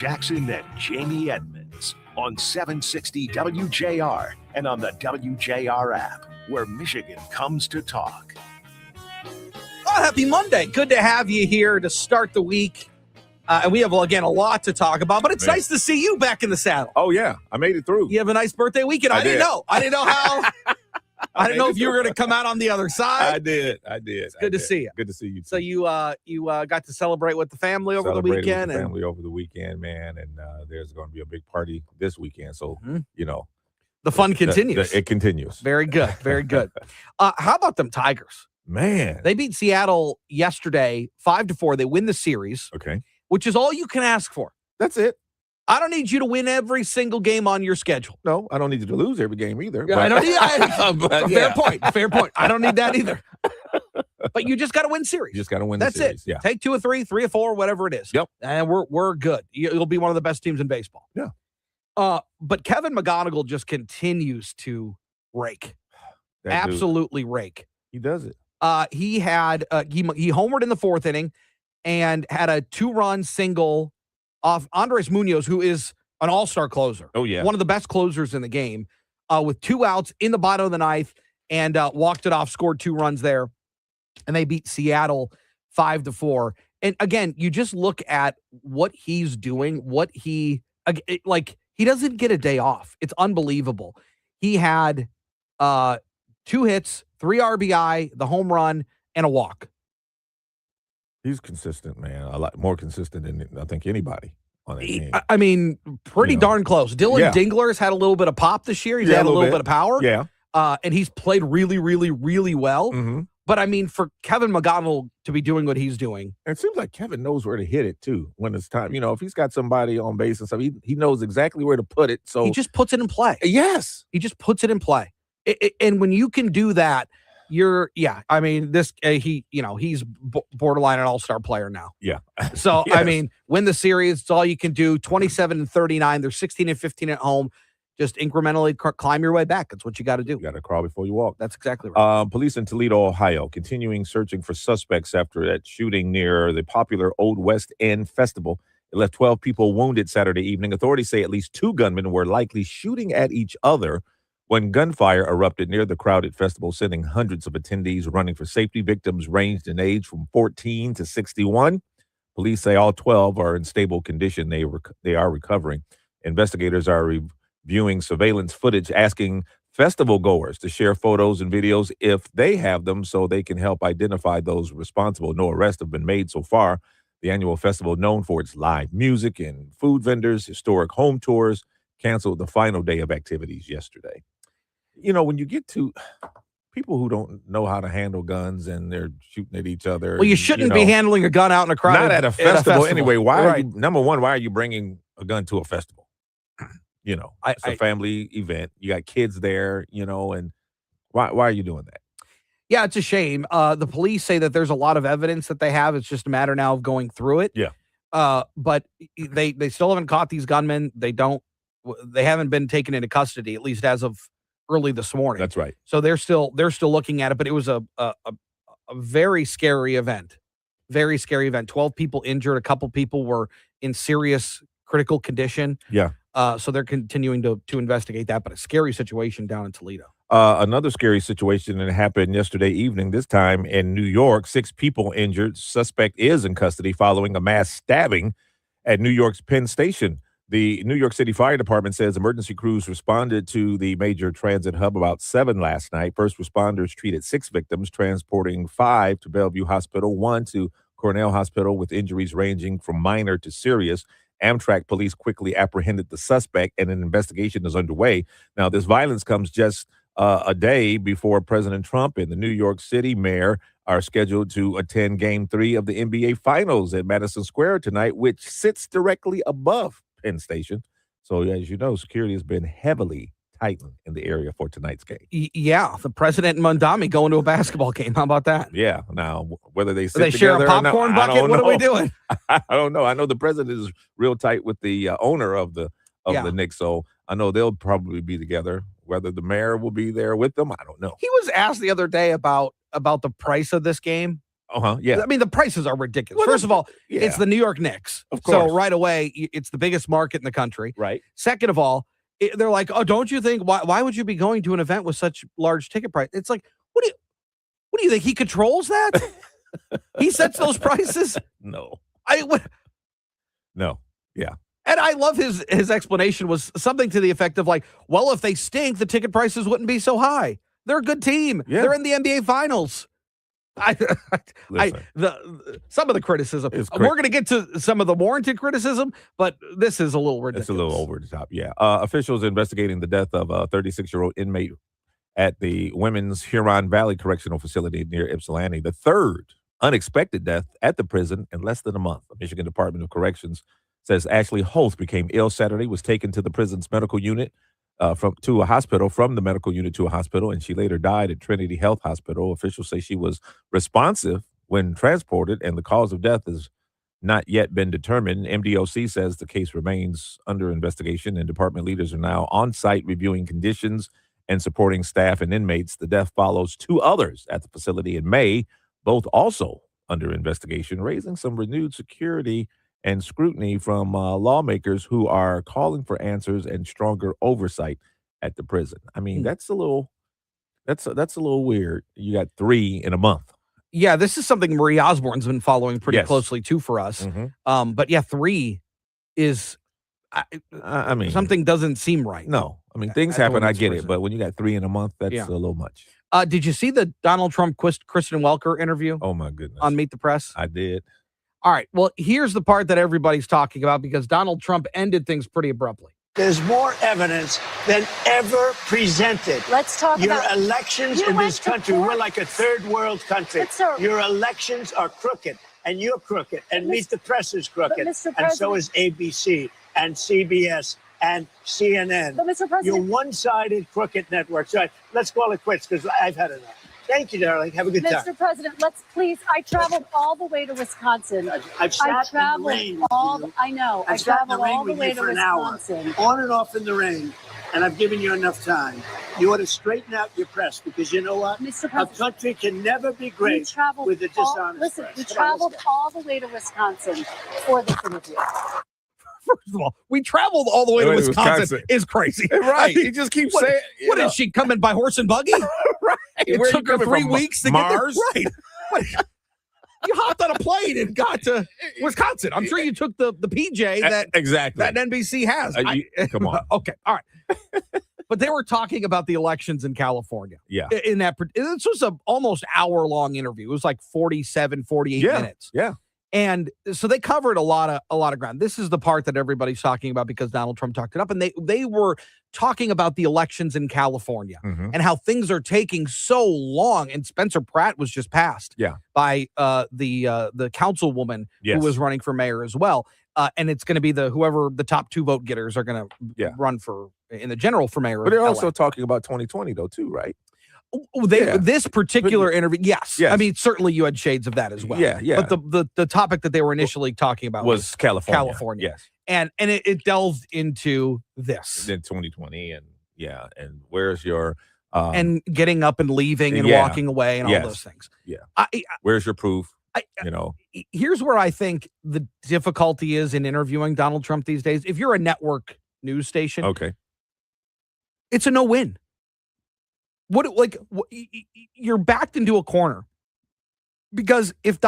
Jackson and Jamie Edmonds on 760 WJR and on the WJR app, where Michigan comes to talk. Oh, happy Monday. Good to have you here to start the week. And we have, again, a lot to talk about, but it's nice to see you back in the saddle. Oh, yeah. I made it through. You have a nice birthday weekend. I didn't know. I didn't know how. I didn't know if you were going to come out on the other side. I did. It's good to see you. Good to see you. So you got to celebrate with the family over the weekend. With the family over the weekend, man. And there's going to be a big party this weekend. So, the fun continues. It continues. Very good. Very good. How about them Tigers? Man. They beat Seattle yesterday 5-4. They win the series. Okay. Which is all you can ask for. That's it. I don't need you to win every single game on your schedule. No, I don't need you to lose every game either. Yeah, I don't need. Fair point. I don't need that either. But you just got to win series. You just got to win That's the series. it. Yeah. Take 2 or 3, 3 or 4, whatever it is. Yep. And we're good. You'll be one of the best teams in baseball. Yeah. But Kevin McGonigal just continues to rake. Absolutely rake. He does it. He had he homered in the 4th inning and had a 2-run single off Andres Munoz, who is an all-star closer. Oh, yeah. One of the best closers in the game, with 2 outs in the bottom of the 9th, and walked it off, scored 2 runs there, and they beat Seattle 5-4. And again, you just look at what he's doing, he doesn't get a day off. It's unbelievable. He had 2 hits, 3 RBI, the home run, and a walk. He's consistent, man. A lot more consistent than I think anybody on that team. I mean, pretty darn close. Dylan Dingler's had a little bit of pop this year. He's had a little bit of power. Yeah. And he's played really, really, really well. Mm-hmm. But, I mean, for Kevin McGonigal to be doing what he's doing. And it seems like Kevin knows where to hit it, too, when it's time. If he's got somebody on base and stuff, he knows exactly where to put it. So he just puts it in play. Yes. He just puts it in play. And when you can do that, he's borderline an all-star player now. Yeah. So, Yes. I mean, win the series. It's all you can do. 27-39. They're 16-15 at home. Just incrementally climb your way back. That's what you got to do. You got to crawl before you walk. That's exactly right. Police in Toledo, Ohio, continuing searching for suspects after that shooting near the popular Old West End Festival. It left 12 people wounded Saturday evening. Authorities say at least 2 gunmen were likely shooting at each other when gunfire erupted near the crowded festival, sending hundreds of attendees running for safety. Victims ranged in age from 14 to 61. Police say all 12 are in stable condition. They are recovering. Investigators are reviewing surveillance footage, asking festival goers to share photos and videos if they have them so they can help identify those responsible. No arrests have been made so far. The annual festival, known for its live music and food vendors, historic home tours, canceled the final day of activities yesterday. When you get to people who don't know how to handle guns and they're shooting at each other. Well, you shouldn't be handling a gun out in a crowd. Not at a festival anyway. Why are you, number one, why are you bringing a gun to a festival? It's a family event. You got kids there, and why are you doing that? Yeah, it's a shame. The police say that there's a lot of evidence that they have. It's just a matter now of going through it. Yeah. But they still haven't caught these gunmen. They haven't been taken into custody, at least as of early this morning. That's right. So they're still looking at it, but it was a very scary event. Very scary event. 12 people injured. A couple people were in serious critical condition. Yeah. So they're continuing to investigate that, but a scary situation down in Toledo. Another scary situation that happened yesterday evening, this time in New York. 6 people injured. Suspect is in custody following a mass stabbing at New York's Penn Station. The New York City Fire Department says emergency crews responded to the major transit hub about 7 last night. First responders treated 6 victims, transporting 5 to Bellevue Hospital, 1 to Cornell Hospital with injuries ranging from minor to serious. Amtrak police quickly apprehended the suspect, and an investigation is underway. Now, this violence comes just a day before President Trump and the New York City mayor are scheduled to attend Game 3 of the NBA Finals at Madison Square tonight, which sits directly above Penn Station. So, as you know, security has been heavily tightened in the area for tonight's game. Yeah, the president and Mondami going to a basketball game. How about that? Yeah. Now, whether they sit they share together a popcorn bucket? What are we doing? I don't know. I know the president is real tight with the owner of the Knicks, so I know they'll probably be together. Whether the mayor will be there with them, I don't know. He was asked the other day about the price of this game. Yeah. I mean, the prices are ridiculous. Well, First of all, yeah. it's the New York Knicks. Of course. So right away, it's the biggest market in the country. Right. Second of all, they're like, oh, don't you think, why would you be going to an event with such large ticket price? It's like, what do you think? He controls that? He sets those prices? No. No. Yeah. And I love his explanation was something to the effect of like, well, if they stink, the ticket prices wouldn't be so high. They're a good team. Yeah. They're in the NBA Finals. Some of the criticism. We're going to get to some of the warranted criticism, but this is a little ridiculous. It's a little over the top, yeah. Officials investigating the death of a 36-year-old inmate at the Women's Huron Valley Correctional Facility near Ypsilanti, the third unexpected death at the prison in less than a month. The Michigan Department of Corrections says Ashley Holtz became ill Saturday, was taken to the prison's medical unit from the medical unit to a hospital, and she later died at Trinity Health Hospital. Officials say she was responsive when transported, and the cause of death has not yet been determined. MDOC says the case remains under investigation, and department leaders are now on site reviewing conditions and supporting staff and inmates. The death follows two others at the facility in May, both also under investigation, raising some renewed security and scrutiny from lawmakers who are calling for answers and stronger oversight at the prison. I mean, that's a little weird. You got 3 in a month. Yeah, this is something Marie Osborne's been following pretty closely too for us. But yeah, 3 is. I mean, something doesn't seem right. No, I mean things happen. I get it, but when you got 3 in a month, that's a little much. Did you see the Donald Trump Kristen Welker interview? Oh my goodness! On Meet the Press, I did. All right. Well, here's the part that everybody's talking about because Donald Trump ended things pretty abruptly. There's more evidence than ever presented. Let's talk your about elections in this country. We're like a third world country. Your elections are crooked, and you're crooked, and Meet the Press is crooked, and so is ABC and CBS and CNN. But Mr. President, you're one-sided crooked network. So let's call it quits because I've had enough. Thank you, darling. Have a good time. Mr. President, let's please. I traveled all the way to Wisconsin. I've sat in the rain. I know. I traveled all the way to Wisconsin. On and off in the rain, and I've given you enough time. You ought to straighten out your press because you know what? Mr. A country can never be great with a dishonest press. We traveled all the way to Wisconsin for this interview. First of all, we traveled all the way to Wisconsin. Is crazy. Right. He just keeps saying. What is she coming by horse and buggy? Right. It took her 3 weeks to Mars? get there. Right. You hopped on a plane and got to Wisconsin. I'm sure you took the PJ that NBC has. Come on. Okay. All right. But they were talking about the elections in California. Yeah. This was a almost hour-long interview. It was like 48 minutes. Yeah. And so they covered a lot of ground. This is the part that everybody's talking about because Donald Trump talked it up. And they were talking about the elections in California and how things are taking so long. And Spencer Pratt was just passed by the councilwoman who was running for mayor as well. And it's going to be whoever the top 2 vote getters are going to run for in the general for mayor. But they're also talking about 2020 though too, right? This particular interview, yes. I mean, certainly you had shades of that as well. Yeah. But the topic that they were initially talking about was California. Yes. And it delved into this. In 2020 and where's your and getting up and leaving and walking away and all those things. Yeah. Where's your proof? Here's where I think the difficulty is in interviewing Donald Trump these days. If you're a network news station, it's a no-win. You're backed into a corner because if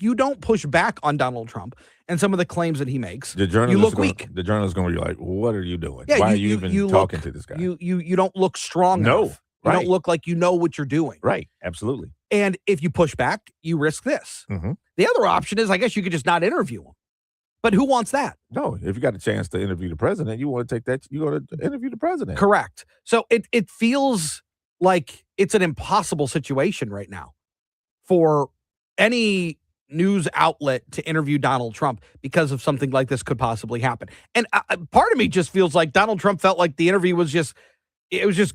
you don't push back on Donald Trump and some of the claims that he makes, you look weak. The journalist going to be like, "What are you doing? Yeah, Why are you even talking to this guy?" You don't look strong enough. You don't look like you know what you're doing. Right. Absolutely. And if you push back, you risk this. The other option is, I guess, you could just not interview him. But who wants that? No, if you got a chance to interview the president, you want to take that. You go to interview the president. Correct. So it feels like it's an impossible situation right now for any news outlet to interview Donald Trump because of something like this could possibly happen. And part of me just feels like Donald Trump felt like the interview was just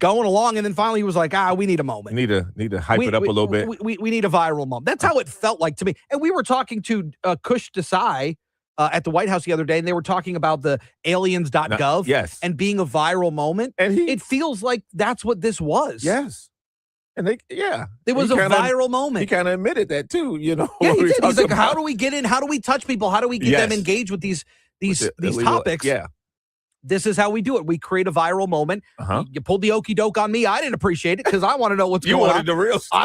going along, and then finally he was like, we need a moment. Need to hype it up a little bit. We need a viral moment. That's how it felt like to me. And we were talking to Kush Desai at the White House the other day, and they were talking about the aliens.gov yes. and being a viral moment. And it feels like that's what this was. Yes. And it was a viral moment. He kind of admitted that too, Yeah, he did. He's like, how do we get in? How do we touch people? How do we get them engaged with these topics? Yeah. This is how we do it. We create a viral moment. You pulled the okey doke on me. I didn't appreciate it because I want to know what's going on. You wanted the real stuff.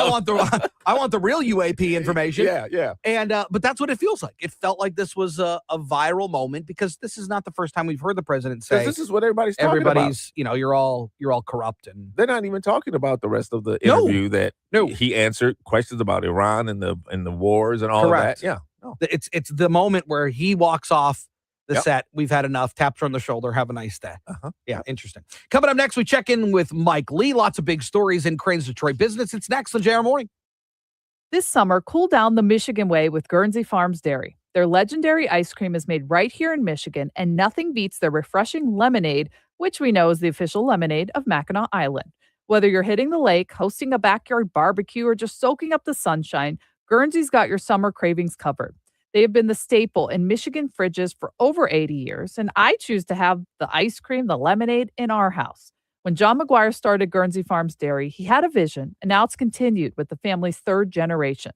I want the real UAP information. Yeah. And but that's what it feels like. It felt like this was a viral moment because this is not the first time we've heard the president say. This is what everybody's talking about. You're all corrupt, and they're not even talking about the rest of the interview that he answered questions about Iran and the wars and all of that. Yeah, it's the moment where he walks off the set. We've had enough. Taps her on the shoulder. Have a nice day. Yeah, interesting. Coming up next, we check in with Mike Lee. Lots of big stories in Crane's Detroit business. It's next on JR Morning. This summer, cool down the Michigan way with Guernsey Farms Dairy. Their legendary ice cream is made right here in Michigan, and nothing beats their refreshing lemonade, which we know is the official lemonade of Mackinac Island. Whether you're hitting the lake, hosting a backyard barbecue, or just soaking up the sunshine, Guernsey's got your summer cravings covered. They have been the staple in Michigan fridges for over 80 years, and I choose to have the ice cream, the lemonade in our house. When John McGuire started Guernsey Farms Dairy, he had a vision, and now it's continued with the family's third generation.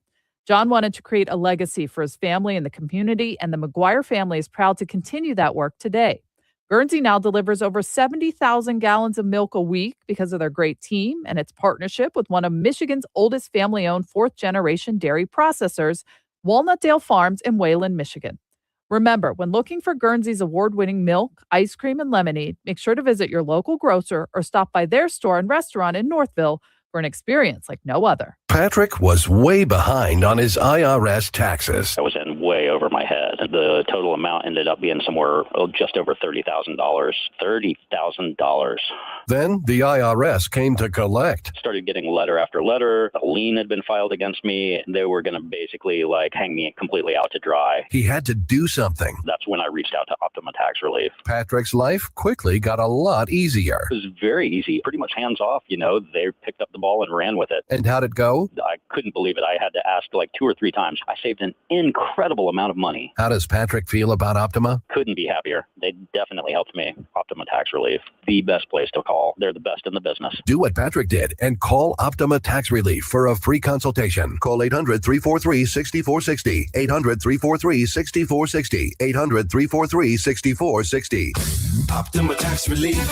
John wanted to create a legacy for his family and the community, and the McGuire family is proud to continue that work today. Guernsey now delivers over 70,000 gallons of milk a week because of their great team and its partnership with one of Michigan's oldest family-owned fourth-generation dairy processors, Walnutdale Farms in Wayland, Michigan. Remember, when looking for Guernsey's award-winning milk, ice cream, and lemonade, make sure to visit your local grocer or stop by their store and restaurant in Northville for an experience like no other. Patrick was way behind on his IRS taxes. I was in way over my head. The total amount ended up being somewhere just over $30,000. $30,000. Then the IRS came to collect. Started getting letter after letter. A lien had been filed against me. They were going to basically hang me completely out to dry. He had to do something. That's when I reached out to Optima Tax Relief. Patrick's life quickly got a lot easier. It was very easy, pretty much hands off. They picked up the ball and ran with it. And how'd it go? I couldn't believe it. I had to ask 2 or 3 times. I saved an incredible amount of money. How does Patrick feel about Optima? Couldn't be happier. They definitely helped me. Optima Tax Relief, the best place to call. They're the best in the business. Do what Patrick did and call Optima Tax Relief for a free consultation. Call 800-343-6460. 800-343-6460. 800-343-6460. Optima Tax Relief.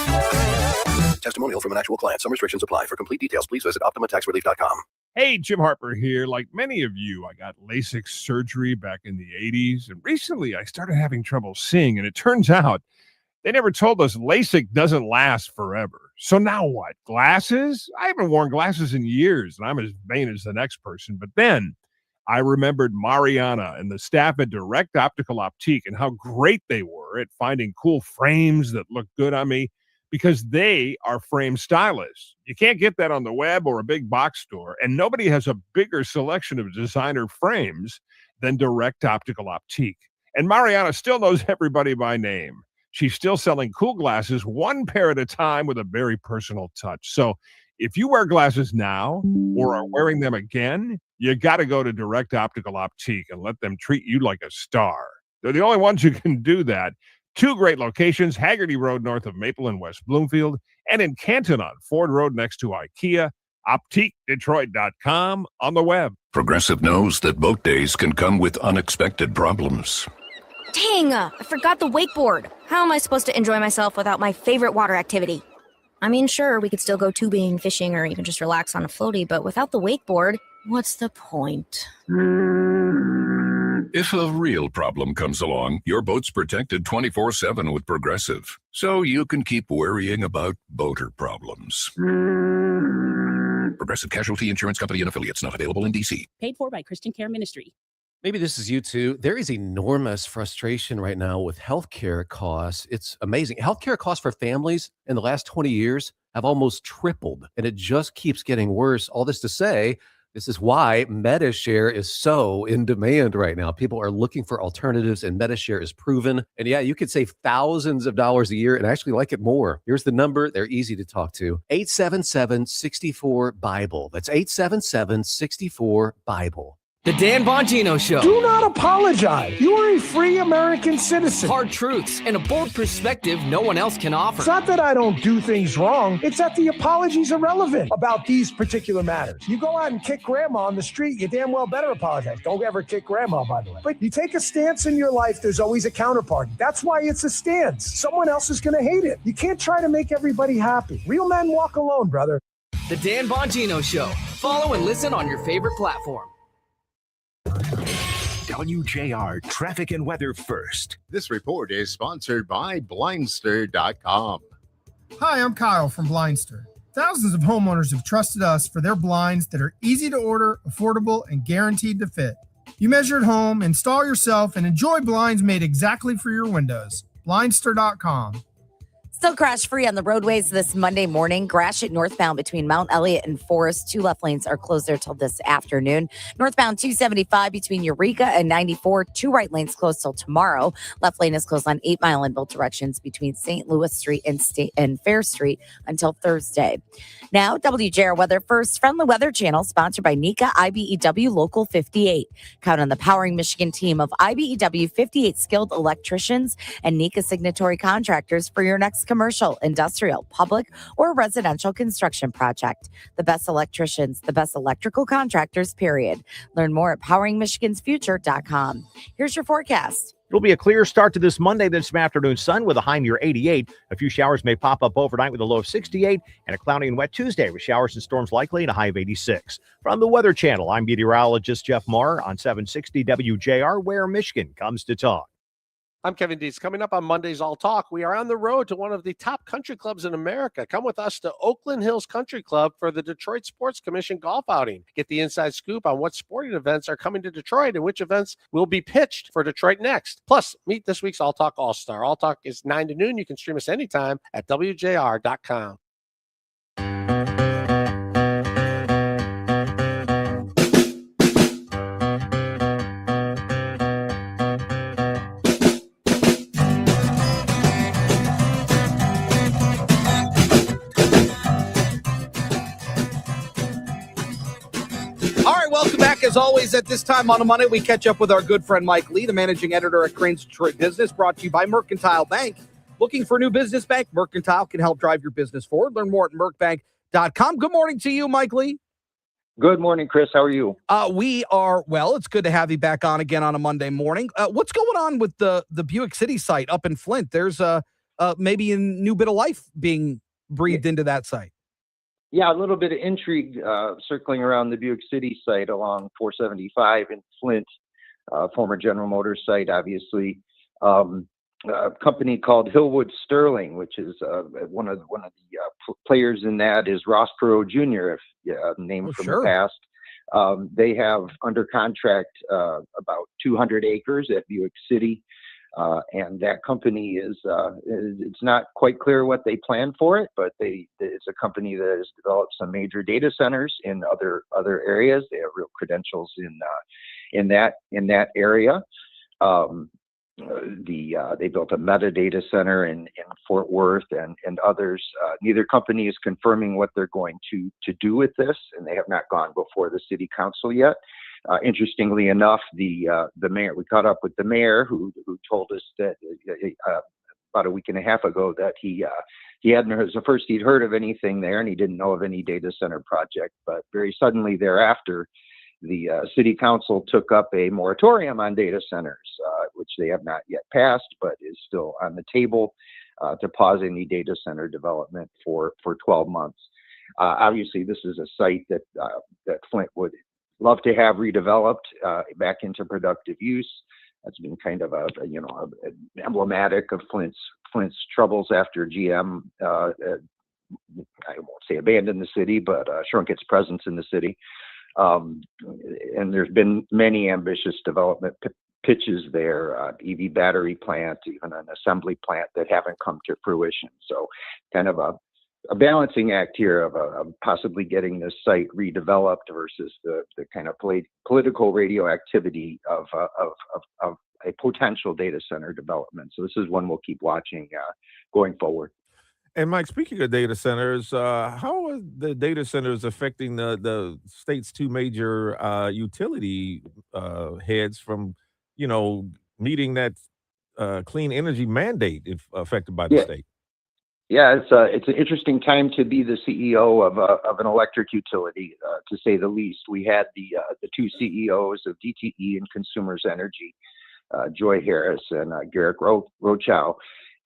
Testimonial from an actual client. Some restrictions apply. For complete details, please visit OptimaTaxRelief.com. Hey, Jim Harper here. Like many of you, I got LASIK surgery back in the 80s, and recently I started having trouble seeing, and it turns out they never told us LASIK doesn't last forever. So now what? Glasses? I haven't worn glasses in years, and I'm as vain as the next person. But then I remembered Mariana and the staff at Direct Optical Optique and how great they were at finding cool frames that look good on me, because they are frame stylists. You can't get that on the web or a big box store, and nobody has a bigger selection of designer frames than Direct Optical Optique. And Mariana still knows everybody by name. She's still selling cool glasses, one pair at a time with a very personal touch. So if you wear glasses now or are wearing them again, you got to go to Direct Optical Optique and let them treat you like a star. They're the only ones who can do that. 2 great locations, Haggerty Road north of Maple in West Bloomfield, and in Canton on Ford Road next to IKEA. OptiqueDetroit.com on the web. Progressive knows that boat days can come with unexpected problems. Dang, I forgot the wakeboard. How am I supposed to enjoy myself without my favorite water activity? I mean, sure, we could still go tubing, fishing, or even just relax on a floaty, but without the wakeboard, what's the point? If a real problem comes along, your boat's protected 24/7 with Progressive, so you can keep worrying about boater problems. Progressive Casualty Insurance Company and Affiliates, not available in D.C. Paid for by Christian Care Ministry. Maybe this is you too. There is enormous frustration right now with healthcare costs. It's amazing. Healthcare costs for families in the last 20 years have almost tripled, and it just keeps getting worse. All this to say, this is why MediShare is so in demand right now. People are looking for alternatives, and MediShare is proven. And yeah, you could save thousands of dollars a year and actually like it more. Here's the number. They're easy to talk to. 877-64-BIBLE. That's 877-64-BIBLE. The Dan Bongino Show. Do not apologize. You are a free American citizen. Hard truths and a bold perspective no one else can offer. It's not that I don't do things wrong. It's that the apologies are relevant about these particular matters. You go out and kick grandma on the street, you damn well better apologize. Don't ever kick grandma, by the way. But you take a stance in your life, there's always a counterparty. That's why it's a stance. Someone else is going to hate it. You can't try to make everybody happy. Real men walk alone, brother. The Dan Bongino Show. Follow and listen on your favorite platform. WJR traffic and weather first. This report is sponsored by Blindster.com. Hi, I'm Kyle from Blindster. Thousands of homeowners have trusted us for their blinds that are easy to order, affordable, and guaranteed to fit. You measure at home, install yourself, and enjoy blinds made exactly for your windows. Blindster.com. Still crash free on the roadways this Monday morning. Gratiot northbound between Mount Elliott and Forest. 2 left lanes are closed there till this afternoon. Northbound 275 between Eureka and 94. 2 right lanes closed till tomorrow. Left lane is closed on 8 Mile in both directions between St. Louis Street and Fair Street until Thursday. Now, WJR Weather First, Friendly Weather Channel, sponsored by NECA IBEW Local 58. Count on the Powering Michigan team of IBEW 58 skilled electricians and NECA signatory contractors for your next commercial, industrial, public, or residential construction project. The best electricians, the best electrical contractors, period. Learn more at poweringmichigansfuture.com. Here's your forecast. It'll be a clear start to this Monday, then some afternoon sun with a high near 88. A few showers may pop up overnight with a low of 68, and a cloudy and wet Tuesday with showers and storms likely and a high of 86. From the Weather Channel, I'm meteorologist Jeff Marr on 760 WJR, where Michigan comes to talk. I'm Kevin Dietz. Coming up on Monday's All Talk, we are on the road to one of the top country clubs in America. Come with us to Oakland Hills Country Club for the Detroit Sports Commission golf outing. Get the inside scoop on what sporting events are coming to Detroit and which events will be pitched for Detroit next. Plus, meet this week's All Talk All-Star. All Talk is 9 to noon. You can stream us anytime at WJR.com. Welcome back. As always, at this time on a Monday, we catch up with our good friend Mike Lee, the managing editor at Crane's Detroit Business, brought to you by Mercantile Bank. Looking for a new business bank? Mercantile can help drive your business forward. Learn more at mercbank.com. Good morning to you, Mike Lee. Good morning, Chris. How are you? We are well. It's good to have you back on again on a Monday morning. What's going on with the Buick City site up in Flint? There's maybe a new bit of life being breathed into that site. Yeah, a little bit of intrigue circling around the Buick City site along 475 in Flint, former General Motors site, obviously. A company called Hillwood Sterling, which is one of the players in that is Ross Perot Jr., named from the past. They have under contract about 200 acres at Buick City. And that company it's not quite clear what they plan for it, but it's a company that has developed some major data centers in other areas. They have real credentials in that area. They built a metadata center in Fort Worth and others. Neither company is confirming what they're going to do with this, and they have not gone before the city council yet. Interestingly enough, the mayor, we caught up with the mayor who told us that about a week and a half ago that he hadn't, it was the first he'd heard of anything there, and he didn't know of any data center project. But very suddenly thereafter, the city council took up a moratorium on data centers, which they have not yet passed, but is still on the table to pause any data center development for 12 months. Obviously, this is a site that Flint would love to have redeveloped back into productive use. That's been kind of emblematic of Flint's troubles after GM. I won't say abandoned the city, but shrunk its presence in the city. And there's been many ambitious development pitches there, EV battery plant, even an assembly plant that haven't come to fruition. So kind of a balancing act here of possibly getting this site redeveloped versus the kind of political radioactivity of a potential data center development. So this is one we'll keep watching going forward. And Mike, speaking of data centers, how are the data centers affecting the state's two major utility heads from, meeting that clean energy mandate if affected by the state? Yeah, it's an interesting time to be the CEO of an electric utility, to say the least. We had the two CEOs of DTE and Consumers Energy, Joy Harris and Garrick Rochow,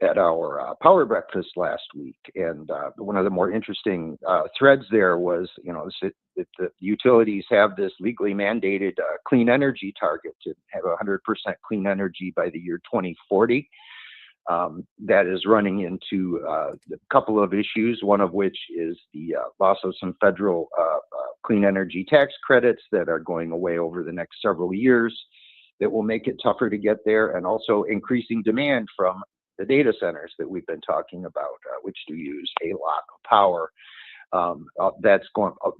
at our power breakfast last week. And one of the more interesting threads there was, that the utilities have this legally mandated clean energy target to have 100% clean energy by the year 2040. That is running into a couple of issues, one of which is the loss of some federal clean energy tax credits that are going away over the next several years that will make it tougher to get there, and also increasing demand from the data centers that we've been talking about, which do use a lot of power.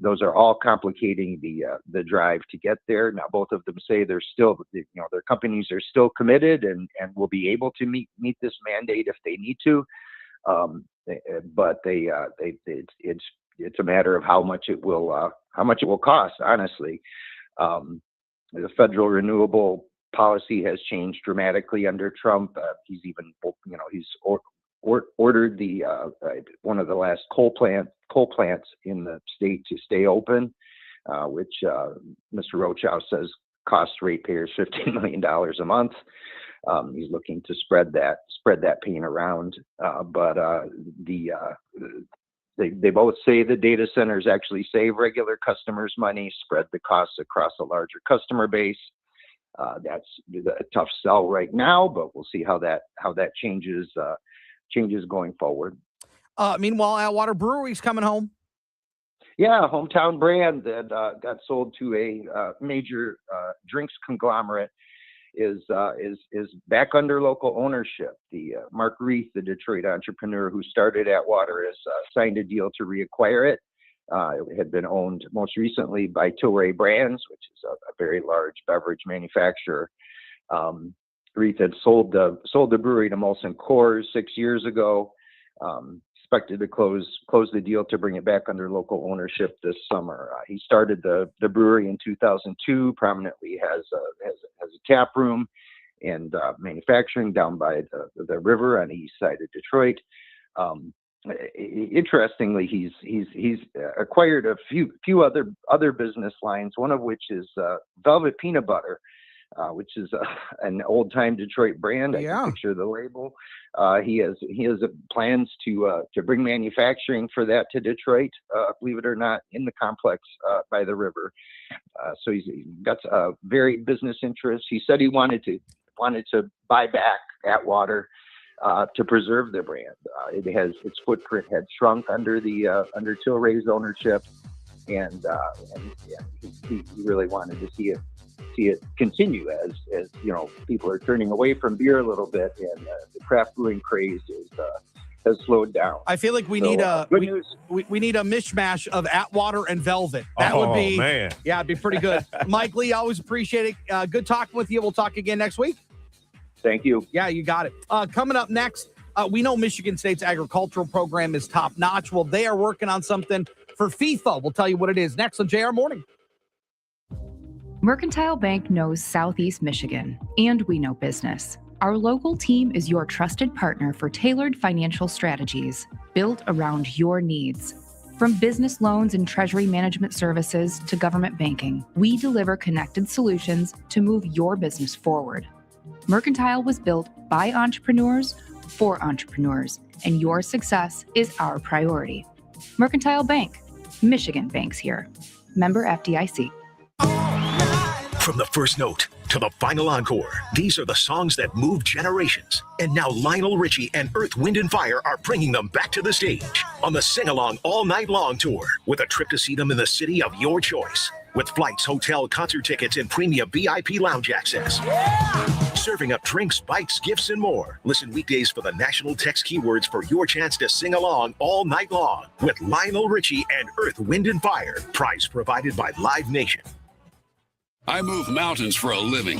Those are all complicating the drive to get there. Now, both of them say they're still, their companies are still committed and will be able to meet this mandate if they need to. But it's a matter of how much it will cost. Honestly, the federal renewable policy has changed dramatically under Trump. He's even, he's ordered the one of the last coal plants in the state to stay open, which Mr. Rochow says costs ratepayers $15 million a month. He's looking to spread that pain around, but they both say the data centers actually save regular customers money, spread the costs across a larger customer base. That's a tough sell right now, but we'll see how that changes going forward. Meanwhile, Atwater Brewery's coming home. Yeah, hometown brand that got sold to a major drinks conglomerate is back under local ownership. The Mark Reith, the Detroit entrepreneur who started Atwater, has signed a deal to reacquire it. It had been owned most recently by Tilray Brands, which is a very large beverage manufacturer. Reith had sold the brewery to Molson Coors 6 years ago. Expected to close the deal to bring it back under local ownership this summer. He started the brewery in 2002. Prominently has a tap room and manufacturing down by the river on the east side of Detroit. Interestingly, he's acquired a few other business lines. One of which is Velvet Peanut Butter, which is an old time Detroit brand. I can picture the label. He has plans to bring manufacturing for that to Detroit. Believe it or not, in the complex by the river. So he's got a very business interest. He said he wanted to buy back Atwater to preserve the brand. Its footprint had shrunk under Tilray's ownership, and he really wanted to see it continue as people are turning away from beer a little bit, and the craft brewing craze has slowed down. I feel like we need a mishmash of Atwater and Velvet. That would be, man. Yeah, it'd be pretty good. Mike Lee, always appreciate it. Good talking with you. We'll talk again next week. Thank you. Yeah, you got it. Coming up next, we know Michigan State's agricultural program is top notch. Well, they are working on something for FIFA. We'll tell you what it is next on JR Morning. Mercantile Bank knows Southeast Michigan, and we know business. Our local team is your trusted partner for tailored financial strategies built around your needs. From business loans and treasury management services to government banking, we deliver connected solutions to move your business forward. Mercantile was built by entrepreneurs for entrepreneurs, and your success is our priority. Mercantile Bank, Michigan banks here. Member FDIC. From the first note to the final encore, these are the songs that moved generations. And now Lionel Richie and Earth, Wind & Fire are bringing them back to the stage on the Sing Along All Night Long tour, with a trip to see them in the city of your choice, with flights, hotel, concert tickets, and premium VIP lounge access. Serving up drinks, bikes, gifts, and more. Listen weekdays for the national text keywords for your chance to sing along all night long with Lionel Richie and Earth, Wind & Fire. Prize provided by Live Nation. I move mountains for a living.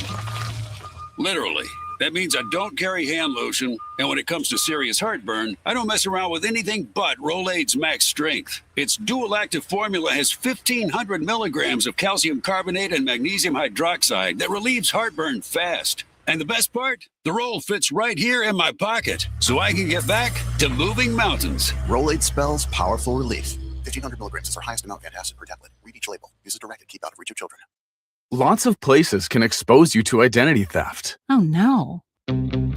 Literally. That means I don't carry hand lotion, and when it comes to serious heartburn, I don't mess around with anything but Rolaids Max Strength. Its dual-active formula has 1,500 milligrams of calcium carbonate and magnesium hydroxide that relieves heartburn fast. And the best part? The roll fits right here in my pocket, so I can get back to moving mountains. Rolaids spells powerful relief. 1,500 milligrams is our highest amount of antacid per tablet. Read each label. Use as directed. Keep out of reach of children. Lots of places can expose you to identity theft. Oh no.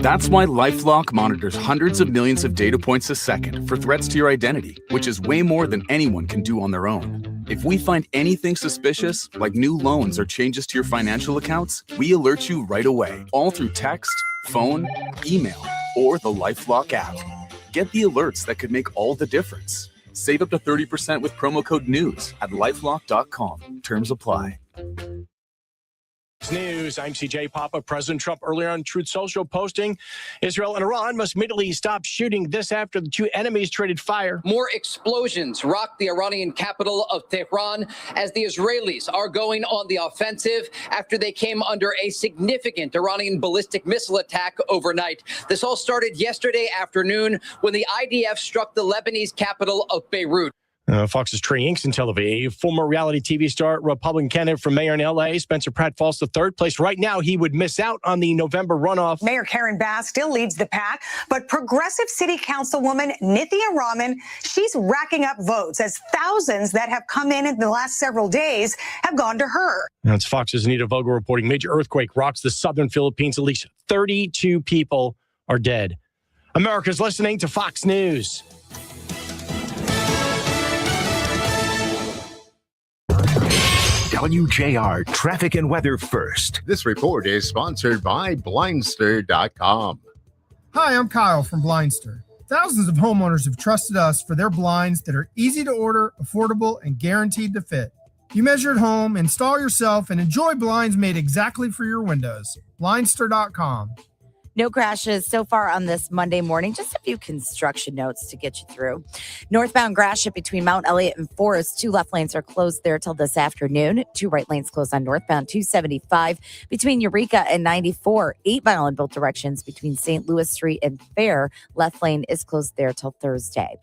That's why LifeLock monitors hundreds of millions of data points a second for threats to your identity, which is way more than anyone can do on their own. If we find anything suspicious, like new loans or changes to your financial accounts, we alert you right away, all through text, phone, email, or the LifeLock app. Get the alerts that could make all the difference. Save up to 30% with promo code NEWS at lifelock.com. Terms apply. News. I'm CJ Papa. President Trump earlier on Truth Social posting Israel and Iran must immediately stop shooting. This after the two enemies traded fire. More explosions rocked the Iranian capital of Tehran as the Israelis are going on the offensive after they came under a significant Iranian ballistic missile attack overnight. This all started yesterday afternoon when the IDF struck the Lebanese capital of Beirut. Fox's Trey Inks in Tel Aviv. Former reality TV star, Republican candidate for mayor in L.A., Spencer Pratt falls to third place. Right now, he would miss out on the November runoff. Mayor Karen Bass still leads the pack, but progressive city councilwoman Nithya Raman, she's racking up votes as thousands that have come in the last several days have gone to her. That's Fox's Anita Vogel reporting major earthquake rocks the southern Philippines. At least 32 people are dead. America's listening to Fox News. WJR Traffic and Weather First. This report is sponsored by Blindster.com. Hi, I'm Kyle from Blindster. Thousands of homeowners have trusted us for their blinds that are easy to order, affordable, and guaranteed to fit. You measure at home, install yourself, and enjoy blinds made exactly for your windows. Blindster.com. No crashes so far on this Monday morning. Just a few construction notes to get you through. Northbound Gratiot between Mount Elliott and Forest. 2 left lanes are closed there till this afternoon. 2 right lanes closed on northbound 275 between Eureka and 94. 8 mile in both directions between St. Louis Street and Fair. Left lane is closed there till Thursday.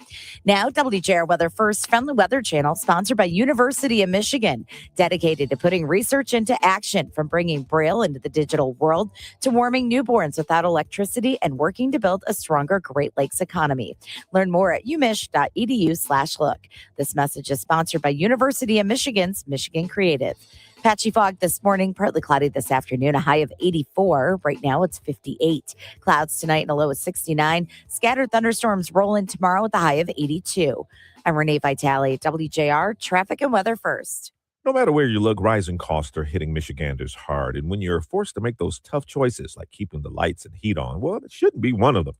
Now, WJR Weather First from the Weather Channel, sponsored by University of Michigan, dedicated to putting research into action, from bringing Braille into the digital world to warming newborns without electricity and working to build a stronger Great Lakes economy. Learn more at umich.edu/look. This message is sponsored by University of Michigan's Michigan Creative. Patchy fog this morning, partly cloudy this afternoon, a high of 84. Right now it's 58. Clouds tonight and a low of 69. Scattered thunderstorms roll in tomorrow with a high of 82. I'm Renee Vitale, WJR Traffic and Weather First. No matter where you look, rising costs are hitting Michiganders hard. And when you're forced to make those tough choices, like keeping the lights and heat on, well, it shouldn't be one of them.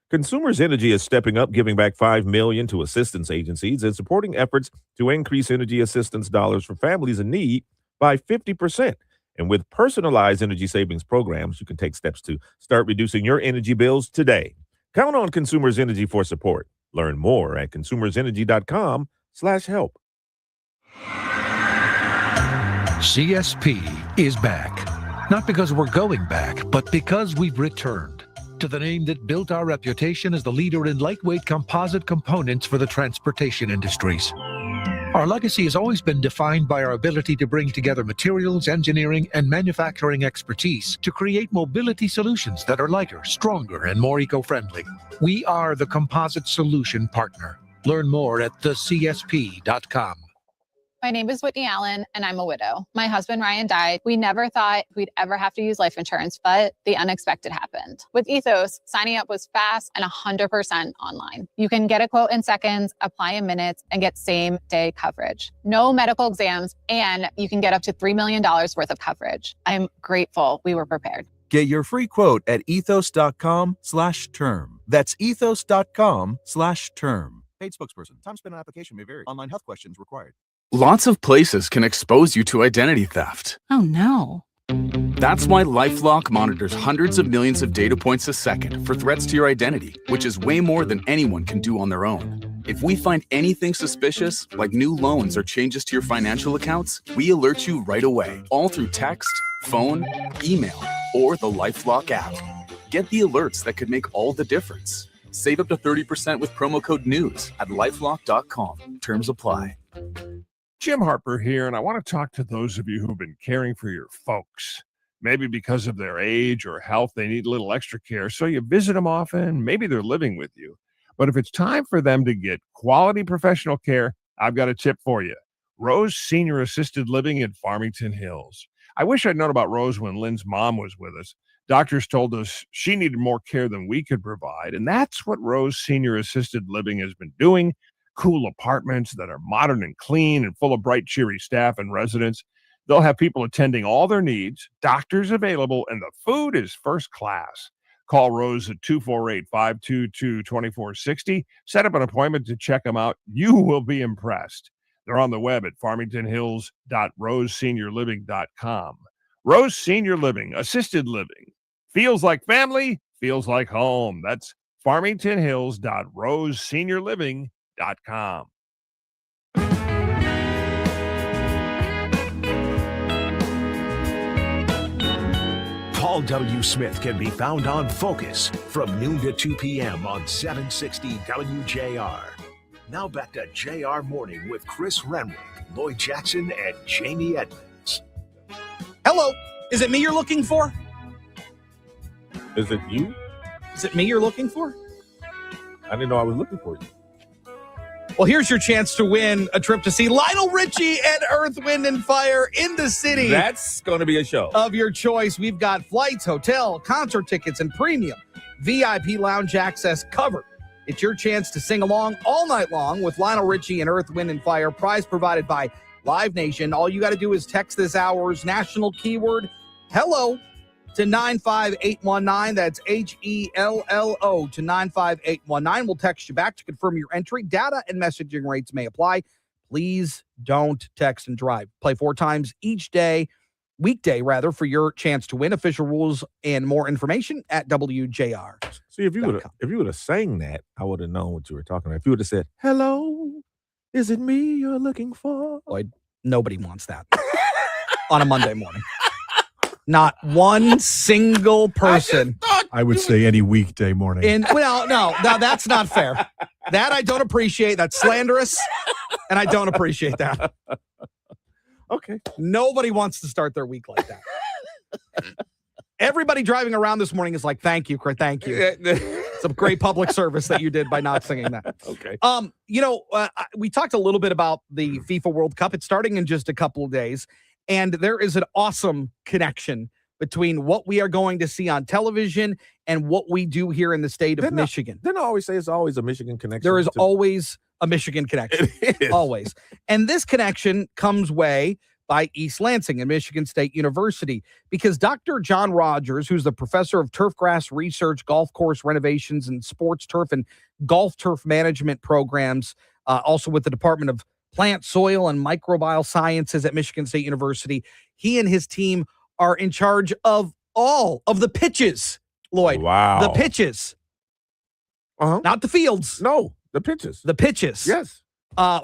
Consumers Energy is stepping up, giving back $5 million to assistance agencies and supporting efforts to increase energy assistance dollars for families in need by 50%. And with personalized energy savings programs, you can take steps to start reducing your energy bills today. Count on Consumers Energy for support. Learn more at consumersenergy.com/help. CSP is back. Not because we're going back, but because we've returned to the name that built our reputation as the leader in lightweight composite components for the transportation industries. Our legacy has always been defined by our ability to bring together materials, engineering, and manufacturing expertise to create mobility solutions that are lighter, stronger, and more eco-friendly. We are the composite solution partner. Learn more at thecsp.com. My name is Whitney Allen, and I'm a widow. My husband, Ryan, died. We never thought we'd ever have to use life insurance, but the unexpected happened. With Ethos, signing up was fast and 100% online. You can get a quote in seconds, apply in minutes, and get same-day coverage. No medical exams, and you can get up to $3 million worth of coverage. I'm grateful we were prepared. Get your free quote at ethos.com/term. That's ethos.com/term. Paid spokesperson. Time spent on application may vary. Online health questions required. Lots of places can expose you to identity theft. Oh no. That's why LifeLock monitors hundreds of millions of data points a second for threats to your identity, which is way more than anyone can do on their own. If we find anything suspicious, like new loans or changes to your financial accounts, we alert you right away, all through text, phone, email, or the LifeLock app. Get the alerts that could make all the difference. Save up to 30% with promo code NEWS at lifelock.com. Terms apply. Jim Harper here, and I want to talk to those of you who've been caring for your folks. Maybe because of their age or health, they need a little extra care, so you visit them often. Maybe they're living with you. But if it's time for them to get quality professional care, I've got a tip for you. Rose Senior Assisted Living in Farmington Hills. I wish I'd known about Rose when Lynn's mom was with us. Doctors told us she needed more care than we could provide, and that's what Rose Senior Assisted Living has been doing. Cool apartments that are modern and clean and full of bright, cheery staff and residents. They'll have people attending all their needs, doctors available, and the food is first class. Call Rose at 248-522-2460. Set up an appointment to check them out. You will be impressed. They're on the web at farmingtonhills.roseseniorliving.com. Rose Senior Living, assisted living. Feels like family, feels like home. That's farmingtonhills.roseseniorliving.com. Paul W. Smith can be found on Focus from noon to 2 p.m. on 760 WJR. Now back to JR Morning with Chris Renwick, Lloyd Jackson, and Jamie Edmonds. Hello. Is it me you're looking for? Is it you? Is it me you're looking for? I didn't know I was looking for you. Well, here's your chance to win a trip to see Lionel Richie and Earth, Wind, and Fire in the city. That's going to be a show of your choice. We've got flights, hotel, concert tickets, and premium VIP lounge access covered. It's your chance to sing along all night long with Lionel Richie and Earth, Wind, and Fire. Prize provided by Live Nation. All you got to do is text this hour's national keyword, hello, to 95819. That's HELLO to 95819. We'll text you back to confirm your entry. Data and messaging rates may apply. Please don't text and drive. Play 4 times each day, weekday rather, for your chance to win. Official rules and more information at WJR. See, if you would have sang that, I would have known what you were talking about. If you would have said, hello, is it me you're looking for? Lloyd, nobody wants that on a Monday morning. Not one single person. I would say any weekday morning. No, that's not fair. That I don't appreciate. That's slanderous, and I don't appreciate that. Okay. Nobody wants to start their week like that. Everybody driving around this morning is like, thank you, Chris, thank you. It's a great public service that you did by not singing that. Okay. We talked a little bit about the FIFA World Cup. It's starting in just a couple of days, and there is an awesome connection between what we are going to see on television and what we do here in the state of Michigan. Then I always say it's always a Michigan connection. There is always a Michigan connection. It is. Always. And this connection comes way by East Lansing and Michigan State University, because Dr. John Rogers, who's the professor of turfgrass research, golf course renovations, and sports turf and golf turf management programs, also with the Department of Plant, Soil, and Microbial Sciences at Michigan State University, he and his team are in charge of all of the pitches, Lloyd. Wow. The pitches. Not the fields. No, the pitches. The pitches. Yes.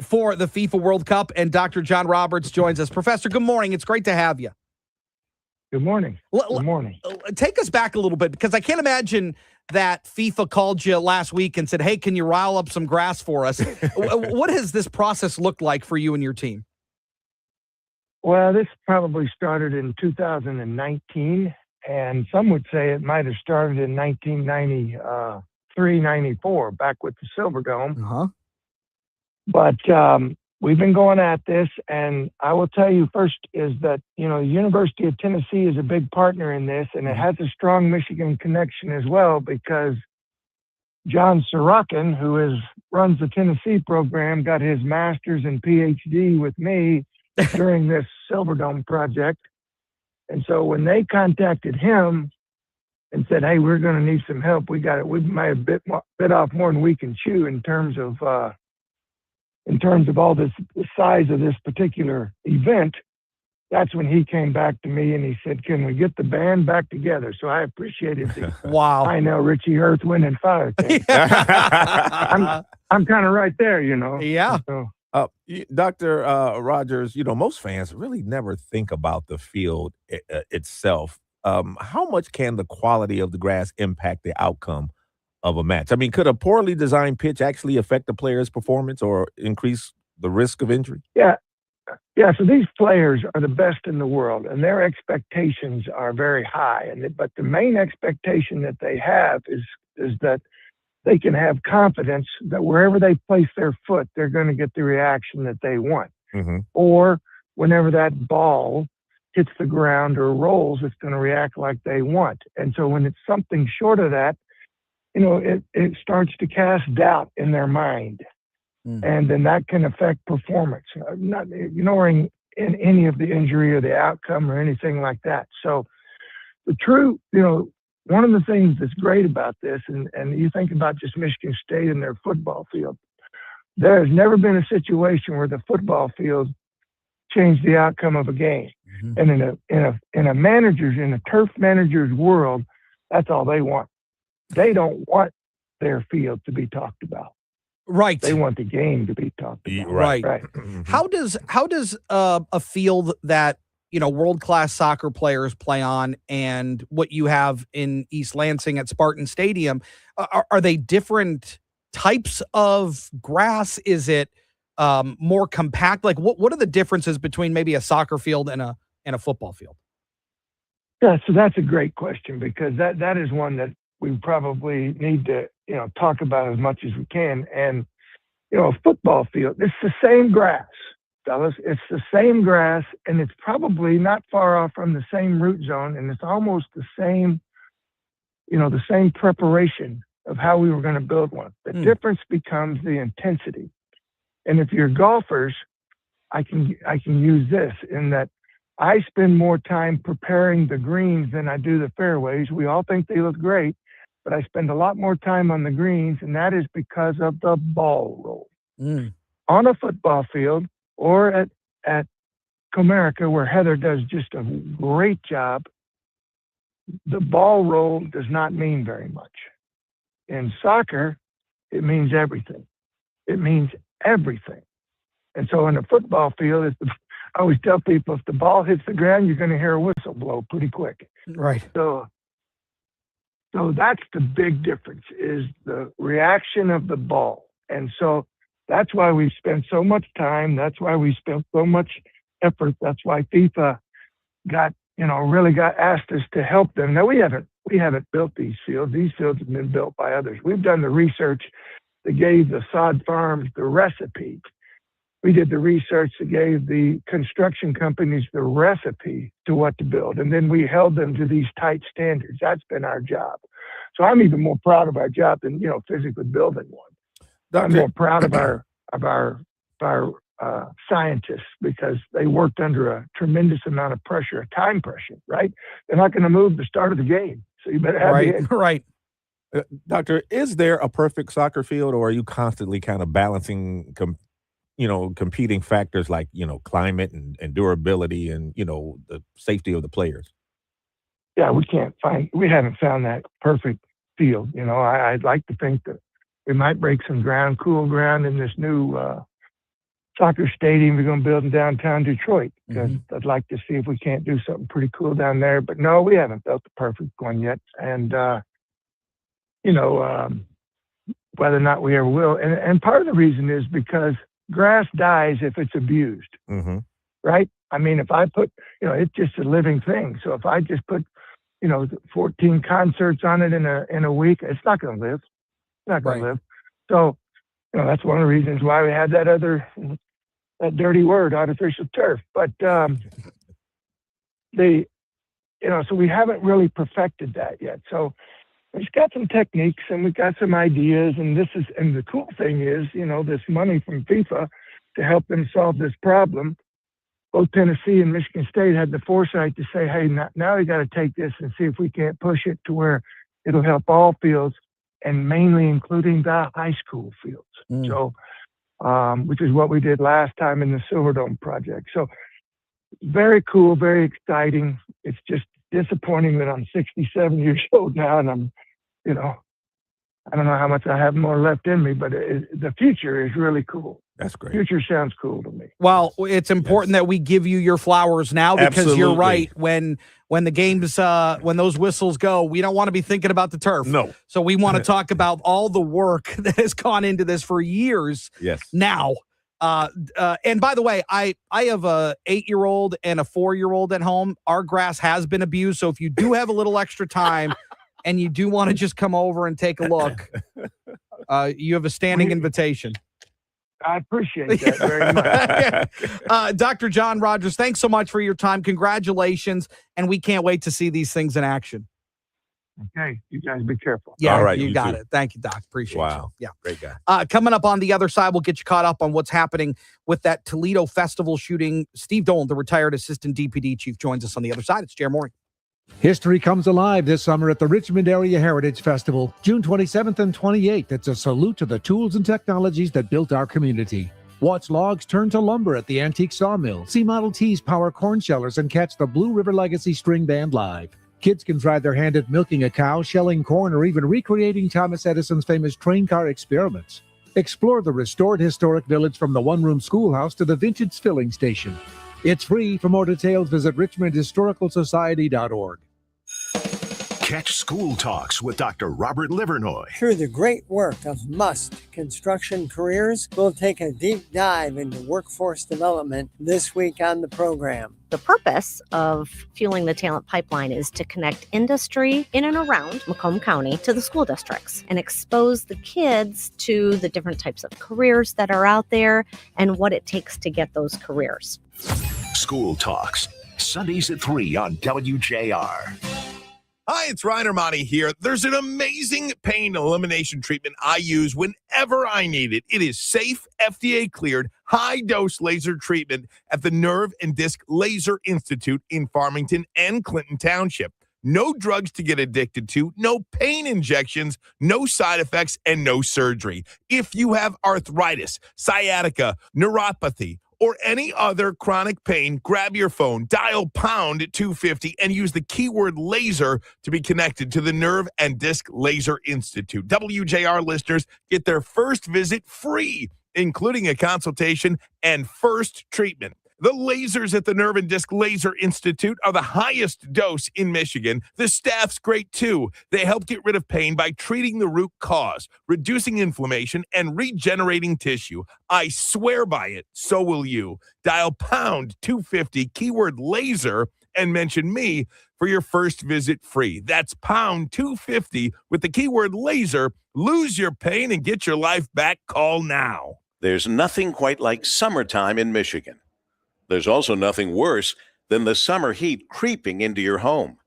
For the FIFA World Cup, and Dr. John Roberts joins us. Professor, good morning. It's great to have you. Good morning. Good morning. Take us back a little bit, because I can't imagine that FIFA called you last week and said, hey, can you rile up some grass for us? What has this process looked like for you and your team? Well, this probably started in 2019, and some would say it might have started in 1993, 94, back with the Silver Dome. But we've been going at this, and I will tell you first is that, the University of Tennessee is a big partner in this, and it has a strong Michigan connection as well, because John Sorokin, who runs the Tennessee program, got his master's and PhD with me during this Silverdome project. And so when they contacted him and said, hey, we're going to need some help, we might have bit off more than we can chew in terms of all this, the size of this particular event. That's when he came back to me and he said, can we get the band back together? So I appreciated the wow. I know Richie, Earth, Wind, and Fire thing. I'm kind of right there, Yeah. So, Dr. Rogers, most fans really never think about the field itself. how much can the quality of the grass impact the outcome of a match? I mean, could a poorly designed pitch actually affect the player's performance or increase the risk of injury? Yeah. Yeah, so these players are the best in the world, and their expectations are very high. But the main expectation that they have is that they can have confidence that wherever they place their foot, they're going to get the reaction that they want. Mm-hmm. Or whenever that ball hits the ground or rolls, it's going to react like they want. And so when it's something short of that, it starts to cast doubt in their mind. And then that can affect performance, not ignoring in any of the injury or the outcome or anything like that. So one of the things that's great about this, and you think about just Michigan State and their football field, there has never been a situation where the football field changed the outcome of a game. And in a turf manager's world, that's all they want. They don't want their field to be talked about. Right. They want the game to be talked about. Right. Mm-hmm. How does a field that, world-class soccer players play on and what you have in East Lansing at Spartan Stadium, are they different types of grass? Is it more compact? Like what are the differences between maybe a soccer field and a football field? Yeah, so that's a great question, because that is one that we probably need to, talk about as much as we can. And, a football field, it's the same grass, fellas. It's the same grass, and it's probably not far off from the same root zone, and it's almost the same, the same preparation of how we were going to build one. The difference becomes the intensity. And if you're golfers, I can use this in that I spend more time preparing the greens than I do the fairways. We all think they look great, but I spend a lot more time on the greens, and that is because of the ball roll. On a football field or at Comerica, where Heather does just a great job, the ball roll does not mean very much. In soccer, it means everything. It means everything. And so in a football field, I always tell people, if the ball hits the ground, you're going to hear a whistle blow pretty quick. Right. So that's the big difference, is the reaction of the ball. And so that's why we spent so much time. That's why we spent so much effort. That's why FIFA really got asked us to help them. Now we haven't built these fields. These fields have been built by others. We've done the research that gave the sod farms the recipe. We did the research that gave the construction companies the recipe to what to build. And then we held them to these tight standards. That's been our job. So I'm even more proud of our job than, physically building one. I'm more proud of our scientists, because they worked under a tremendous amount of pressure, time pressure, right? They're not going to move the start of the game. So you better have the Right. Doctor, is there a perfect soccer field, or are you constantly kind of balancing competing factors like, climate and durability and, the safety of the players? Yeah, we haven't found that perfect field. I'd like to think that we might break some cool ground in this new soccer stadium we're going to build in downtown Detroit, because I'd like to see if we can't do something pretty cool down there. But no, we haven't built the perfect one yet. And, whether or not we ever will. And part of the reason is because grass dies if it's abused, right? I mean, if I put, it's just a living thing. So if I just put, 14 concerts on it in a week, it's not going to live. It's not going to live. So, that's one of the reasons why we had that dirty word, artificial turf. But so we haven't really perfected that yet. So we've got some techniques and we've got some ideas, and the cool thing is, this money from FIFA to help them solve this problem. Both Tennessee and Michigan State had the foresight to say, hey, now we got to take this and see if we can't push it to where it'll help all fields, and mainly including the high school fields. So, which is what we did last time in the Silverdome project. So very cool, very exciting. It's just disappointing that I'm 67 years old now, and I'm, I don't know how much I have more left in me, but the future is really cool. That's great. Future sounds cool to me. Well, it's important that we give you your flowers now because you're right. When the games, when those whistles go, we don't want to be thinking about the turf. No. So we want to talk about all the work that has gone into this for years. Yes. Now, and by the way, I have a 8-year-old and a 4-year-old at home. Our grass has been abused. So if you do have a little extra time and you do want to just come over and take a look, you have a standing invitation. I appreciate that very much. Dr. John Rogers, thanks so much for your time. Congratulations. And we can't wait to see these things in action. Okay. You guys be careful. Yeah, all right, you got too. it. Thank you, Doc. Appreciate you. Wow. Yeah. Great guy. Coming up on the other side, we'll get you caught up on what's happening with that Toledo Festival shooting. Steve Dolan, the retired assistant DPD chief, joins us on the other side. It's Jer Morning. History comes alive this summer at the Richmond Area Heritage Festival, June 27th and 28th. It's a salute to the tools and technologies that built our community. Watch logs turn to lumber at the Antique Sawmill, see Model Ts power corn shellers, and catch the Blue River Legacy String Band live. Kids can try their hand at milking a cow, shelling corn, or even recreating Thomas Edison's famous train car experiments. Explore the restored historic village from the one-room schoolhouse to the vintage filling station. It's free. For more details, visit richmondhistoricalsociety.org. Catch School Talks with Dr. Robert Livernoy. Through the great work of MUST Construction Careers, we'll take a deep dive into workforce development this week on the program. The purpose of Fueling the Talent Pipeline is to connect industry in and around Macomb County to the school districts and expose the kids to the different types of careers that are out there and what it takes to get those careers. School Talks, Sundays at 3 on WJR. Hi, it's Ryan Armani here. There's an amazing pain elimination treatment I use whenever I need it. It is safe, FDA-cleared, high-dose laser treatment at the Nerve and Disc Laser Institute in Farmington and Clinton Township. No drugs to get addicted to, no pain injections, no side effects, and no surgery. If you have arthritis, sciatica, neuropathy, or any other chronic pain, grab your phone, dial pound 250, and use the keyword laser to be connected to the Nerve and Disc Laser Institute. WJR listeners get their first visit free, including a consultation and first treatment. The lasers at the Nerve and Disc Laser Institute are the highest dose in Michigan. The staff's great, too. They help get rid of pain by treating the root cause, reducing inflammation, and regenerating tissue. I swear by it. So will you. Dial pound 250, keyword laser, and mention me for your first visit free. That's pound 250 with the keyword laser. Lose your pain and get your life back. Call now. There's nothing quite like summertime in Michigan. There's also nothing worse than the summer heat creeping into your home.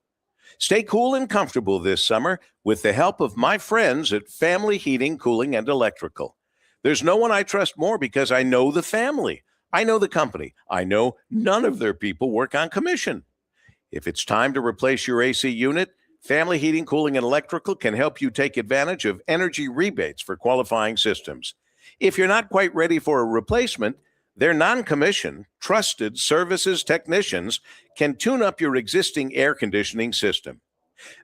Stay cool and comfortable this summer with the help of my friends at Family Heating, Cooling, and Electrical. There's no one I trust more because I know the family. I know the company. I know none of their people work on commission. If it's time to replace your AC unit, Family Heating, Cooling, and Electrical can help you take advantage of energy rebates for qualifying systems. If you're not quite ready for a replacement, their non-commissioned, trusted services technicians can tune up your existing air conditioning system.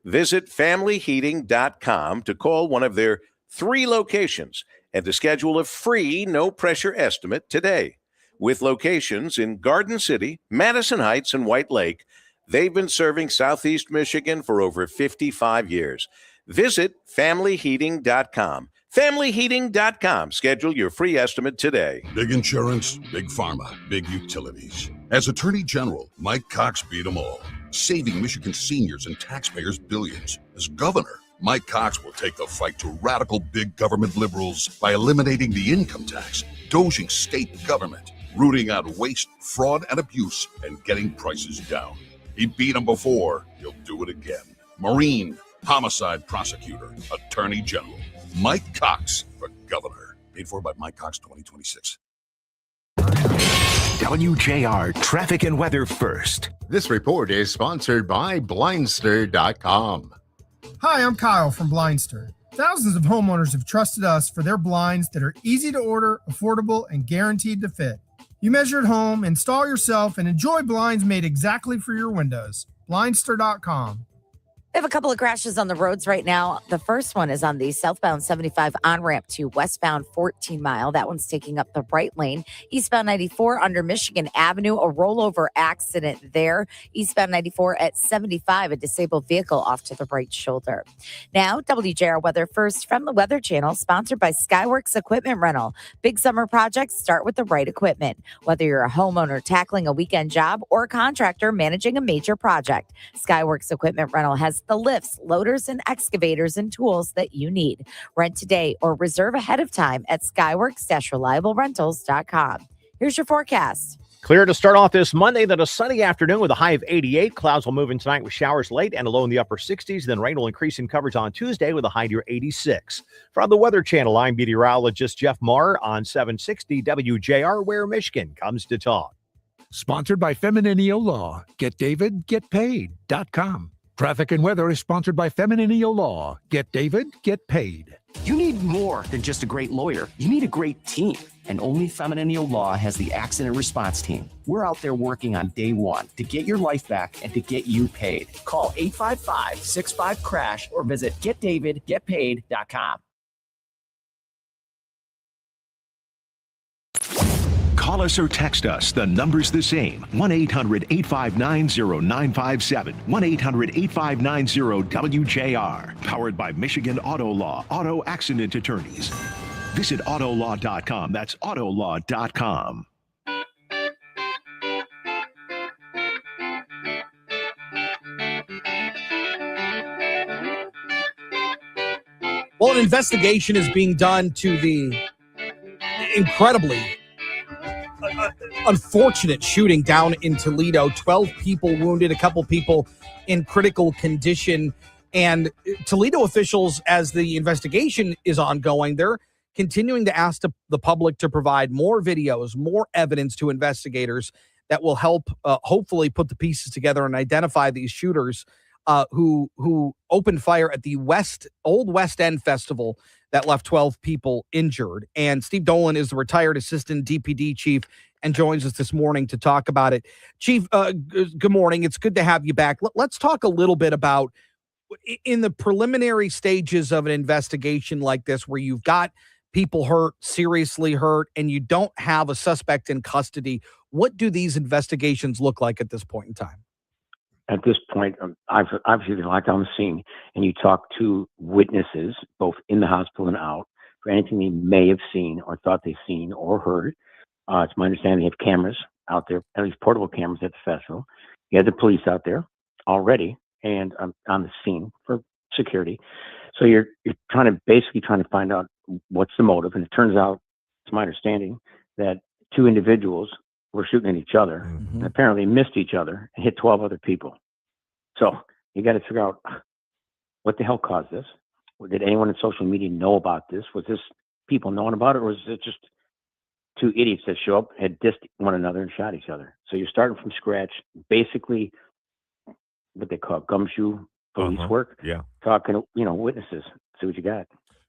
Visit familyheating.com to call one of their 3 locations and to schedule a free, no-pressure estimate today. With locations in Garden City, Madison Heights, and White Lake, they've been serving Southeast Michigan for over 55 years. Visit familyheating.com. familyheating.com. Schedule your free estimate today. Big insurance, big pharma, big utilities. As Attorney General, Mike Cox beat them all, saving Michigan seniors and taxpayers billions. As governor, Mike Cox will take the fight to radical big government liberals by eliminating the income tax, dozing state government, rooting out waste, fraud, and abuse, and getting prices down. He beat them before. He'll do it again. Marine, homicide prosecutor, Attorney General. Mike Cox for governor. Paid for by Mike Cox 2026. WJR Traffic and Weather First. This report is sponsored by Blindster.com. Hi, I'm Kyle from Blindster. Thousands of homeowners have trusted us for their blinds that are easy to order, affordable, and guaranteed to fit. You measure at home, install yourself, and enjoy blinds made exactly for your windows. Blindster.com. We have a couple of crashes on the roads right now. The first one is on the southbound 75 on-ramp to westbound 14 Mile. That one's taking up the right lane. Eastbound 94 under Michigan Avenue, a rollover accident there. Eastbound 94 at 75, a disabled vehicle off to the right shoulder. Now, WJR weather first from the Weather Channel, sponsored by Skyworks Equipment Rental. Big summer projects start with the right equipment. Whether you're a homeowner tackling a weekend job or a contractor managing a major project, Skyworks Equipment Rental has the lifts, loaders, and excavators and tools that you need. Rent today or reserve ahead of time at skyworks-reliablerentals.com. Here's your forecast. Clear to start off this Monday, then a sunny afternoon with a high of 88. Clouds will move in tonight with showers late and a low in the upper 60s. Then rain will increase in coverage on Tuesday with a high near 86. From the Weather Channel, I'm meteorologist Jeff Marr on 760 WJR, where Michigan comes to talk. Sponsored by Femininio Law. GetDavidGetPaid.com. Traffic and weather is sponsored by Femininio Law. Get David, get paid. You need more than just a great lawyer. You need a great team. And only Femininio Law has the accident response team. We're out there working on day one to get your life back and to get you paid. Call 855-65-CRASH or visit GetDavidGetPaid.com. Call us or text us. The number's the same. 1-800-859-0957. 1-800-859-0WJR. Powered by Michigan Auto Law. Auto Accident Attorneys. Visit autolaw.com. That's autolaw.com. Well, an investigation is being done to the incredibly unfortunate shooting down in Toledo. 12 people wounded, a couple people in critical condition. And Toledo officials, as the investigation is ongoing, they're continuing to ask the public to provide more videos, more evidence to investigators that will help hopefully put the pieces together and identify these shooters who opened fire at the Old West End Festival that left 12 people injured. And Steve Dolan is the retired assistant DPD chief and joins us this morning to talk about it. Chief, good morning. It's good to have you back. Let's talk a little bit about, in the preliminary stages of an investigation like this, where you've got people hurt, seriously hurt, and you don't have a suspect in custody, what do these investigations look like at this point in time? At this point, obviously they're locked on the scene, and you talk to witnesses, both in the hospital and out, for anything they may have seen or thought they've seen or heard. It's my understanding they have cameras out there, at least portable cameras at the festival. You have the police out there already and on the scene for security. So you're basically trying to find out what's the motive. And it turns out, it's my understanding, that two individuals were shooting at each other and apparently missed each other and hit 12 other people. So you got to figure out what the hell caused this. Did anyone in social media know about this? Was this people knowing about it, or was it just two idiots that show up, had dissed one another and shot each other? So you're starting from scratch, basically what they call gumshoe police work. Yeah. Talking, witnesses, see what you got.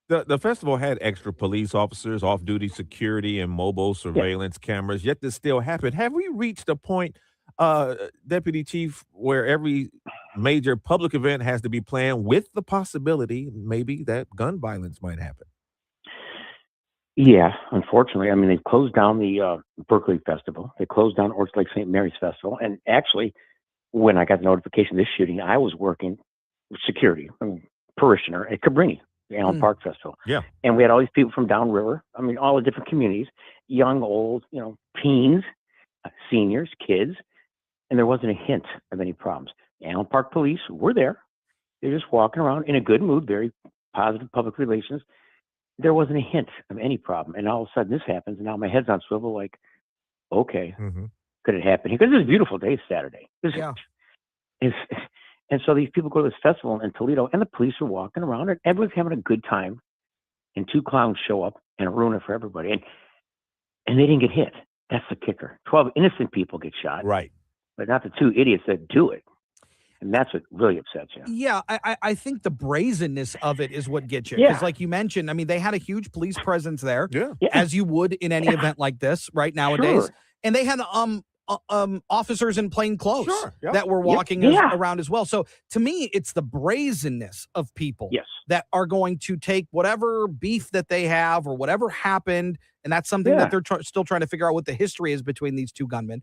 The festival had extra police officers, off-duty security, and mobile surveillance cameras, yet this still happened. Have we reached a point, Deputy Chief, where every major public event has to be planned with the possibility maybe that gun violence might happen? Yeah, unfortunately. I mean, they've closed down the Berkeley Festival. They closed down Orchard Lake St. Mary's Festival. And actually, when I got the notification of this shooting, I was working with security, parishioner at Cabrini, the Allen Park Festival. Yeah. And we had all these people from downriver. I mean, all the different communities, young, old, teens, seniors, kids. And there wasn't a hint of any problems. The Allen Park police were there. They're just walking around in a good mood, very positive public relations. There wasn't a hint of any problem. And all of a sudden this happens, and now my head's on swivel like, okay, could it happen? Because it's a beautiful day Saturday. And so these people go to this festival in Toledo, and the police are walking around, and everyone's having a good time. And two clowns show up and ruin it for everybody. And they didn't get hit. That's the kicker. 12 innocent people get shot. Right. But not the two idiots that do it. And that's what really upsets you. Yeah, I think the brazenness of it is what gets you. Yeah. Because like you mentioned, I mean, they had a huge police presence there, Yeah. as you would in any event like this right nowadays. Sure. And they had officers in plain clothes Yep. that were walking Yeah. around as well. So to me, it's the brazenness of people Yes. that are going to take whatever beef that they have or whatever happened, and that's something that they're still trying to figure out what the history is between these two gunmen.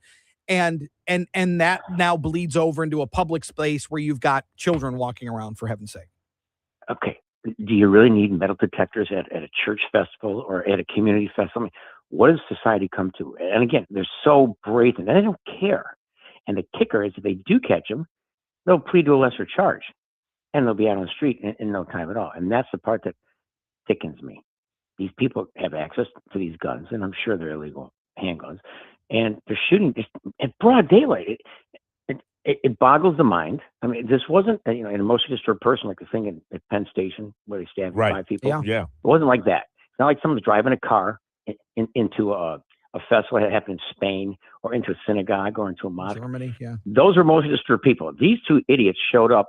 And that now bleeds over into a public space where you've got children walking around, for heaven's sake. Okay. Do you really need metal detectors at a church festival or at a community festival? I mean, what does society come to? And again, they're so brazen, and they don't care. And the kicker is, if they do catch them, they'll plead to a lesser charge, and they'll be out on the street in no time at all. And that's the part that thickens me. These people have access to these guns, and I'm sure they're illegal handguns, and they're shooting just at broad daylight. It boggles the mind. I mean, this wasn't an emotionally disturbed person like the thing at Penn Station where they stabbed 5 people. Yeah. It wasn't like that. It's not like someone's driving a car into a festival that happened in Spain or into a synagogue or into a mosque. Germany, yeah. Those are emotionally disturbed people. These 2 idiots showed up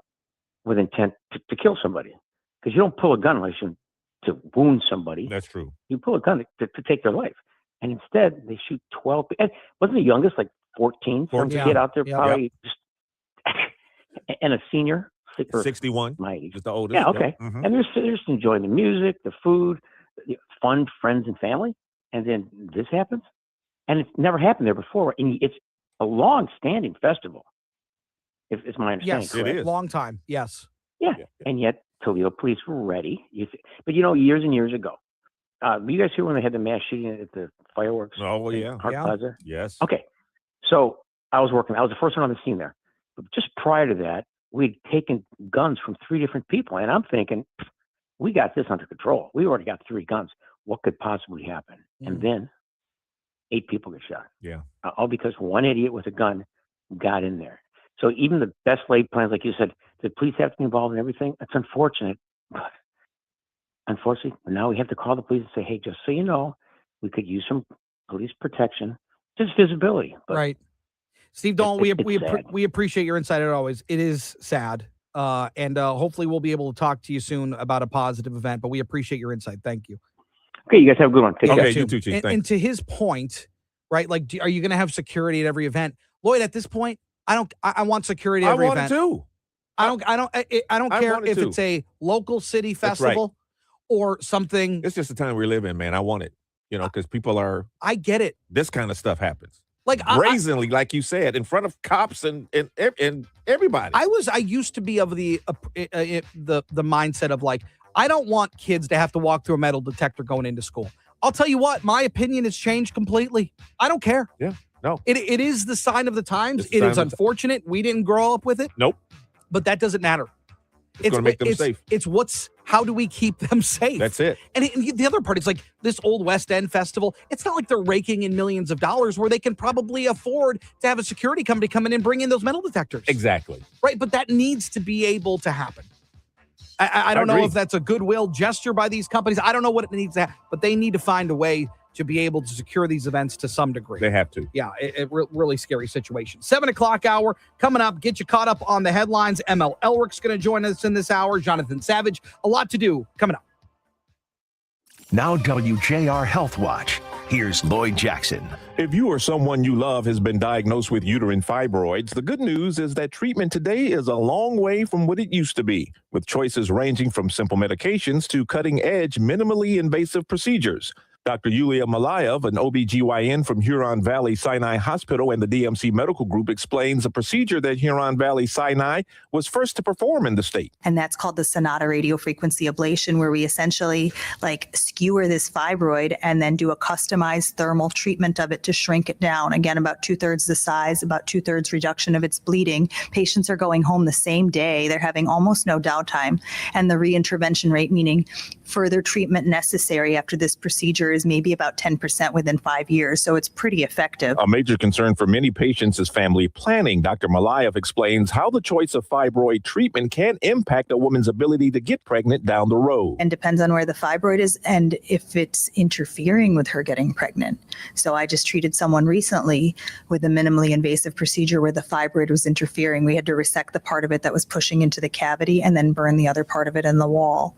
with intent to kill somebody, because you don't pull a gun unless you to wound somebody. That's true. You pull a gun to take their life. And instead, they shoot 12. And wasn't the youngest like 14? Some kid out there probably just, and a senior. 61. My age. Just the oldest. Yeah, okay. Yep. Mhm. And they're just enjoying the music, the food, fun, friends and family. And then this happens. And it's never happened there before. And it's a long-standing festival, if it's my understanding. Yes, correct. long time. Yes. Yeah. And yet Toledo police were ready. But years and years ago, were you guys here when they had the mass shooting at the fireworks? Oh, yeah. Hart Plaza? Yes. Okay. So I was the first one on the scene there. But just prior to that, we'd taken guns from 3 different people. And I'm thinking, we got this under control. We already got 3 guns. What could possibly happen? And then 8 people get shot. Yeah. All because one idiot with a gun got in there. So even the best laid plans, like you said, the police have to be involved in everything. It's unfortunate. But unfortunately, now we have to call the police and say, hey, just so you know, we could use some police protection, just visibility. But right. Steve Dolan, sad. we appreciate your insight as always. It is sad. And hopefully we'll be able to talk to you soon about a positive event, but we appreciate your insight. Thank you. Okay, you guys have a good one. Take care. Okay, you too, Chief. And to his point, right? Like, are you going to have security at every event? Lloyd, at this point, I want security at every event. I want it too. I don't care if it's a local city festival or something. It's just the time we live in, man. I want it, because people are. I get it. This kind of stuff happens. Like brazenly, like you said, in front of cops and everybody. I used to be of the mindset of like, I don't want kids to have to walk through a metal detector going into school. I'll tell you what, my opinion has changed completely. I don't care. Yeah, no. It is the sign of the times. It is unfortunate. We didn't grow up with it. Nope. But that doesn't matter. It's going to make them safe. It's how do we keep them safe? That's it. And the other part is like this old West End festival. It's not like they're raking in millions of dollars where they can probably afford to have a security company come in and bring in those metal detectors. Exactly. Right. But that needs to be able to happen. I don't know if that's a goodwill gesture by these companies. I don't know what it needs to happen, but they need to find a way to be able to secure these events to some degree. They have to. Yeah, really scary situation. 7 o'clock hour coming up. Get you caught up on the headlines. ML Elrick's going to join us in this hour. Jonathan Savage. A lot to do coming up. Now WJR Health Watch. Here's Lloyd Jackson. If you or someone you love has been diagnosed with uterine fibroids, the good news is that treatment today is a long way from what it used to be, with choices ranging from simple medications to cutting-edge, minimally invasive procedures. Dr. Yulia Malayev, an OBGYN from Huron Valley Sinai Hospital and the DMC Medical Group, explains a procedure that Huron Valley Sinai was first to perform in the state. And that's called the Sonata radiofrequency ablation, where we essentially skewer this fibroid and then do a customized thermal treatment of it to shrink it down. Again, about 2/3 the size, about 2/3 reduction of its bleeding. Patients are going home the same day. They're having almost no downtime. And the reintervention rate, meaning further treatment necessary after this procedure, is maybe about 10% within 5 years. So it's pretty effective. A major concern for many patients is family planning. Dr. Malayev explains how the choice of fibroid treatment can impact a woman's ability to get pregnant down the road. And depends on where the fibroid is and if it's interfering with her getting pregnant. So I just treated someone recently with a minimally invasive procedure where the fibroid was interfering. We had to resect the part of it that was pushing into the cavity and then burn the other part of it in the wall.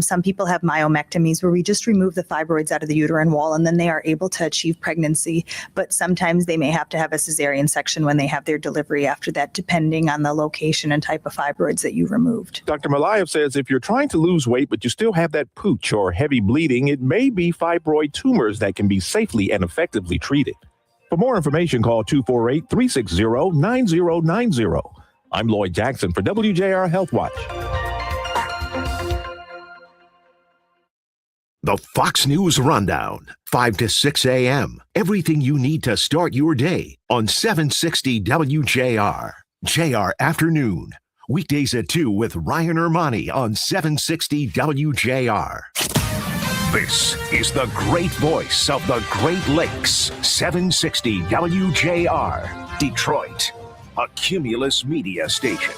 Some people have myomectomies where we just remove the fibroid fibroids out of the uterine wall, and then they are able to achieve pregnancy. But sometimes they may have to have a cesarean section when they have their delivery after that, depending on the location and type of fibroids that you removed. Dr. Malayev says if you're trying to lose weight, but you still have that pooch or heavy bleeding, it may be fibroid tumors that can be safely and effectively treated. For more information, call 248-360-9090. I'm Lloyd Jackson for WJR Health Watch. The Fox News Rundown, 5 to 6 a.m. Everything you need to start your day on 760 WJR. JR Afternoon. Weekdays at 2 with Ryan Ermani on 760 WJR. This is the great voice of the Great Lakes. 760 WJR. Detroit. A Cumulus media station.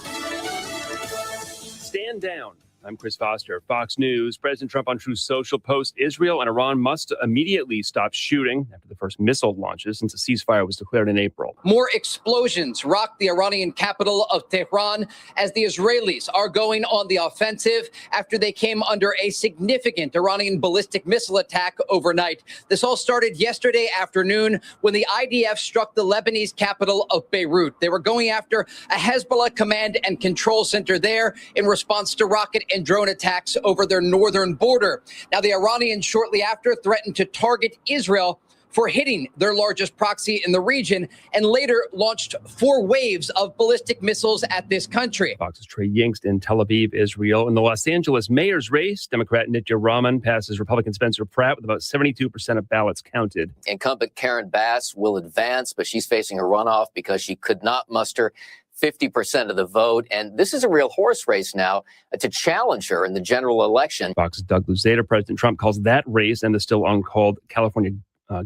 Stand down. I'm Chris Foster, Fox News. President Trump on Truth Social posts Israel and Iran must immediately stop shooting after the first missile launches since a ceasefire was declared in April. More explosions rock the Iranian capital of Tehran as the Israelis are going on the offensive after they came under a significant Iranian ballistic missile attack overnight. This all started yesterday afternoon when the IDF struck the Lebanese capital of Beirut. They were going after a Hezbollah command and control center there in response to rocket and drone attacks over their northern border. Now, the Iranians shortly after threatened to target Israel for hitting their largest proxy in the region and later launched 4 waves of ballistic missiles at this country. Fox's Trey Yingst in Tel Aviv, Israel. In the Los Angeles mayor's race, Democrat Nitya Raman passes Republican Spencer Pratt with about 72% of ballots counted. Incumbent Karen Bass will advance, but she's facing a runoff because she could not muster 50% of the vote. And this is a real horse race now to challenge her in the general election. Fox's Doug Luzada. President Trump calls that race and the still uncalled California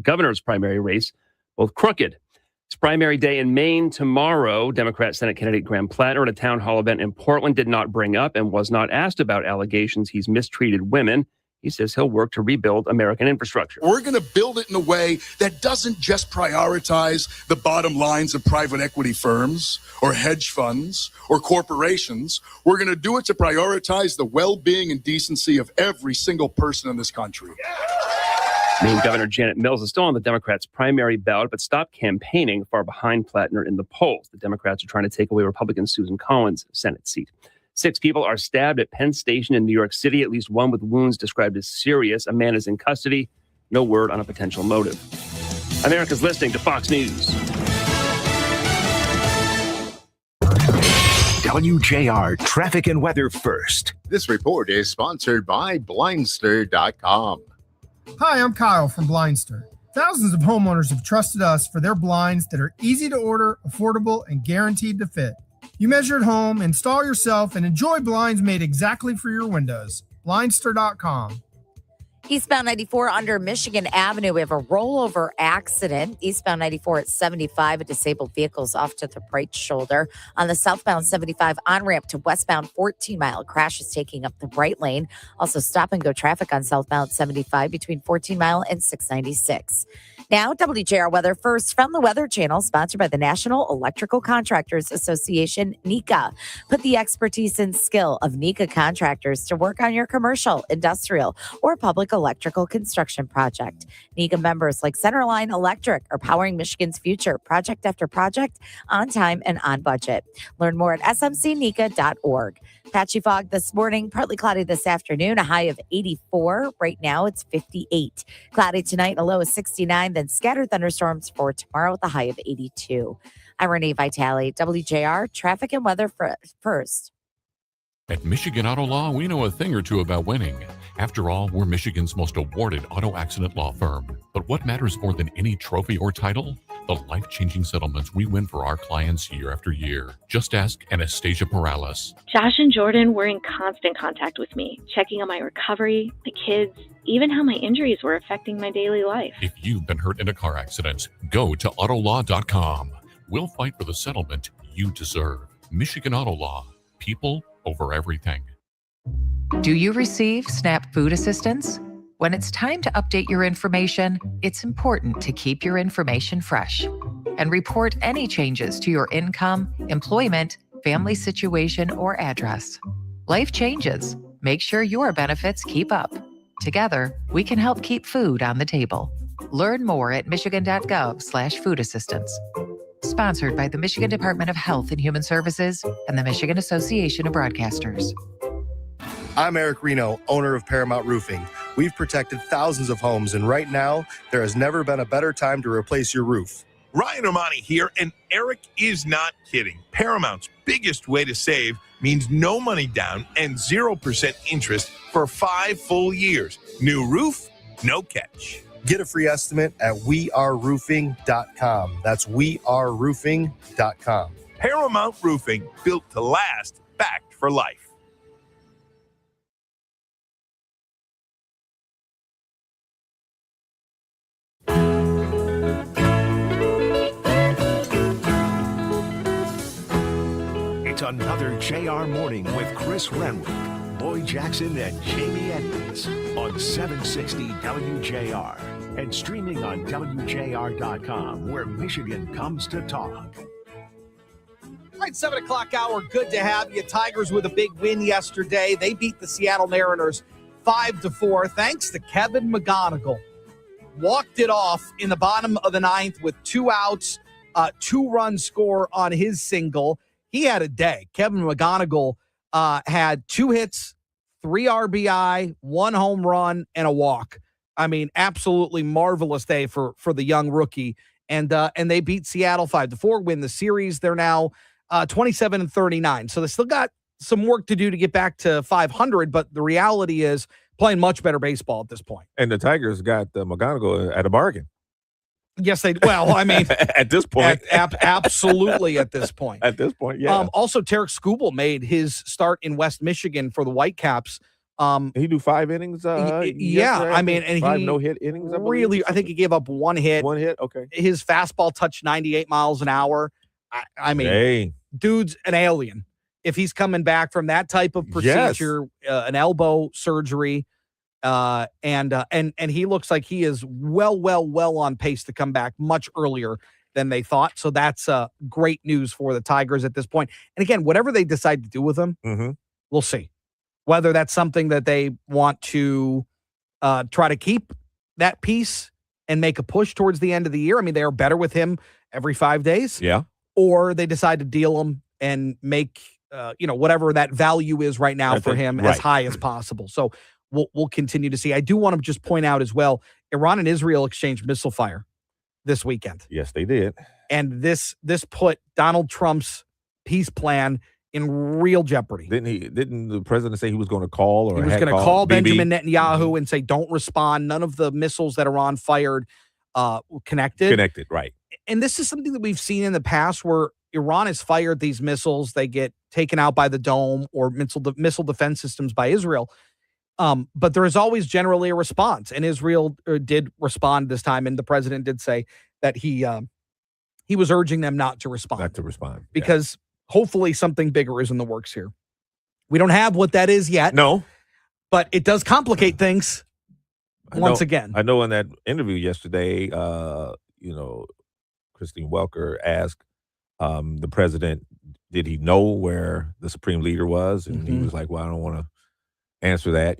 governor's primary race both crooked. It's primary day in Maine tomorrow. Democrat Senate candidate Graham Plattner at a town hall event in Portland did not bring up and was not asked about allegations he's mistreated women. He says he'll work to rebuild American infrastructure. We're going to build it in a way that doesn't just prioritize the bottom lines of private equity firms or hedge funds or corporations. We're going to do it to prioritize the well-being and decency of every single person in this country. Maine Governor Janet Mills is still on the Democrats' primary ballot, but stopped campaigning far behind Plattner in the polls. The Democrats are trying to take away Republican Susan Collins' Senate seat. 6 people are stabbed at Penn Station in New York City, at least one with wounds described as serious. A man is in custody. No word on a potential motive. America's listening to Fox News. WJR traffic and weather first. This report is sponsored by Blindster.com. Hi, I'm Kyle from Blindster. Thousands of homeowners have trusted us for their blinds that are easy to order, affordable, and guaranteed to fit. You measure at home, install yourself, and enjoy blinds made exactly for your windows. Blindster.com. Eastbound 94 under Michigan Avenue, we have a rollover accident. Eastbound 94 at 75, a disabled vehicle is off to the right shoulder. On the southbound 75 on-ramp to westbound 14-mile, crash is taking up the right lane. Also stop-and-go traffic on southbound 75 between 14-mile and 696. Now, WJR weather first from the Weather Channel, sponsored by the National Electrical Contractors Association, NECA. Put the expertise and skill of NECA contractors to work on your commercial, industrial, or public electrical construction project. NECA members like Centerline Electric are powering Michigan's future, project after project, on time and on budget. Learn more at smcneca.org. Patchy fog this morning, partly cloudy this afternoon, a high of 84. Right now, it's 58. Cloudy tonight, a low of 69, then scattered thunderstorms for tomorrow with a high of 82. I'm Renee Vitale, WJR Traffic and Weather first. At Michigan Auto Law, we know a thing or two about winning. After all, we're Michigan's most awarded auto accident law firm. But what matters more than any trophy or title? The life-changing settlements we win for our clients year after year. Just ask Anastasia Perales. Josh and Jordan were in constant contact with me, checking on my recovery, my kids, even how my injuries were affecting my daily life. If you've been hurt in a car accident, go to autolaw.com. We'll fight for the settlement you deserve. Michigan Auto Law. People over everything. Do you receive SNAP food assistance? When it's time to update your information, it's important to keep your information fresh and report any changes to your income, employment, family situation, or address. Life changes. Make sure your benefits keep up. Together, we can help keep food on the table. Learn more at michigan.gov/food assistance. Sponsored by the Michigan Department of Health and Human Services and the Michigan Association of Broadcasters. I'm Eric Reno, owner of Paramount Roofing. We've protected thousands of homes, and right now, there has never been a better time to replace your roof. Ryan Armani here, and Eric is not kidding. Paramount's biggest way to save means no money down and 0% interest for 5 full years. New roof, no catch. Get a free estimate at weareroofing.com. That's weareroofing.com. Paramount Roofing, built to last, backed for life. It's another JR Morning with Chris Renwick, Lloyd Jackson, and Jamie Edmonds on 760 WJR and streaming on WJR.com, where Michigan comes to talk. All right, 7 o'clock hour. Good to have you. Tigers with a big win yesterday. They beat the Seattle Mariners 5-4. Thanks to Kevin McGonigal. Walked it off in the bottom of the ninth with 2 outs, 2-run score on his single. He had a day. Kevin McGonigal had 2 hits, 3 RBI, 1 home run, and a walk. I mean, absolutely marvelous day for the young rookie. And they beat Seattle 5-4, win the series. They're now 27-39. So they still got some work to do to get back to 500, but the reality is playing much better baseball at this point. And the Tigers got McGonigal at a bargain. Yes, they. Well, I mean, at this point, absolutely at this point. At this point, yeah. Also, Tarek Skubal made his start in West Michigan for the Whitecaps. He do 5 innings. I mean, and 5 he no-hit innings. I think he gave up 1 hit. 1 hit. Okay. His fastball touched 98 miles an hour. I mean, hey, dude's an alien. If he's coming back from that type of procedure, an elbow surgery. And he looks like he is well on pace to come back much earlier than they thought. So that's great news for the Tigers at this point. And again, whatever they decide to do with him, we'll see. Whether that's something that they want to try to keep that piece and make a push towards the end of the year. I mean, they are better with him every 5 days. Yeah. Or they decide to deal him and make, whatever that value is right now for him as high as possible. So We'll continue to see. I do want to just point out as well, Iran and Israel exchanged missile fire this weekend. Yes, they did. And this put Donald Trump's peace plan in real jeopardy. Didn't the president say he was going to call or he was going to call Benjamin Netanyahu and say, don't respond. None of the missiles that Iran fired connected. Connected, right. And this is something that we've seen in the past where Iran has fired these missiles. They get taken out by the dome or missile defense systems by Israel. But there is always generally a response, and Israel did respond this time, and the president did say that he was urging them not to respond. Because hopefully something bigger is in the works here. We don't have what that is yet. No. But it does complicate things once again. I know in that interview yesterday, Christine Welker asked the president, did he know where the supreme leader was? And he was like, well, I don't want to answer that,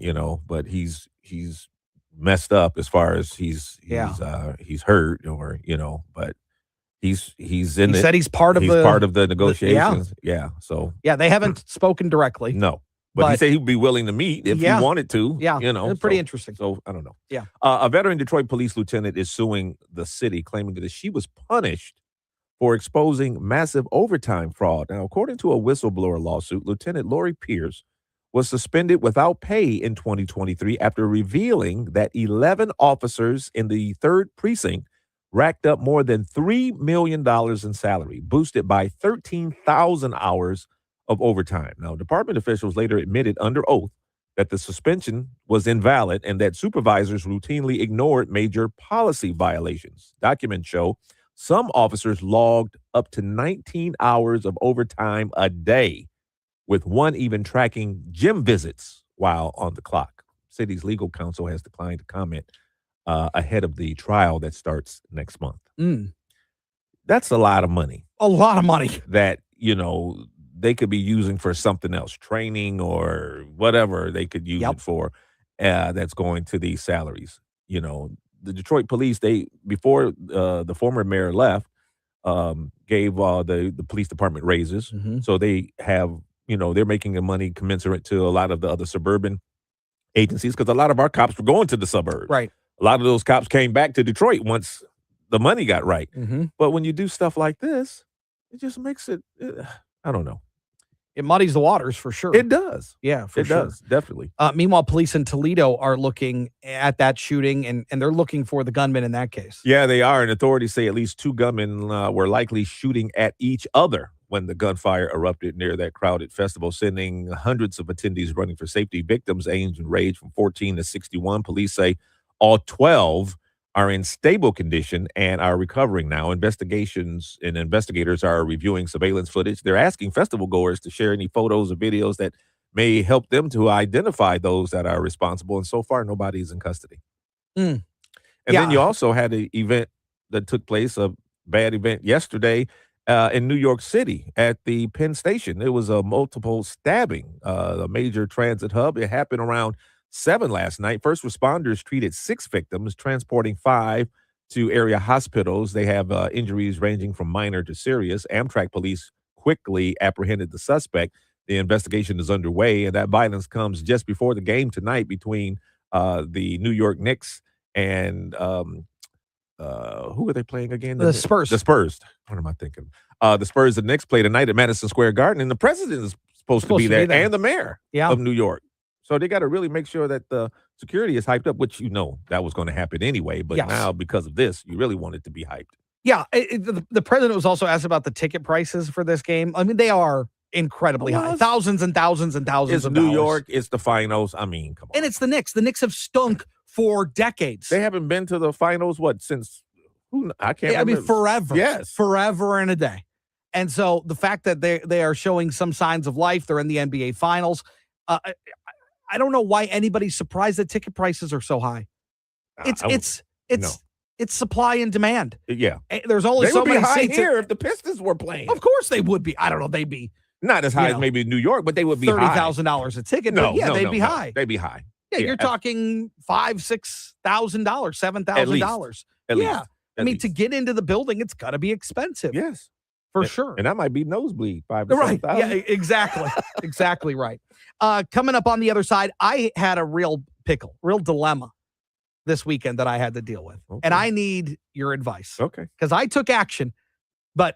but he's messed up as far as he's hurt or, but he's in it. He said he's part of the negotiations. So they haven't spoken directly. No. But he said he'd be willing to meet if he wanted to. Yeah. It's pretty interesting. So I don't know. Yeah. A veteran Detroit police lieutenant is suing the city, claiming that she was punished for exposing massive overtime fraud. Now, according to a whistleblower lawsuit, Lieutenant Lori Pierce was suspended without pay in 2023 after revealing that 11 officers in the 3rd precinct racked up more than $3 million in salary, boosted by 13,000 hours of overtime. Now, department officials later admitted under oath that the suspension was invalid and that supervisors routinely ignored major policy violations. Documents show some officers logged up to 19 hours of overtime a day, with one even tracking gym visits while on the clock. City's legal counsel has declined to comment ahead of the trial that starts next month. That's a lot of money. A lot of money. That, they could be using for something else, training or whatever they could use it for. that's going to these salaries. You know, the Detroit police, before the former mayor left, gave the police department raises. So they have, they're making the money commensurate to a lot of the other suburban agencies, because a lot of our cops were going to the suburbs. Right. A lot of those cops came back to Detroit once the money got right. Mm-hmm. But when you do stuff like this, it just makes it, I don't know. It muddies the waters for sure. It does. Yeah, for It sure. does, definitely. Meanwhile, police in Toledo are looking at that shooting, and they're looking for the gunman in that case. Yeah, they are. And authorities say at least 2 gunmen were likely shooting at each other when the gunfire erupted near that crowded festival, sending hundreds of attendees running for safety. Victims age and range from 14 to 61. Police say all 12 are in stable condition and are recovering now. Investigators are reviewing surveillance footage. They're asking festival goers to share any photos or videos that may help them to identify those that are responsible. And so far, nobody's in custody. And then you also had an event that took place, a bad event yesterday in New York City at the Penn Station. It was a multiple stabbing, a major transit hub. It happened around 7 last night. First responders treated 6 victims, transporting 5 to area hospitals. They have injuries ranging from minor to serious. Amtrak police quickly apprehended the suspect. The investigation is underway, and that violence comes just before the game tonight between the New York Knicks and who are they playing again? The Spurs. The Spurs. What am I thinking? The Spurs and Knicks play tonight at Madison Square Garden, and the president is supposed to be there, and the mayor of New York. So they got to really make sure that the security is hyped up, which that was going to happen anyway. But now, because of this, you really want it to be hyped. Yeah, the president was also asked about the ticket prices for this game. I mean, they are incredibly high. Thousands and thousands and thousands of dollars. It's New York. It's the finals. I mean, come on. And it's the Knicks. The Knicks have stunk for decades. They haven't been to the finals, since I can't remember. I mean, forever. Yes. Forever and a day. And so the fact that they are showing some signs of life, they're in the NBA finals. I don't know why anybody's surprised that ticket prices are so high. It's supply and demand. Yeah. There's only so many seats here if the Pistons were playing. Of course they would be. I don't know. They'd be not as high as maybe New York, but they would be $30,000 a ticket. No, they'd be high. They'd be high. Yeah, you're talking $5,000-$6,000, $7,000. At least. I mean, to get into the building, it's got to be expensive. Yes. For sure. And that might be nosebleed, $5,000 to right. $7,000. Yeah, exactly. Exactly right. Coming up on the other side, I had a real dilemma this weekend that I had to deal with. Okay. And I need your advice. Okay. Because I took action, but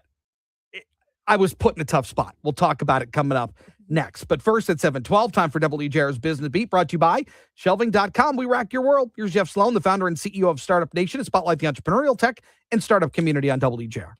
I was put in a tough spot. We'll talk about it coming up next. But first at 7:12, time for WJR's Business Beat, brought to you by Shelving.com. We rack your world. Here's Jeff Sloan, the founder and CEO of Startup Nation, to spotlight the entrepreneurial tech and startup community on WJR.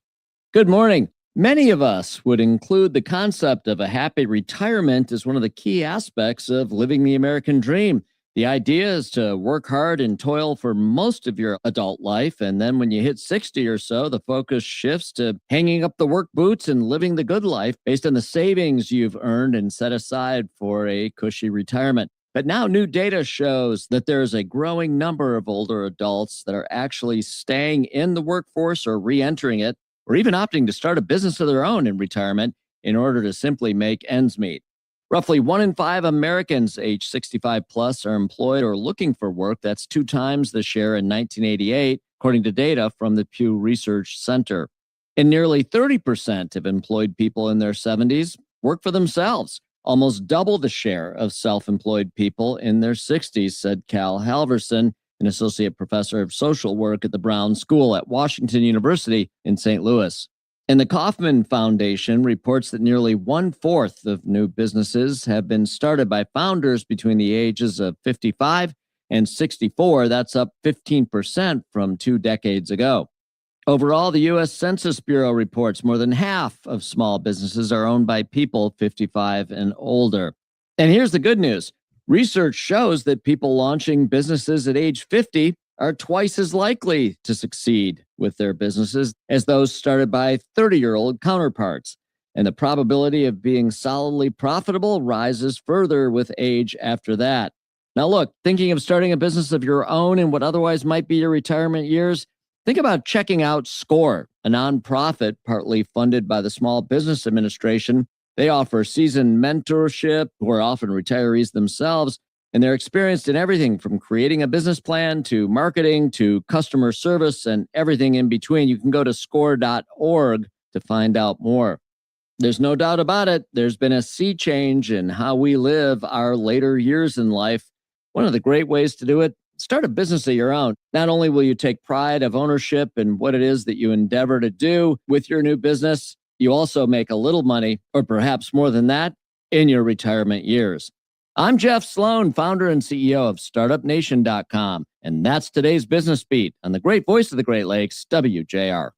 Good morning. Many of us would include the concept of a happy retirement as one of the key aspects of living the American dream. The idea is to work hard and toil for most of your adult life, and then when you hit 60 or so, the focus shifts to hanging up the work boots and living the good life based on the savings you've earned and set aside for a cushy retirement. But now new data shows that there's a growing number of older adults that are actually staying in the workforce or re-entering it, or even opting to start a business of their own in retirement in order to simply make ends meet. Roughly 1 in 5 Americans age 65 plus are employed or looking for work. That's 2 times the share in 1988, according to data from the Pew Research Center. And nearly 30% of employed people in their 70s work for themselves, almost double the share of self-employed people in their 60s, said Cal Halverson, an associate professor of social work at the Brown School at Washington University in St. Louis. And the Kauffman Foundation reports that nearly 1/4 of new businesses have been started by founders between the ages of 55 and 64. That's up 15% from 2 decades ago. Overall, the U.S. Census Bureau reports more than half of small businesses are owned by people 55 and older. And here's the good news. Research shows that people launching businesses at age 50 are twice as likely to succeed with their businesses as those started by 30-year-old counterparts. And the probability of being solidly profitable rises further with age after that. Now look, thinking of starting a business of your own in what otherwise might be your retirement years? Think about checking out SCORE, a nonprofit partly funded by the Small Business Administration. They offer seasoned mentorship, who are often retirees themselves, And they're experienced in everything from creating a business plan to marketing to customer service and everything in between. You can go to score.org to find out more. There's no doubt about it. There's been a sea change in how we live our later years in life. One of the great ways to do it, start a business of your own. Not only will you take pride of ownership in what it is that you endeavor to do with your new business, you also make a little money, or perhaps more than that, in your retirement years. I'm Jeff Sloan, founder and CEO of StartupNation.com, and that's today's Business Beat on the great voice of the Great Lakes, WJR.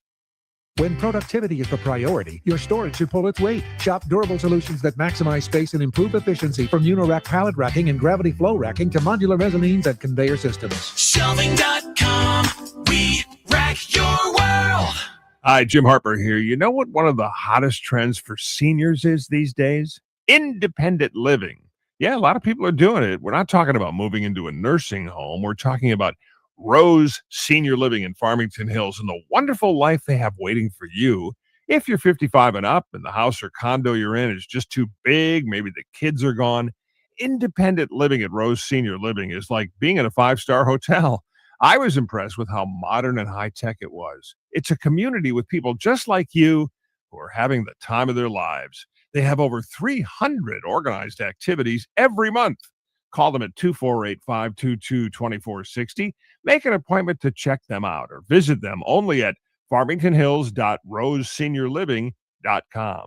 When productivity is the priority, your storage should pull its weight. Shop durable solutions that maximize space and improve efficiency, from Unirack pallet racking and gravity flow racking to modular mezzanines and conveyor systems. Shelving.com, we rack your world. Hi, Jim Harper here. You know what one of the hottest trends for seniors is these days? Independent living. Yeah, a lot of people are doing it. We're not talking about moving into a nursing home. We're talking about Rose Senior Living in Farmington Hills and the wonderful life they have waiting for you. If you're 55 and up and the house or condo you're in is just too big, maybe the kids are gone, independent living at Rose Senior Living is like being in a 5-star hotel. I was impressed with how modern and high-tech it was. It's a community with people just like you who are having the time of their lives. They have over 300 organized activities every month. Call them at 248-522-2460. Make an appointment to check them out or visit them only at farmingtonhills.roseseniorliving.com.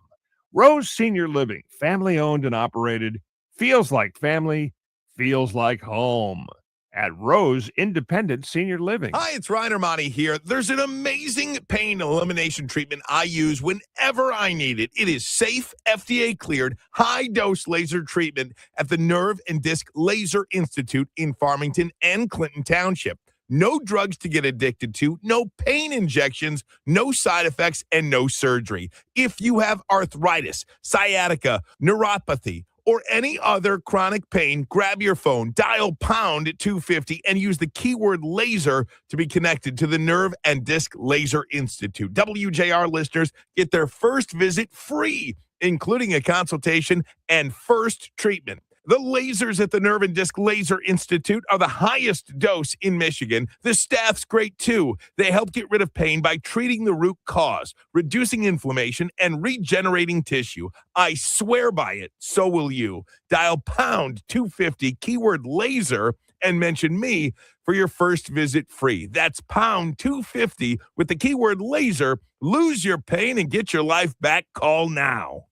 Rose Senior Living, family-owned and operated, feels like family, feels like home. At Rose Independent Senior Living. Hi, it's Ryan Armani here. There's an amazing pain elimination treatment I use whenever I need it. It is safe, FDA-cleared, high-dose laser treatment at the Nerve and Disc Laser Institute in Farmington and Clinton Township. No drugs to get addicted to, no pain injections, no side effects, and no surgery. If you have arthritis, sciatica, neuropathy, or any other chronic pain, grab your phone, dial pound 250, and use the keyword laser to be connected to the Nerve and Disc Laser Institute. WJR listeners get their first visit free, including a consultation and first treatment. The lasers at the Nerve and Disc Laser Institute are the highest dose in Michigan. The staff's great, too. They help get rid of pain by treating the root cause, reducing inflammation, and regenerating tissue. I swear by it. So will you. Dial pound 250, keyword laser, and mention me for your first visit free. That's pound 250 with the keyword laser. Lose your pain and get your life back. Call now.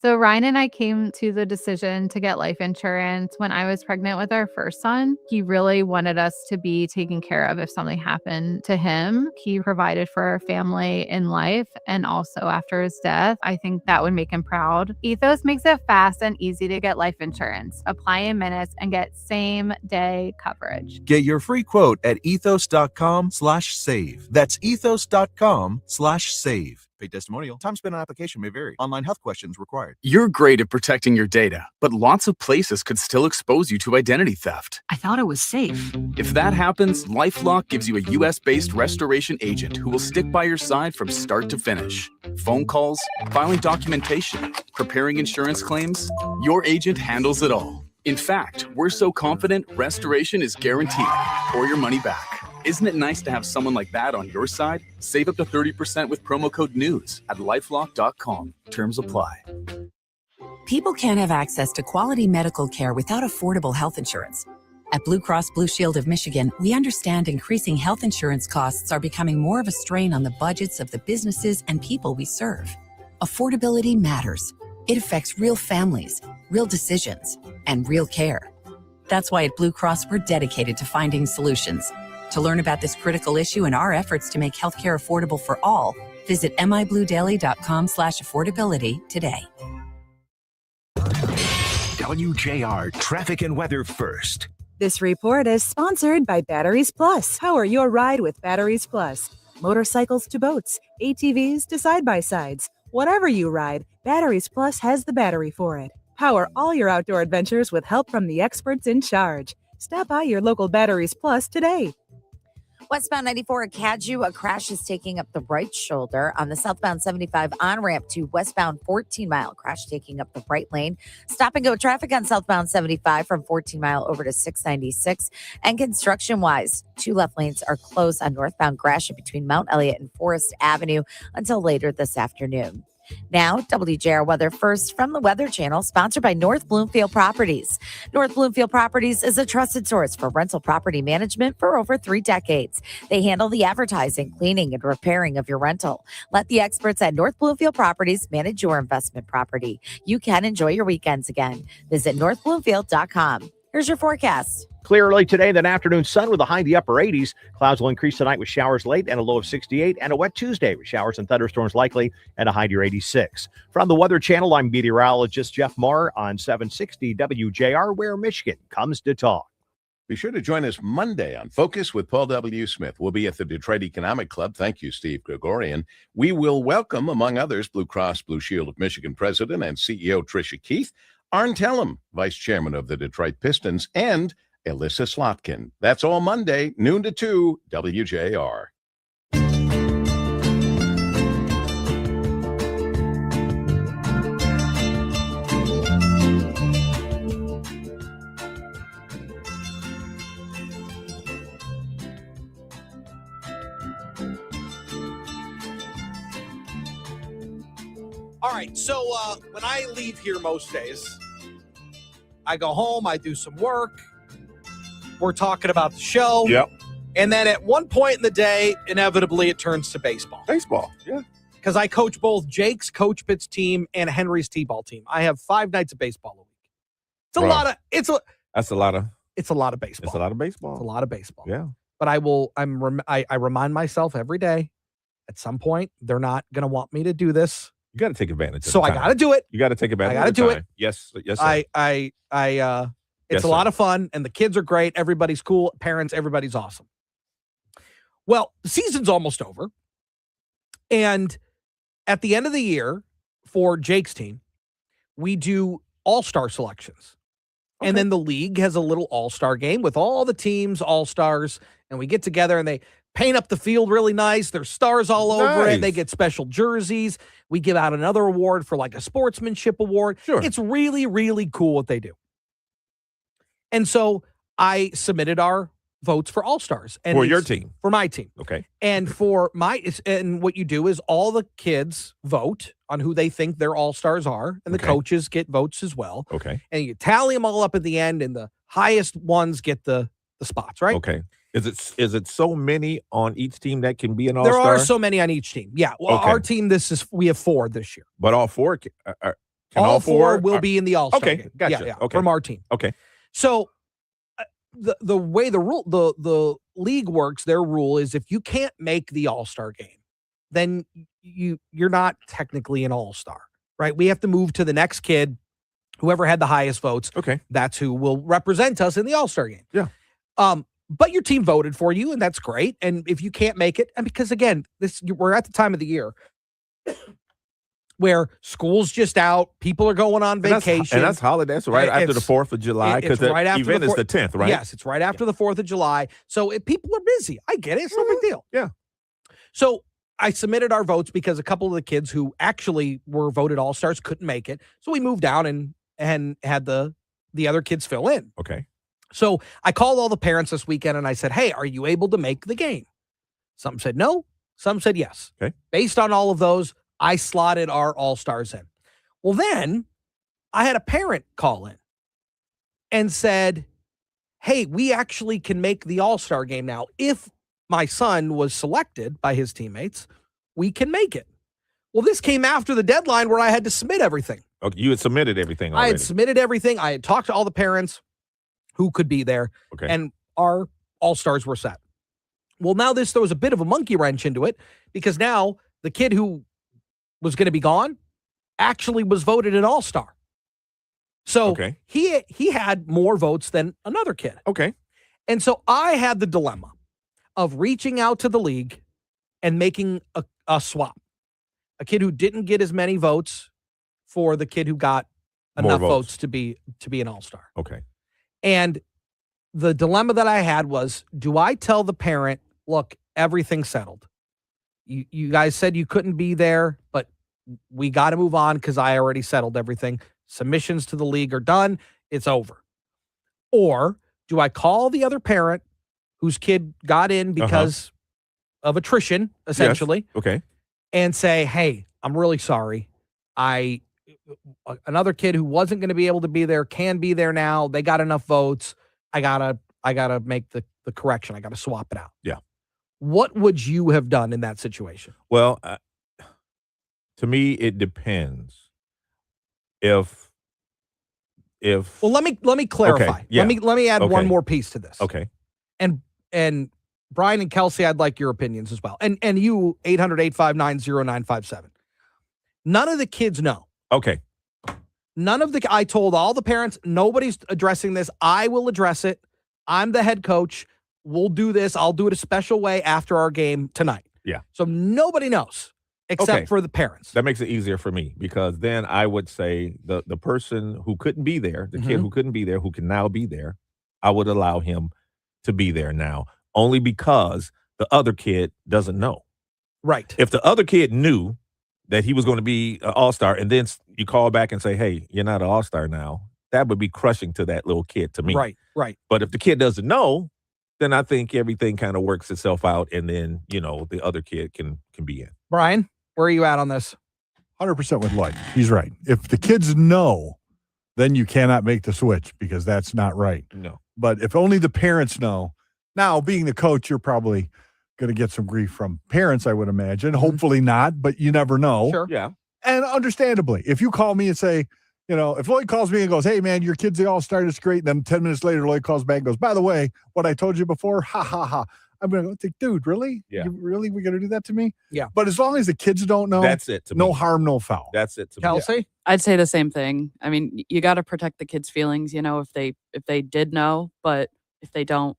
So Ryan and I came to the decision to get life insurance when I was pregnant with our first son. He really wanted us to be taken care of if something happened to him. He provided for our family in life and also after his death. I think that would make him proud. Ethos makes it fast and easy to get life insurance. Apply in minutes and get same-day coverage. Get your free quote at ethos.com/save. That's ethos.com/save. Paid testimonial. Time spent on application may vary. Online health questions required. You're great at protecting your data, but lots of places could still expose you to identity theft. I thought it was safe. If that happens, LifeLock gives you a US-based restoration agent who will stick by your side from start to finish. Phone calls, filing documentation, preparing insurance claims, your agent handles it all. In fact, we're so confident restoration is guaranteed or your money back. Isn't it nice to have someone like that on your side? Save up to 30% with promo code NEWS at lifelock.com. Terms apply. People can't have access to quality medical care without affordable health insurance. At Blue Cross Blue Shield of Michigan, we understand increasing health insurance costs are becoming more of a strain on the budgets of the businesses and people we serve. Affordability matters. It affects real families, real decisions, and real care. That's why at Blue Cross, we're dedicated to finding solutions. To learn about this critical issue and our efforts to make healthcare affordable for all, visit mibluedaily.com/affordability today. WJR Traffic and Weather First. This report is sponsored by Batteries Plus. Power your ride with Batteries Plus. Motorcycles to boats, ATVs to side-by-sides. Whatever you ride, Batteries Plus has the battery for it. Power all your outdoor adventures with help from the experts in charge. Stop by your local Batteries Plus today. Westbound 94 at Cadju, a crash is taking up the right shoulder. On the southbound 75 on-ramp to westbound 14 Mile, crash taking up the right lane. Stop and go traffic on southbound 75 from 14 Mile over to 696. And construction-wise, 2 left lanes are closed on northbound Gratiot between Mount Elliott and Forest Avenue until later this afternoon. Now, WJR weather first from the Weather Channel, sponsored by North Bloomfield Properties. North Bloomfield Properties is a trusted source for rental property management for over 3 decades. They handle the advertising, cleaning, and repairing of your rental. Let the experts at North Bloomfield Properties manage your investment property. You can enjoy your weekends again. Visit northbloomfield.com. Here's your forecast. Clear early today, then afternoon sun with a high in the upper 80s. Clouds will increase tonight with showers late and a low of 68, and a wet Tuesday with showers and thunderstorms likely and a high near 86. From the Weather Channel, I'm meteorologist Jeff Marr on 760 WJR, where Michigan comes to talk. Be sure to join us Monday on Focus with Paul W. Smith. We'll be at the Detroit Economic Club. Thank you, Steve Gregorian. We will welcome, among others, Blue Cross Blue Shield of Michigan President and CEO Tricia Keith, Arn Tellem, Vice Chairman of the Detroit Pistons, and Alyssa Slotkin. That's all Monday, noon to 2, WJR. All right, so when I leave here most days, I go home, I do some work. We're talking about the show. Yep. And then at one point in the day, inevitably, it turns to baseball. Baseball, yeah. Because I coach both Jake's Coach Pitt's team and Henry's T-ball team. I have 5 nights of baseball a week. It's a lot of That's a lot of it's a lot of baseball. It's a lot of baseball. It's a lot of baseball. Yeah. But I remind myself every day, at some point, they're not going to want me to do this. You got to take advantage of So the I time. got to do it. You got to take advantage I got to of do the it. time. Yes, sir. It's a lot of fun, and the kids are great. Everybody's cool. Parents, everybody's awesome. Well, the season's almost over. And at the end of the year, for Jake's team, we do all-star selections. Okay. And then the league has a little all-star game with all the teams, all-stars, and we get together and they paint up the field really nice. There's stars all over it. They get special jerseys. We give out another award for like a sportsmanship award. Sure. It's really, really cool what they do. And so I submitted our votes for all-stars. And for your team? For my team. Okay. And and what you do is all the kids vote on who they think their all-stars are, and the coaches get votes as well. Okay. And you tally them all up at the end, and the highest ones get the spots, right? Okay. Is it so many on each team that can be an all-star? There are so many on each team. Yeah. Well, our team, we have 4 this year. But all 4 can all 4 will be in the all-star game. Gotcha. Yeah. Okay. From our team. Okay. So the way the league works, their rule is if you can't make the all-star game, then you're not technically an all-star, right? We have to move to the next kid, whoever had the highest votes. Okay. That's who will represent us in the all-star game. Yeah. But your team voted for you, and that's great. And if you can't make it, and because again, we're at the time of the year where school's just out, people are going on vacation. And that's holiday. That's right after the 4th of July, because the event is the 10th, right? Yes, it's right after the 4th of July. So people are busy. I get it. It's no big deal. Yeah. So I submitted our votes because a couple of the kids who actually were voted all-stars couldn't make it. So we moved down and had the other kids fill in. Okay. So I called all the parents this weekend and I said, hey, are you able to make the game? Some said no. Some said yes. Okay. Based on all of those, I slotted our all-stars in. Well, then I had a parent call in and said, hey, we actually can make the all-star game now. If my son was selected by his teammates, we can make it. Well, this came after the deadline where I had to submit everything. Okay, you had submitted everything already. I had submitted everything. I had talked to all the parents who could be there. Okay. And our all-stars were set. Well, now this throws a bit of a monkey wrench into it because now the kid who was going to be gone actually was voted an all-star. So he had more votes than another kid. Okay. And so I had the dilemma of reaching out to the league and making a swap. A kid who didn't get as many votes for the kid who got enough votes to be an all-star. Okay. And the dilemma that I had was, do I tell the parent look, everything's settled. You guys said you couldn't be there, but we got to move on because I already settled everything. Submissions to the league are done. It's over. Or do I call the other parent whose kid got in because of attrition, essentially, Yes. Okay. and say, hey, I'm really sorry. Another kid who wasn't going to be able to be there can be there now. They got enough votes. I gotta make the correction. I gotta swap it out. Yeah. What would you have done in that situation? Well, to me, it depends. If Well, let me clarify. Okay, yeah. Let me add one Okay. more piece to this. Okay. And Brian and Kelsey, I'd like your opinions as well. And you 800-859-0957. None of the kids know. Okay. I told all the parents, nobody's addressing this. I will address it. I'm the head coach. We'll do this. I'll do it a special way after our game tonight. Yeah. So nobody knows except Okay. for the parents. That makes it easier for me because then I would say the person who couldn't be there, the kid Mhm. who couldn't be there, who can now be there, I would allow him to be there now, only because the other kid doesn't know. Right. If the other kid knew that he was going to be an all-star and then you call back and say, hey, you're not an all-star now, that would be crushing to that little kid, to me. Right. But if the kid doesn't know, then I think everything kind of works itself out and then, the other kid can be in. Brian, where are you at on this? 100% with Lloyd. He's right. If the kids know, then you cannot make the switch because that's not right. No. But if only the parents know, now being the coach, you're probably going to get some grief from parents, I would imagine. Hopefully not, but you never know. Sure. Yeah. And understandably, if you call me and say, if Lloyd calls me and goes, hey, man, your kid's the all-star, it's great. And then 10 minutes later, Lloyd calls back and goes, by the way, what I told you before, ha, ha, ha. I'm going to think, dude, really? Yeah. We're going to do that to me? Yeah. But as long as the kids don't know, That's it to no me. harm, no foul. That's it to me. Kelsey? I'd say the same thing. I mean, you got to protect the kids' feelings, if they did know, but if they don't,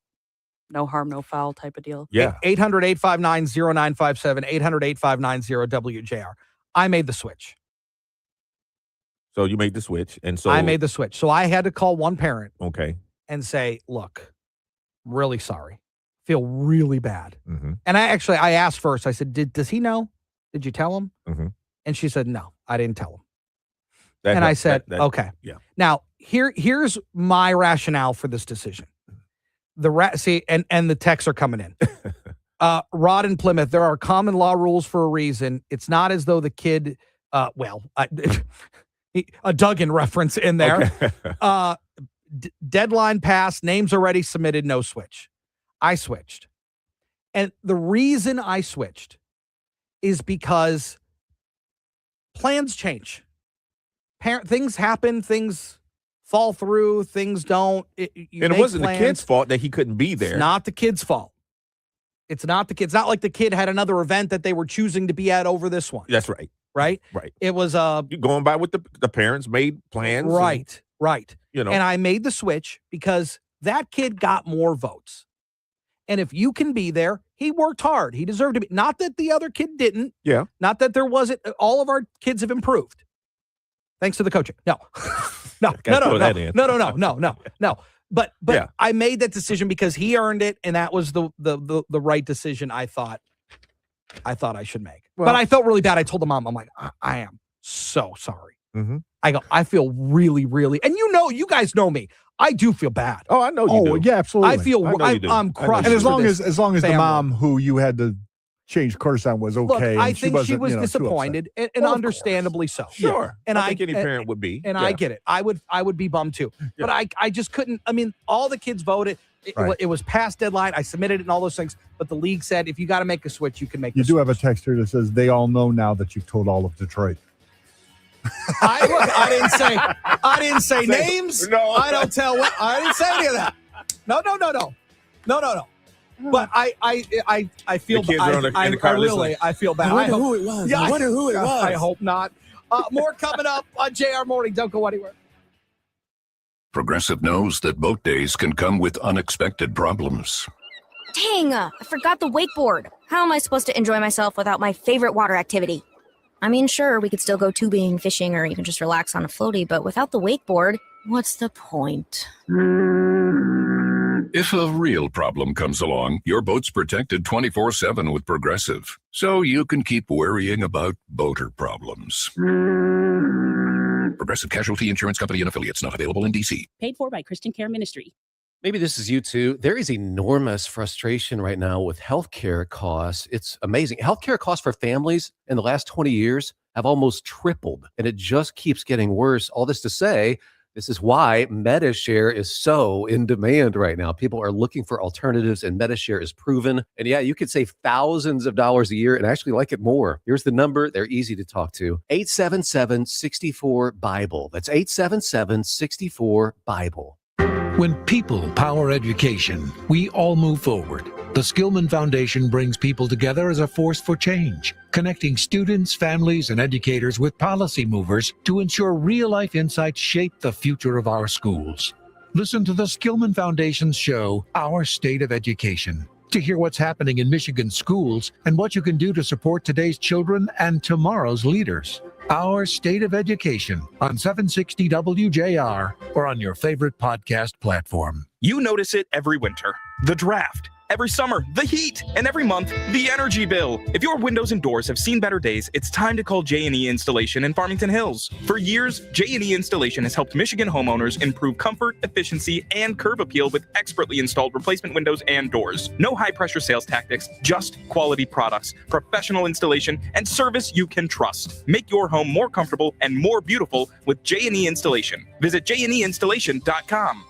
no harm, no foul type of deal. Yeah. 800-859-0957, 800-859-0WJR. I made the switch. So you made the switch. And so I made the switch. So I had to call one parent Okay. and say, look, I'm really sorry. Feel really bad. Mm-hmm. And I asked first, I said, does he know? Did you tell him? Mm-hmm. And she said, no, I didn't tell him. I said, okay. Yeah. Now, here's my rationale for this decision. And the texts are coming in. Rod in Plymouth, there are common law rules for a reason. It's not as though the kid, a Duggan reference in there. Okay. Deadline passed, names already submitted, no switch. I switched. And the reason I switched is because plans change. Things happen, things fall through, things don't. And it wasn't the kid's fault that he couldn't be there. It's not the kid's fault. It's not like the kid had another event that they were choosing to be at over this one. That's right. Right? Right. It was You're going by what the parents made plans. right. And I made the switch because that kid got more votes. And if you can be there, he worked hard. He deserved to be. Not that the other kid didn't. Yeah. Not that there wasn't. All of our kids have improved. Thanks to the coaching. No. No. But Yeah. I made that decision because he earned it, and that was the right decision I thought I should make. Well- But I felt really bad. I told the mom, I'm like, I am so sorry. Mm-hmm. I go, I feel really, really, and you guys know me. I do feel bad. Oh, I know you do. Yeah, absolutely. I feel I know you do. I'm crushed. And as for long this as the family. mom who you had to change course on was okay. Look, I and think she wasn't, was too upset. disappointed, and Well, of understandably so. Sure. And I think any parent would be. And Yeah. I get it. I would be bummed too. But I just couldn't. I mean, all the kids voted. It was past deadline. I submitted it and all those things. But the league said, if you got to make a switch, you can make. You do have a text here that says they all know now that you've told all of Detroit. I didn't say names. No. I don't tell what. I didn't say any of that. No. But I feel The kids are in the car listening. I feel bad. I wonder who it was. I wonder who it was. I hope not. More coming up on JR Morning. Don't go anywhere. Progressive knows that boat days can come with unexpected problems. Dang, I forgot the wakeboard. How am I supposed to enjoy myself without my favorite water activity? I mean, sure, we could still go tubing, fishing, or even just relax on a floaty, but without the wakeboard, what's the point? If a real problem comes along, your boat's protected 24/7 with Progressive, so you can keep worrying about boater problems. Progressive Casualty Insurance Company and Affiliates, not available in D.C. Paid for by Christian Care Ministry. Maybe this is you too. There is enormous frustration right now with healthcare costs. It's amazing. Healthcare costs for families in the last 20 years have almost tripled, and it just keeps getting worse. All this to say, this is why MediShare is so in demand right now. People are looking for alternatives, and MediShare is proven. And yeah, you could save thousands of dollars a year and actually like it more. Here's the number. They're easy to talk to. 877-64-BIBLE. That's 877-64-BIBLE. When people power education, we all move forward. The Skillman Foundation brings people together as a force for change, connecting students, families, and educators with policy movers to ensure real-life insights shape the future of our schools. Listen to the Skillman Foundation's show, Our State of Education, to hear what's happening in Michigan schools and what you can do to support today's children and tomorrow's leaders. Our State of Education on 760 WJR or on your favorite podcast platform. You notice it every winter. The draft. Every summer, the heat, and every month, the energy bill. If your windows and doors have seen better days, it's time to call J&E Installation in Farmington Hills. For years, J&E Installation has helped Michigan homeowners improve comfort, efficiency, and curb appeal with expertly installed replacement windows and doors. No high-pressure sales tactics, just quality products, professional installation, and service you can trust. Make your home more comfortable and more beautiful with J&E Installation. Visit jneinstallation.com.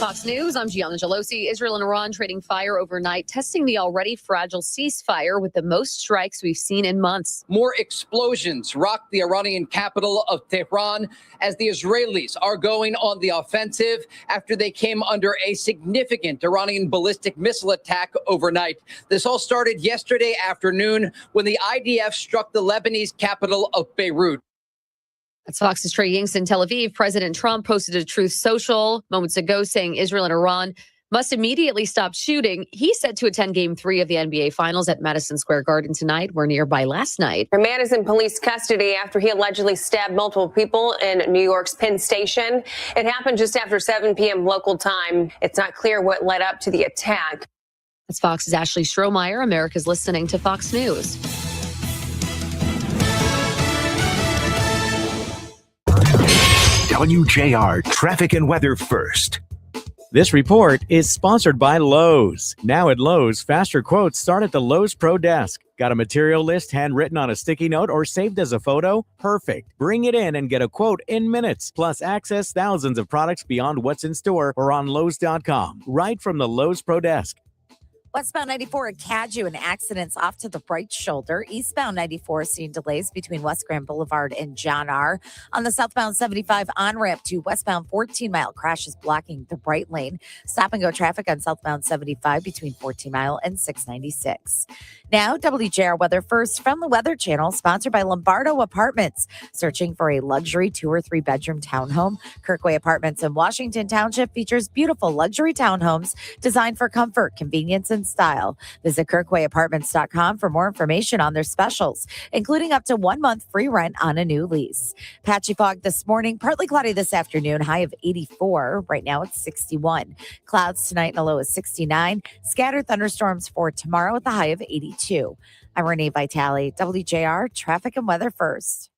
Fox News, I'm Gianna Gelosi. Israel and Iran trading fire overnight, testing the already fragile ceasefire with the most strikes we've seen in months. More explosions rocked the Iranian capital of Tehran as the Israelis are going on the offensive after they came under a significant Iranian ballistic missile attack overnight. This all started yesterday afternoon when the IDF struck the Lebanese capital of Beirut. That's Fox's Trey Yingst in Tel Aviv. President Trump posted a Truth Social moments ago saying Israel and Iran must immediately stop shooting. He's set to attend Game 3 of the NBA Finals at Madison Square Garden tonight. We're nearby last night. A man is in police custody after he allegedly stabbed multiple people in New York's Penn Station. It happened just after 7 p.m. local time. It's not clear what led up to the attack. That's Fox's Ashley Strohmeyer. America's listening to Fox News. WJR Traffic and Weather First. This report is sponsored by Lowe's. Now at Lowe's, faster quotes start at the Lowe's Pro Desk. Got a material list handwritten on a sticky note or saved as a photo? Perfect. Bring it in and get a quote in minutes. Plus, access thousands of products beyond what's in store or on Lowe's.com. Right from the Lowe's Pro Desk. Westbound 94 at Cadgeu, and accidents off to the right shoulder. Eastbound 94 seeing delays between West Grand Boulevard and John R. On the southbound 75 on-ramp to westbound 14 Mile, crashes blocking the right lane. Stop and go traffic on southbound 75 between 14 Mile and 696. Now, WJR Weather First from the Weather Channel, sponsored by Lombardo Apartments. Searching for a luxury 2 or 3 bedroom townhome? Kirkway Apartments in Washington Township features beautiful luxury townhomes designed for comfort, convenience, and style. Visit KirkwayApartments.com for more information on their specials, including up to 1 month free rent on a new lease. Patchy fog this morning, partly cloudy this afternoon, high of 84. Right now it's 61. Clouds tonight and a low of 69. Scattered thunderstorms for tomorrow with a high of 82. I'm Renee Vitale, WJR Traffic and Weather First.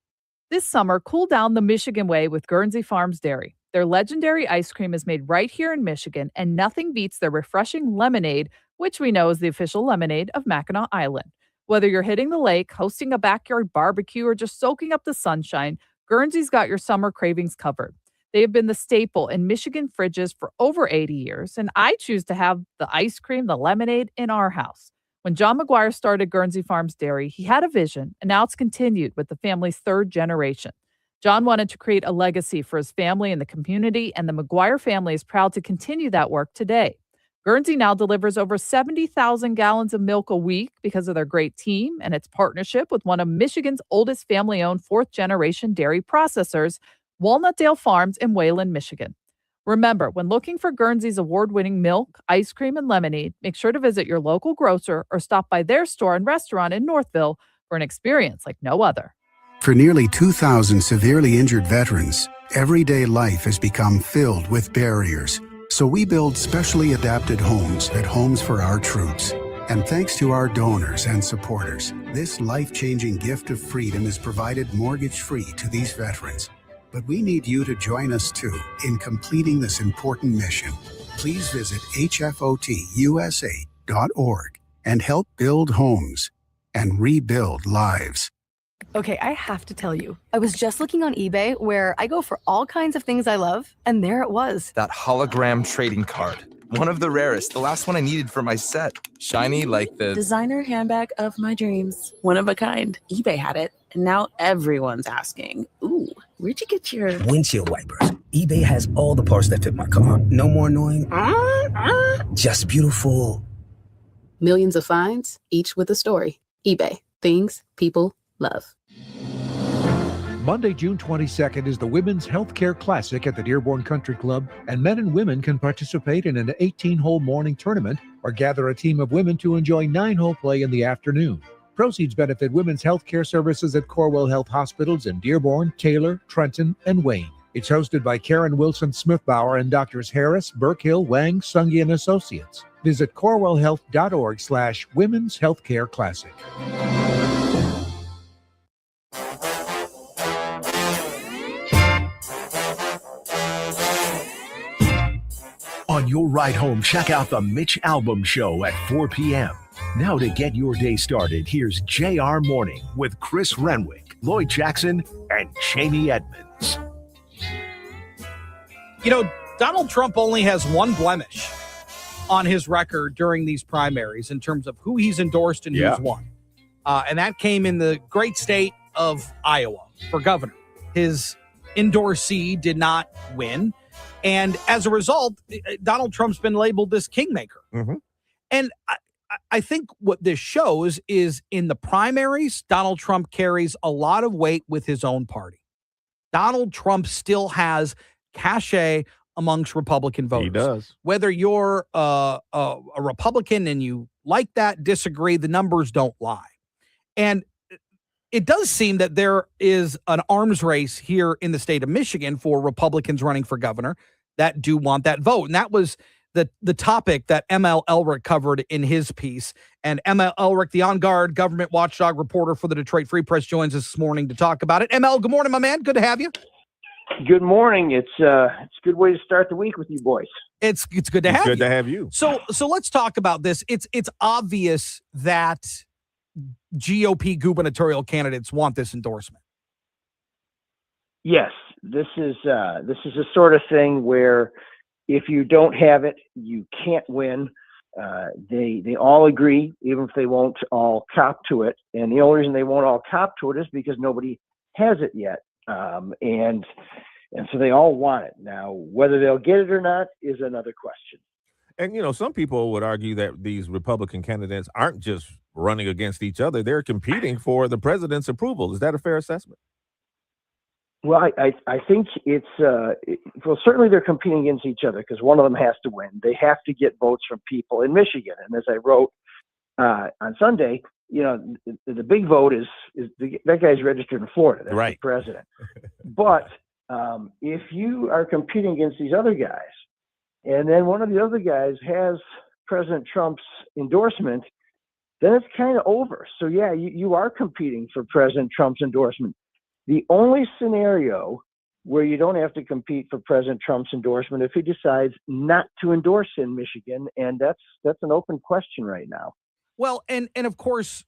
This summer, cool down the Michigan way with Guernsey Farms Dairy. Their legendary ice cream is made right here in Michigan, and nothing beats their refreshing lemonade, which we know is the official lemonade of Mackinac Island. Whether you're hitting the lake, hosting a backyard barbecue, or just soaking up the sunshine, Guernsey's got your summer cravings covered. They have been the staple in Michigan fridges for over 80 years, and I choose to have the ice cream, the lemonade in our house. When John McGuire started Guernsey Farms Dairy, he had a vision, and now it's continued with the family's 3rd generation. John wanted to create a legacy for his family and the community, and the McGuire family is proud to continue that work today. Guernsey now delivers over 70,000 gallons of milk a week because of their great team and its partnership with one of Michigan's oldest family-owned 4th-generation dairy processors, Walnutdale Farms in Wayland, Michigan. Remember, when looking for Guernsey's award-winning milk, ice cream, and lemonade, make sure to visit your local grocer or stop by their store and restaurant in Northville for an experience like no other. For nearly 2,000 severely injured veterans, everyday life has become filled with barriers. So we build specially adapted homes at Homes for Our Troops. And thanks to our donors and supporters, this life-changing gift of freedom is provided mortgage-free to these veterans. But we need you to join us too in completing this important mission. Please visit hfotusa.org and help build homes and rebuild lives. Okay, I have to tell you, I was just looking on eBay where I go for all kinds of things I love, and there it was. That hologram trading card. One of the rarest, the last one I needed for my set. Shiny like the designer handbag of my dreams. One of a kind. eBay had it, and now everyone's asking, ooh, where'd you get your windshield wipers? eBay has all the parts that fit my car. No more annoying, just beautiful. Millions of finds, each with a story. eBay. Things people love. Monday, June 22nd is the Women's Healthcare Classic at the Dearborn Country Club, and men and women can participate in an 18-hole morning tournament or gather a team of women to enjoy 9-hole play in the afternoon. Proceeds benefit women's healthcare services at Corewell Health Hospitals in Dearborn, Taylor, Trenton, and Wayne. It's hosted by Karen Wilson Smithbauer and Doctors Harris, Burkhill, Wang, Sungi, and Associates. Visit corewellhealth.org/Women's Healthcare Classic. On your ride home, check out the Mitch Albom Show at 4 p.m. Now to get your day started, here's JR Morning with Chris Renwick, Lloyd Jackson, and Jamie Edmonds. You know, Donald Trump only has one blemish on his record during these primaries in terms of who he's endorsed and who's won. And that came in the great state of Iowa for governor. His endorsee did not win. And as a result, Donald Trump's been labeled this kingmaker. Mm-hmm. And I think what this shows is in the primaries, Donald Trump carries a lot of weight with his own party. Donald Trump still has cachet amongst Republican voters. He does. Whether you're a Republican and you like that, disagree, the numbers don't lie. And it does seem that there is an arms race here in the state of Michigan for Republicans running for governor that do want that vote. And that was the topic that ML Elric covered in his piece. And ML Elric, the on-guard government watchdog reporter for the Detroit Free Press, joins us this morning to talk about it. ML, good morning, my man. Good to have you. Good morning. It's a good way to start the week with you boys. It's good to have you. Good to have you. So let's talk about this. It's obvious that GOP gubernatorial candidates want this endorsement. Yes, this is the sort of thing where if you don't have it, you can't win. They all agree, even if they won't all cop to it. And the only reason they won't all cop to it is because nobody has it yet. And so they all want it. Now, whether they'll get it or not is another question. And, you know, some people would argue that these Republican candidates aren't just running against each other. They're competing for the president's approval. Is that a fair assessment? Well, I think it's well, certainly they're competing against each other because one of them has to win. They have to get votes from people in Michigan. And as I wrote on Sunday, you know, the big vote is that guy's registered in Florida. That's right. The president. But if you are competing against these other guys, and then one of the other guys has President Trump's endorsement, then it's kind of over. So, yeah, you are competing for President Trump's endorsement. The only scenario where you don't have to compete for President Trump's endorsement if he decides not to endorse in Michigan, and that's an open question right now. Well, and of course,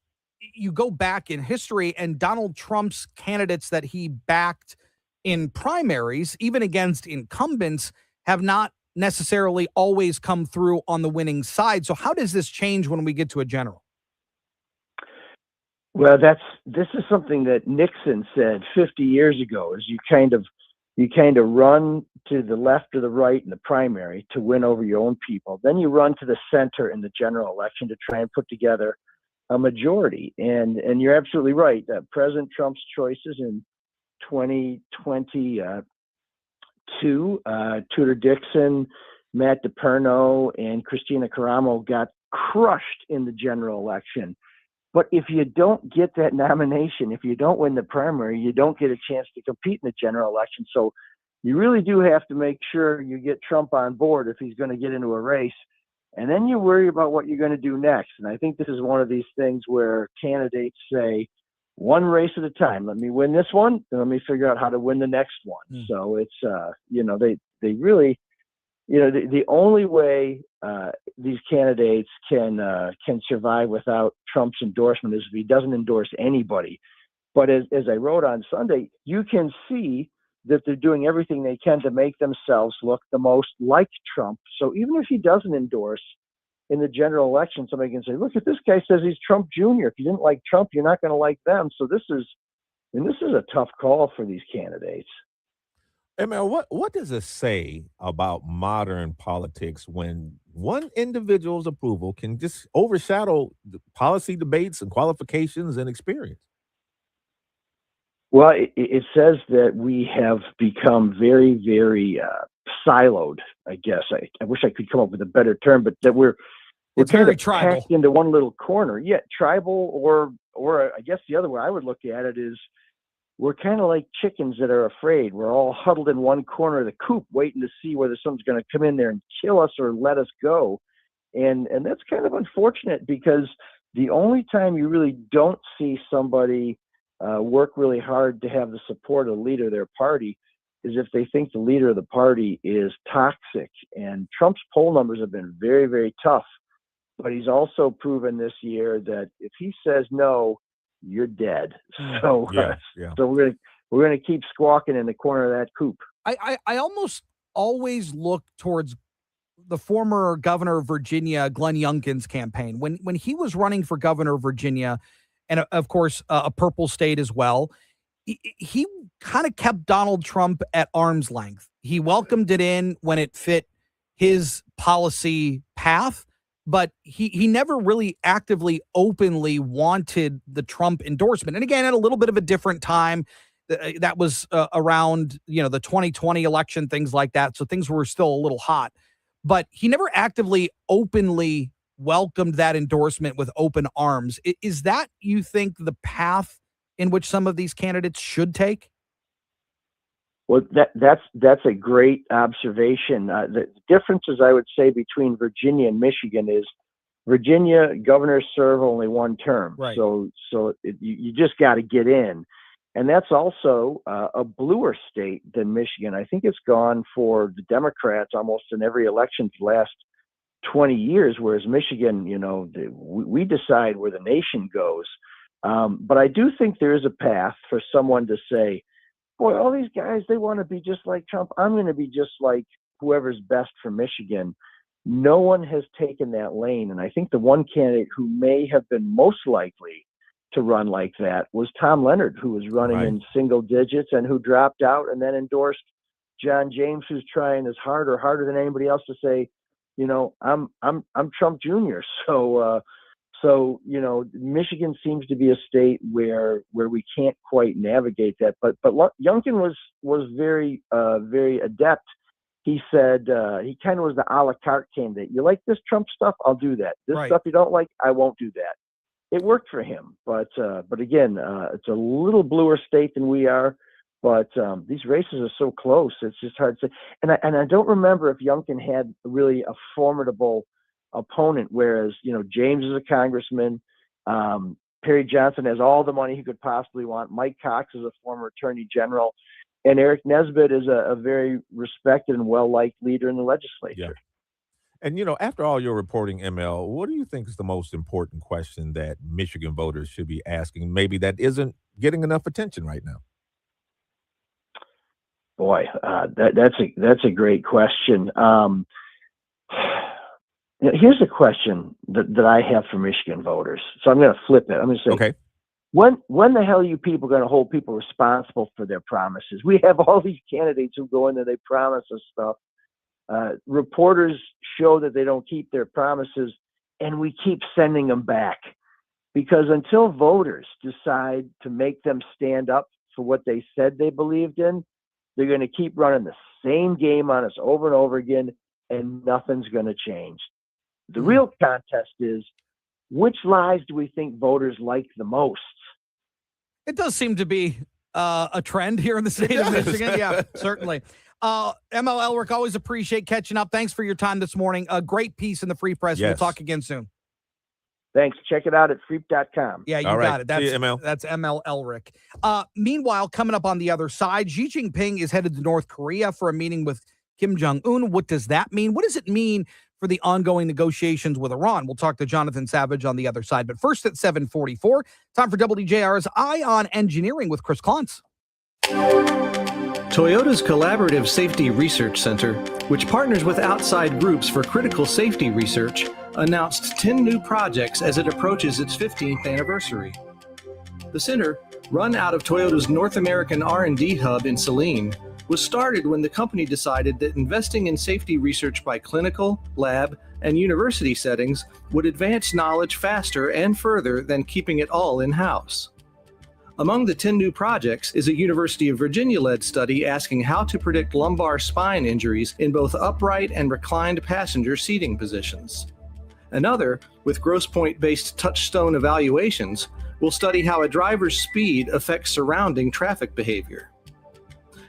you go back in history, and Donald Trump's candidates that he backed in primaries, even against incumbents, have not necessarily always come through on the winning side. So how does this change when we get to a general? Well, this is something that Nixon said 50 years ago, is you kind of run to the left or the right in the primary to win over your own people. Then you run to the center in the general election to try and put together a majority. And you're absolutely right. President Trump's choices in 2022, Tudor Dixon, Matt DePerno, and Christina Caramo got crushed in the general election. But if you don't get that nomination, if you don't win the primary, you don't get a chance to compete in the general election. So you really do have to make sure you get Trump on board if he's going to get into a race. And then you worry about what you're going to do next. And I think this is one of these things where candidates say, one race at a time. Let me win this one, then let me figure out how to win the next one. So it's, they really, the only way these candidates can survive without Trump's endorsement is if he doesn't endorse anybody. But as I wrote on Sunday, you can see that they're doing everything they can to make themselves look the most like Trump. So even if he doesn't endorse in the general election, somebody can say, look, if this guy says he's Trump Jr., if you didn't like Trump, you're not going to like them. So this is a tough call for these candidates. ML, what does it say about modern politics when one individual's approval can just overshadow the policy debates and qualifications and experience? Well, it says that we have become very, very siloed, I guess. I wish I could come up with a better term, but that we're It's kind very of tribal. packed into one little corner. Yeah, tribal, or I guess the other way I would look at it is we're kind of like chickens that are afraid. We're all huddled in one corner of the coop waiting to see whether someone's going to come in there and kill us or let us go. And that's kind of unfortunate, because the only time you really don't see somebody work really hard to have the support of the leader of their party is if they think the leader of the party is toxic. And Trump's poll numbers have been very, very tough, but he's also proven this year that if he says no, you're dead. So, so we're gonna keep squawking in the corner of that coop. I almost always look towards the former governor of Virginia, Glenn Youngkin's campaign. When he was running for governor of Virginia, and of course a purple state as well, he kind of kept Donald Trump at arm's length. He welcomed it in when it fit his policy path, but he never really actively, openly wanted the Trump endorsement. And again, at a little bit of a different time, that was around, the 2020 election, things like that. So things were still a little hot, but he never actively, openly welcomed that endorsement with open arms. Is that, you think, the path in which some of these candidates should take? Well, that's a great observation. The differences, I would say, between Virginia and Michigan is Virginia governors serve only one term. Right. So you just got to get in. And that's also a bluer state than Michigan. I think it's gone for the Democrats almost in every election for the last 20 years, whereas Michigan, we decide where the nation goes. But I do think there is a path for someone to say, boy, all these guys, they want to be just like Trump. I'm going to be just like whoever's best for Michigan. No one has taken that lane. And I think the one candidate who may have been most likely to run like that was Tom Leonard, who was running in single digits and who dropped out and then endorsed John James, who's trying as hard or harder than anybody else to say, I'm Trump Jr. So Michigan seems to be a state where we can't quite navigate that. But Youngkin was very very adept. He said he kind of was the a la carte candidate. You like this Trump stuff? I'll do that. This stuff you don't like, I won't do that. It worked for him. But again, it's a little bluer state than we are. But these races are so close. It's just hard to say. And I don't remember if Youngkin had really a formidable opponent, whereas James is a congressman, Perry Johnson has all the money he could possibly want, Mike Cox is a former attorney general, and Eric Nesbitt is a very respected and well-liked leader in the legislature. And after all your reporting, ML, what do you think is the most important question that Michigan voters should be asking, maybe that isn't getting enough attention right now? Boy, that's a great question. Here's a question that I have for Michigan voters. So I'm going to flip it. I'm going to say, okay, when the hell are you people going to hold people responsible for their promises? We have all these candidates who go in there, they promise us stuff. Reporters show that they don't keep their promises, and we keep sending them back. Because until voters decide to make them stand up for what they said they believed in, they're going to keep running the same game on us over and over again, and nothing's going to change. The real contest is, which lies do we think voters like the most? It does seem to be a trend here in the state of Michigan. Yeah, certainly. ML Elric, always appreciate catching up. Thanks for your time this morning. A great piece in the Free Press. Yes. We'll talk again soon. Thanks. Check it out at freep.com. Yeah, you All right. got it. That's See you, ML. That's ML Elric. Meanwhile, coming up on the other side, Xi Jinping is headed to North Korea for a meeting with Kim Jong-un. What does that mean? What does it mean for the ongoing negotiations with Iran? We'll talk to Jonathan Savage on the other side. But first at 7:44, time for WJR's Eye on Engineering with Chris Klontz. Toyota's Collaborative Safety Research Center, which partners with outside groups for critical safety research, announced 10 new projects as it approaches its 15th anniversary. The center, run out of Toyota's North American R&D hub in Saline, was started when the company decided that investing in safety research by clinical, lab, and university settings would advance knowledge faster and further than keeping it all in-house. Among the 10 new projects is a University of Virginia-led study asking how to predict lumbar spine injuries in both upright and reclined passenger seating positions. Another, with gross point-based touchstone evaluations, will study how a driver's speed affects surrounding traffic behavior.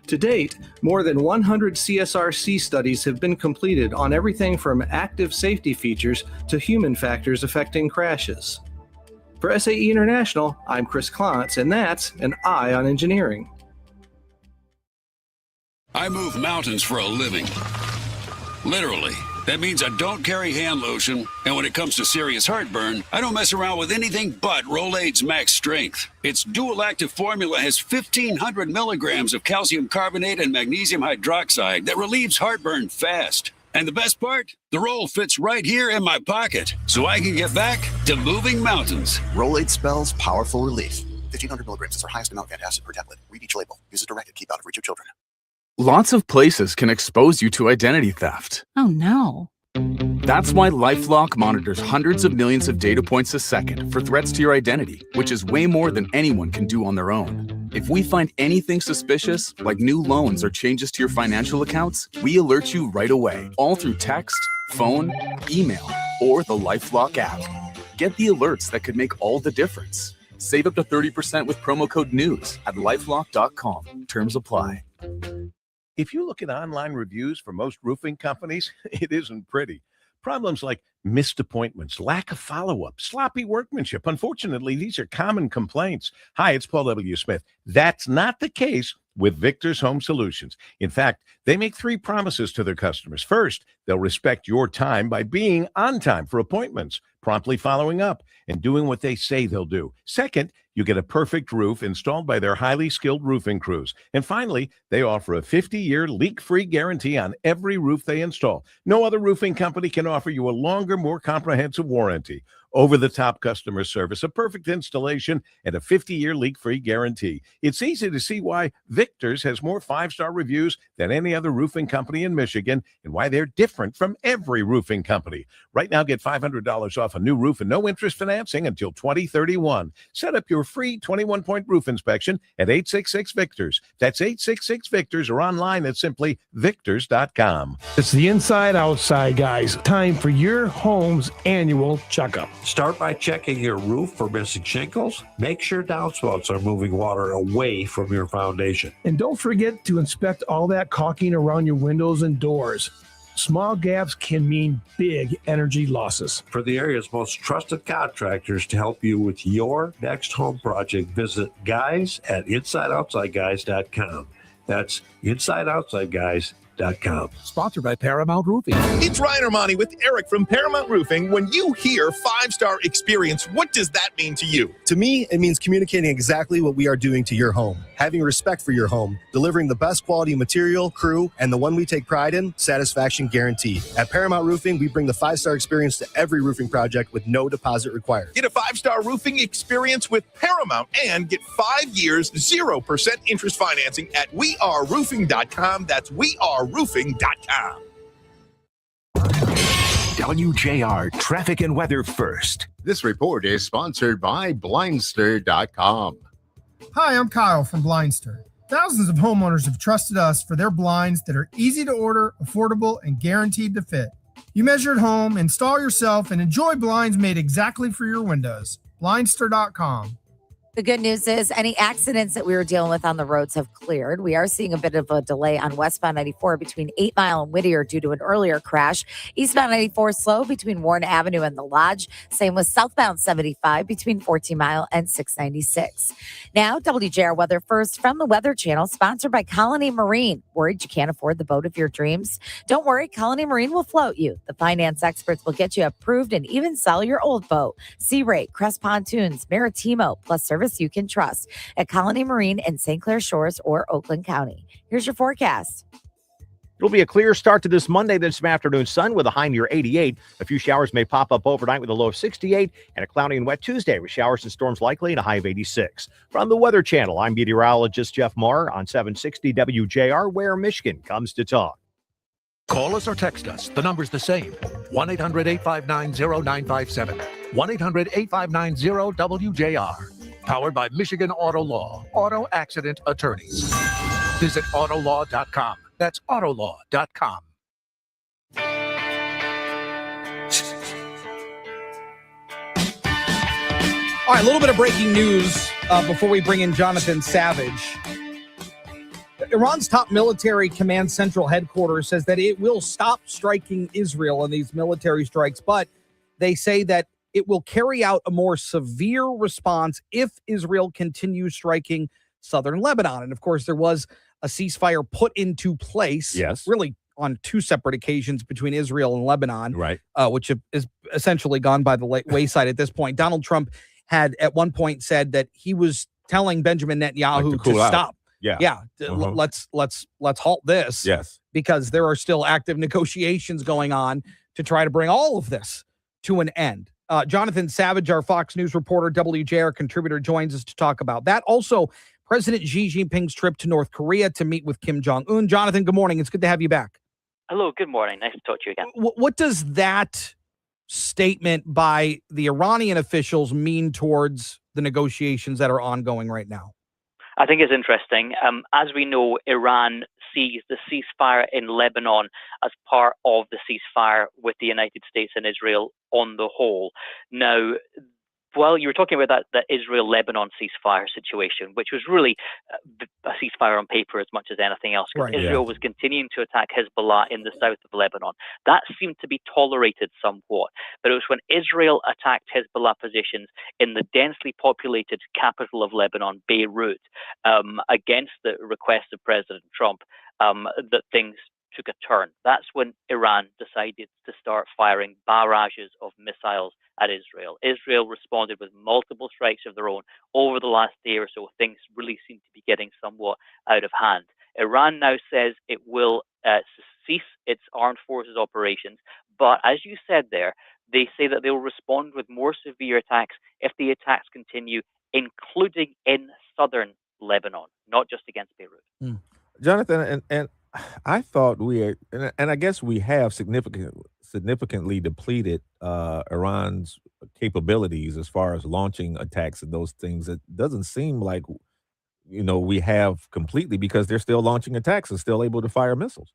To date, more than 100 CSRC studies have been completed on everything from active safety features to human factors affecting crashes. For SAE International, I'm Chris Klontz, and that's an Eye on Engineering. I move mountains for a living. Literally. That means I don't carry hand lotion, and when it comes to serious heartburn, I don't mess around with anything but Rolaids Max Strength. Its dual-active formula has 1,500 milligrams of calcium carbonate and magnesium hydroxide that relieves heartburn fast. And the best part? The roll fits right here in my pocket, so I can get back to moving mountains. Rolaids spells powerful relief. 1,500 milligrams is our highest amount of antacid per tablet. Read each label. Use as directed. Keep out of reach of children. Lots of places can expose you to identity theft. Oh no. That's why LifeLock monitors hundreds of millions of data points a second for threats to your identity, which is way more than anyone can do on their own. If we find anything suspicious, like new loans or changes to your financial accounts, we alert you right away, all through text, phone, email, or the LifeLock app. Get the alerts that could make all the difference. Save up to 30% with promo code NEWS at lifelock.com. Terms apply. If you look at online reviews for most roofing companies, it isn't pretty. Problems like missed appointments, lack of follow-up, sloppy workmanship. Unfortunately, these are common complaints. Hi, it's Paul W. Smith. That's not the case with Victor's Home Solutions. In fact, they make 3 promises to their customers. First, they'll respect your time by being on time for appointments, promptly following up, and doing what they say they'll do. Second, you get a perfect roof installed by their highly skilled roofing crews. And finally, they offer a 50-year leak-free guarantee on every roof they install. No other roofing company can offer you a longer, more comprehensive warranty. Over-the-top customer service, a perfect installation, and a 50-year leak-free guarantee. It's easy to see why Victor's has more 5-star reviews than any other roofing company in Michigan and why they're different from every roofing company. Right now, get $500 off a new roof and no interest financing until 2031. Set up your free 21-point roof inspection at 866-VICTORS. That's 866-VICTORS or online at simply victors.com. It's the Inside Outside guys. Time for your home's annual checkup. Start by checking your roof for missing shingles. Make sure downspouts are moving water away from your foundation. And don't forget to inspect all that caulking around your windows and doors. Small gaps can mean big energy losses. For the area's most trusted contractors to help you with your next home project, visit guys at InsideOutsideGuys.com. That's InsideOutsideGuys.com. Sponsored by Paramount Roofing. It's Ryan Armani with Eric from Paramount Roofing. When you hear 5-star experience, what does that mean to you? To me, it means communicating exactly what we are doing to your home, having respect for your home, delivering the best quality material, crew, and the one we take pride in, satisfaction guaranteed. At Paramount Roofing, we bring the 5-star experience to every roofing project with no deposit required. Get a 5-star roofing experience with Paramount and get 5 years, 0% interest financing at weareroofing.com. That's weareroofing.com. WJR Traffic and Weather First. This report is sponsored by Blindster.com. Hi, I'm Kyle from Blindster. Thousands of homeowners have trusted us for their blinds that are easy to order, affordable, and guaranteed to fit. You measure at home, install yourself, and enjoy blinds made exactly for your windows. Blindster.com. The good news is any accidents that we were dealing with on the roads have cleared. We are seeing a bit of a delay on westbound 94 between 8 Mile and Whittier due to an earlier crash. Eastbound 94 slow between Warren Avenue and the Lodge. Same with southbound 75 between 14 Mile and 696. Now, WJR weather first from the Weather Channel, sponsored by Colony Marine. Worried you can't afford the boat of your dreams? Don't worry, Colony Marine will float you. The finance experts will get you approved and even sell your old boat. Sea Rate, Crest Pontoons, Maritimo, plus service you can trust at Colony Marine in St. Clair Shores or Oakland County. Here's your forecast. It'll be a clear start to this Monday, then some afternoon sun with a high near 88. A few showers may pop up overnight with a low of 68, and a cloudy and wet Tuesday with showers and storms likely and a high of 86. From the Weather Channel, I'm meteorologist Jeff Marr on 760 WJR, where Michigan comes to talk. Call us or text us. The number's the same. 1-800-859-0957. 1-800-859-0WJR. Powered by Michigan Auto Law. Auto Accident Attorneys. Visit autolaw.com. That's autolaw.com. All right, a little bit of breaking news before we bring in Jonathan Savage. Iran's top military command central headquarters says that it will stop striking Israel in these military strikes, but they say that it will carry out a more severe response if Israel continues striking southern Lebanon. And of course, there was a ceasefire put into place, really on two separate occasions between Israel and Lebanon, right? Which is essentially gone by the wayside at this point. Donald Trump had at one point said that he was telling Benjamin Netanyahu to stop. Let's halt this. Yes, because there are still active negotiations going on to try to bring all of this to an end. Jonathan Savage, our Fox News reporter, WJR contributor, joins us to talk about that. Also, President Xi Jinping's trip to North Korea to meet with Kim Jong-un. Jonathan, good morning. It's good to have you back. Hello, good morning. Nice to talk to you again. What does that statement by the Iranian officials mean towards the negotiations that are ongoing right now? I think it's interesting. As we know, Iran sees the ceasefire in Lebanon as part of the ceasefire with the United States and Israel on the whole. Now, well, you were talking about that Israel-Lebanon ceasefire situation, which was really a ceasefire on paper as much as anything else, because Israel was continuing to attack Hezbollah in the south of Lebanon. That seemed to be tolerated somewhat, but it was when Israel attacked Hezbollah positions in the densely populated capital of Lebanon, Beirut, against the request of President Trump, that things took a turn. That's when Iran decided to start firing barrages of missiles at Israel. Israel responded with multiple strikes of their own over the last day or so. Things really seem to be getting somewhat out of hand. Iran now says it will cease its armed forces operations, but as you said there, they say that they will respond with more severe attacks if the attacks continue, including in southern Lebanon, not just against Beirut. Jonathan, and I thought and I guess we have significantly depleted Iran's capabilities as far as launching attacks and those things. It doesn't seem like, we have completely, because they're still launching attacks and still able to fire missiles.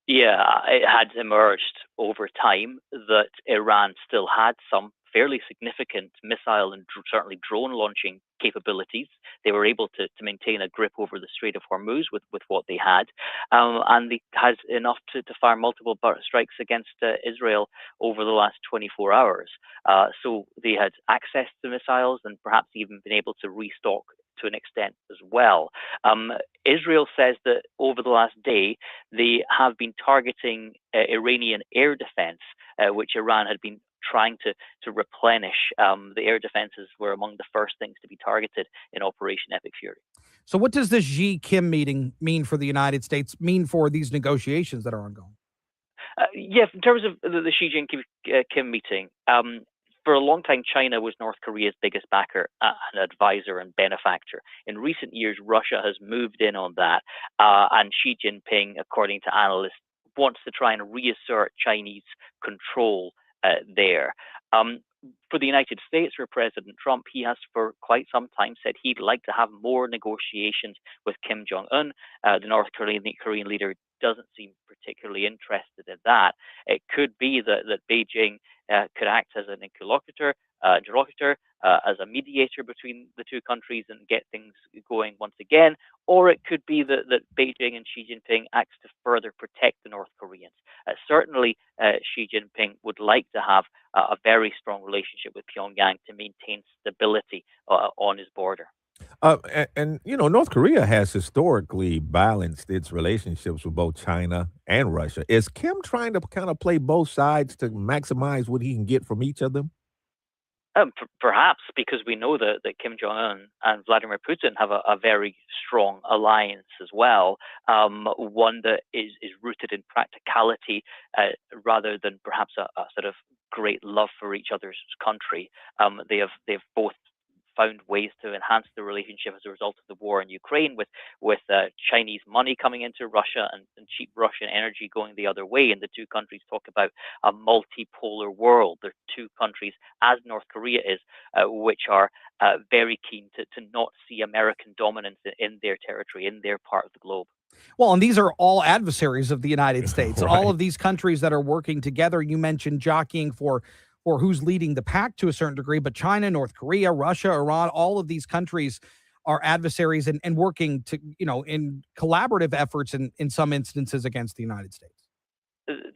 Yeah, it had emerged over time that Iran still had some fairly significant missile and certainly drone launching capabilities. They were able to maintain a grip over the Strait of Hormuz with what they had. And they had enough to fire multiple strikes against Israel over the last 24 hours. So they had access to missiles and perhaps even been able to restock to an extent as well. Israel says that over the last day, they have been targeting Iranian air defense, which Iran had been trying to replenish. The air defenses were among the first things to be targeted in Operation Epic Fury. So what does this Xi-Kim meeting mean for the United States, mean for these negotiations that are ongoing? Yes, in terms of the Xi Jinping meeting, for a long time, China was North Korea's biggest backer, an advisor and benefactor. In recent years, Russia has moved in on that, and Xi Jinping, according to analysts, wants to try and reassert Chinese control there. For the United States, for President Trump, he has for quite some time said he'd like to have more negotiations with Kim Jong-un. The North Korean leader doesn't seem particularly interested in that. It could be that Beijing could act as an interlocutor interlocutor, as a mediator between the two countries and get things going once again, or it could be that Beijing and Xi Jinping acts to further protect the North Koreans. Certainly, Xi Jinping would like to have a very strong relationship with Pyongyang to maintain stability on his border. And North Korea has historically balanced its relationships with both China and Russia. Is Kim trying to kind of play both sides to maximize what he can get from each of them? Perhaps because we know that Kim Jong-un and Vladimir Putin have a very strong alliance as well, one that is rooted in practicality rather than perhaps a sort of great love for each other's country. They've both found ways to enhance the relationship as a result of the war in Ukraine, with Chinese money coming into Russia and cheap Russian energy going the other way. And the two countries talk about a multipolar world. They're two countries, as North Korea is, which are very keen to not see American dominance in their territory, in their part of the globe. Well, and these are all adversaries of the United States. Right. All of these countries that are working together. You mentioned jockeying for who's leading the pack to a certain degree, but China, North Korea, Russia, Iran, all of these countries are adversaries and working to, in collaborative efforts in some instances against the United States.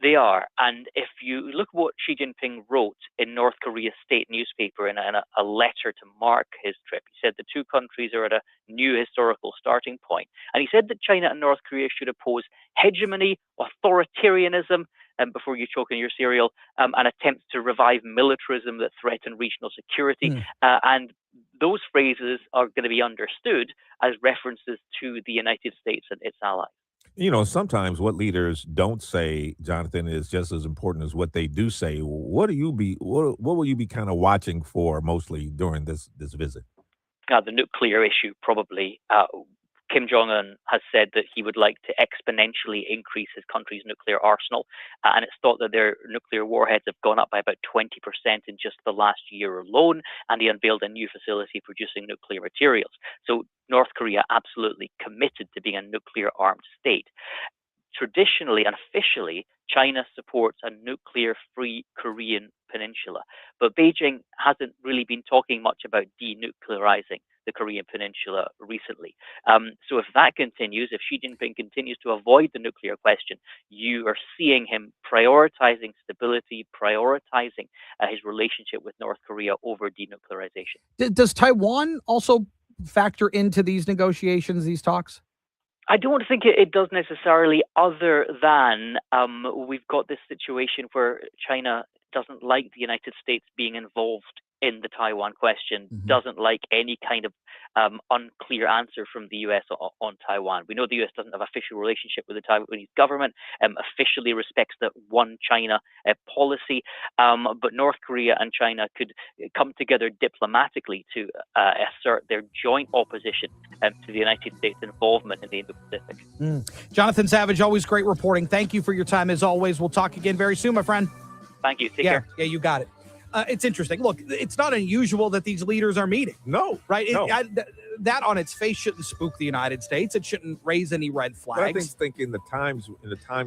They are. And if you look what Xi Jinping wrote in North Korea's state newspaper in a letter to mark his trip, he said the two countries are at a new historical starting point. And he said that China and North Korea should oppose hegemony, authoritarianism, before you choke on your cereal, and attempts to revive militarism that threaten regional security. And those phrases are going to be understood as references to the United States and its allies. Sometimes what leaders don't say, Jonathan, is just as important as what they do say. What will you be kind of watching for mostly during this visit? The nuclear issue, probably. Kim Jong-un has said that he would like to exponentially increase his country's nuclear arsenal, and it's thought that their nuclear warheads have gone up by about 20% in just the last year alone, and he unveiled a new facility producing nuclear materials. So North Korea absolutely committed to being a nuclear-armed state. Traditionally and officially, China supports a nuclear-free Korean peninsula, but Beijing hasn't really been talking much about denuclearizing the Korean peninsula recently. So if that continues, if Xi Jinping continues to avoid the nuclear question, you are seeing him prioritizing stability, prioritizing his relationship with North Korea over denuclearization. Does Taiwan also factor into these negotiations, these talks? I don't think it does necessarily, other than we've got this situation where China doesn't like the United States being involved in the Taiwan question, doesn't like any kind of unclear answer from the U.S. on Taiwan. We know the U.S. doesn't have an official relationship with the Taiwanese government, officially respects the one China policy, but North Korea and China could come together diplomatically to assert their joint opposition to the United States' involvement in the Indo-Pacific. Jonathan Savage, always great reporting. Thank you for your time as always. We'll talk again very soon, my friend. Thank you. Take care. Yeah, you got it. It's interesting. Look, it's not unusual that these leaders are meeting. No. Right? No. That on its face shouldn't spook the United States. It shouldn't raise any red flags. But I think in the times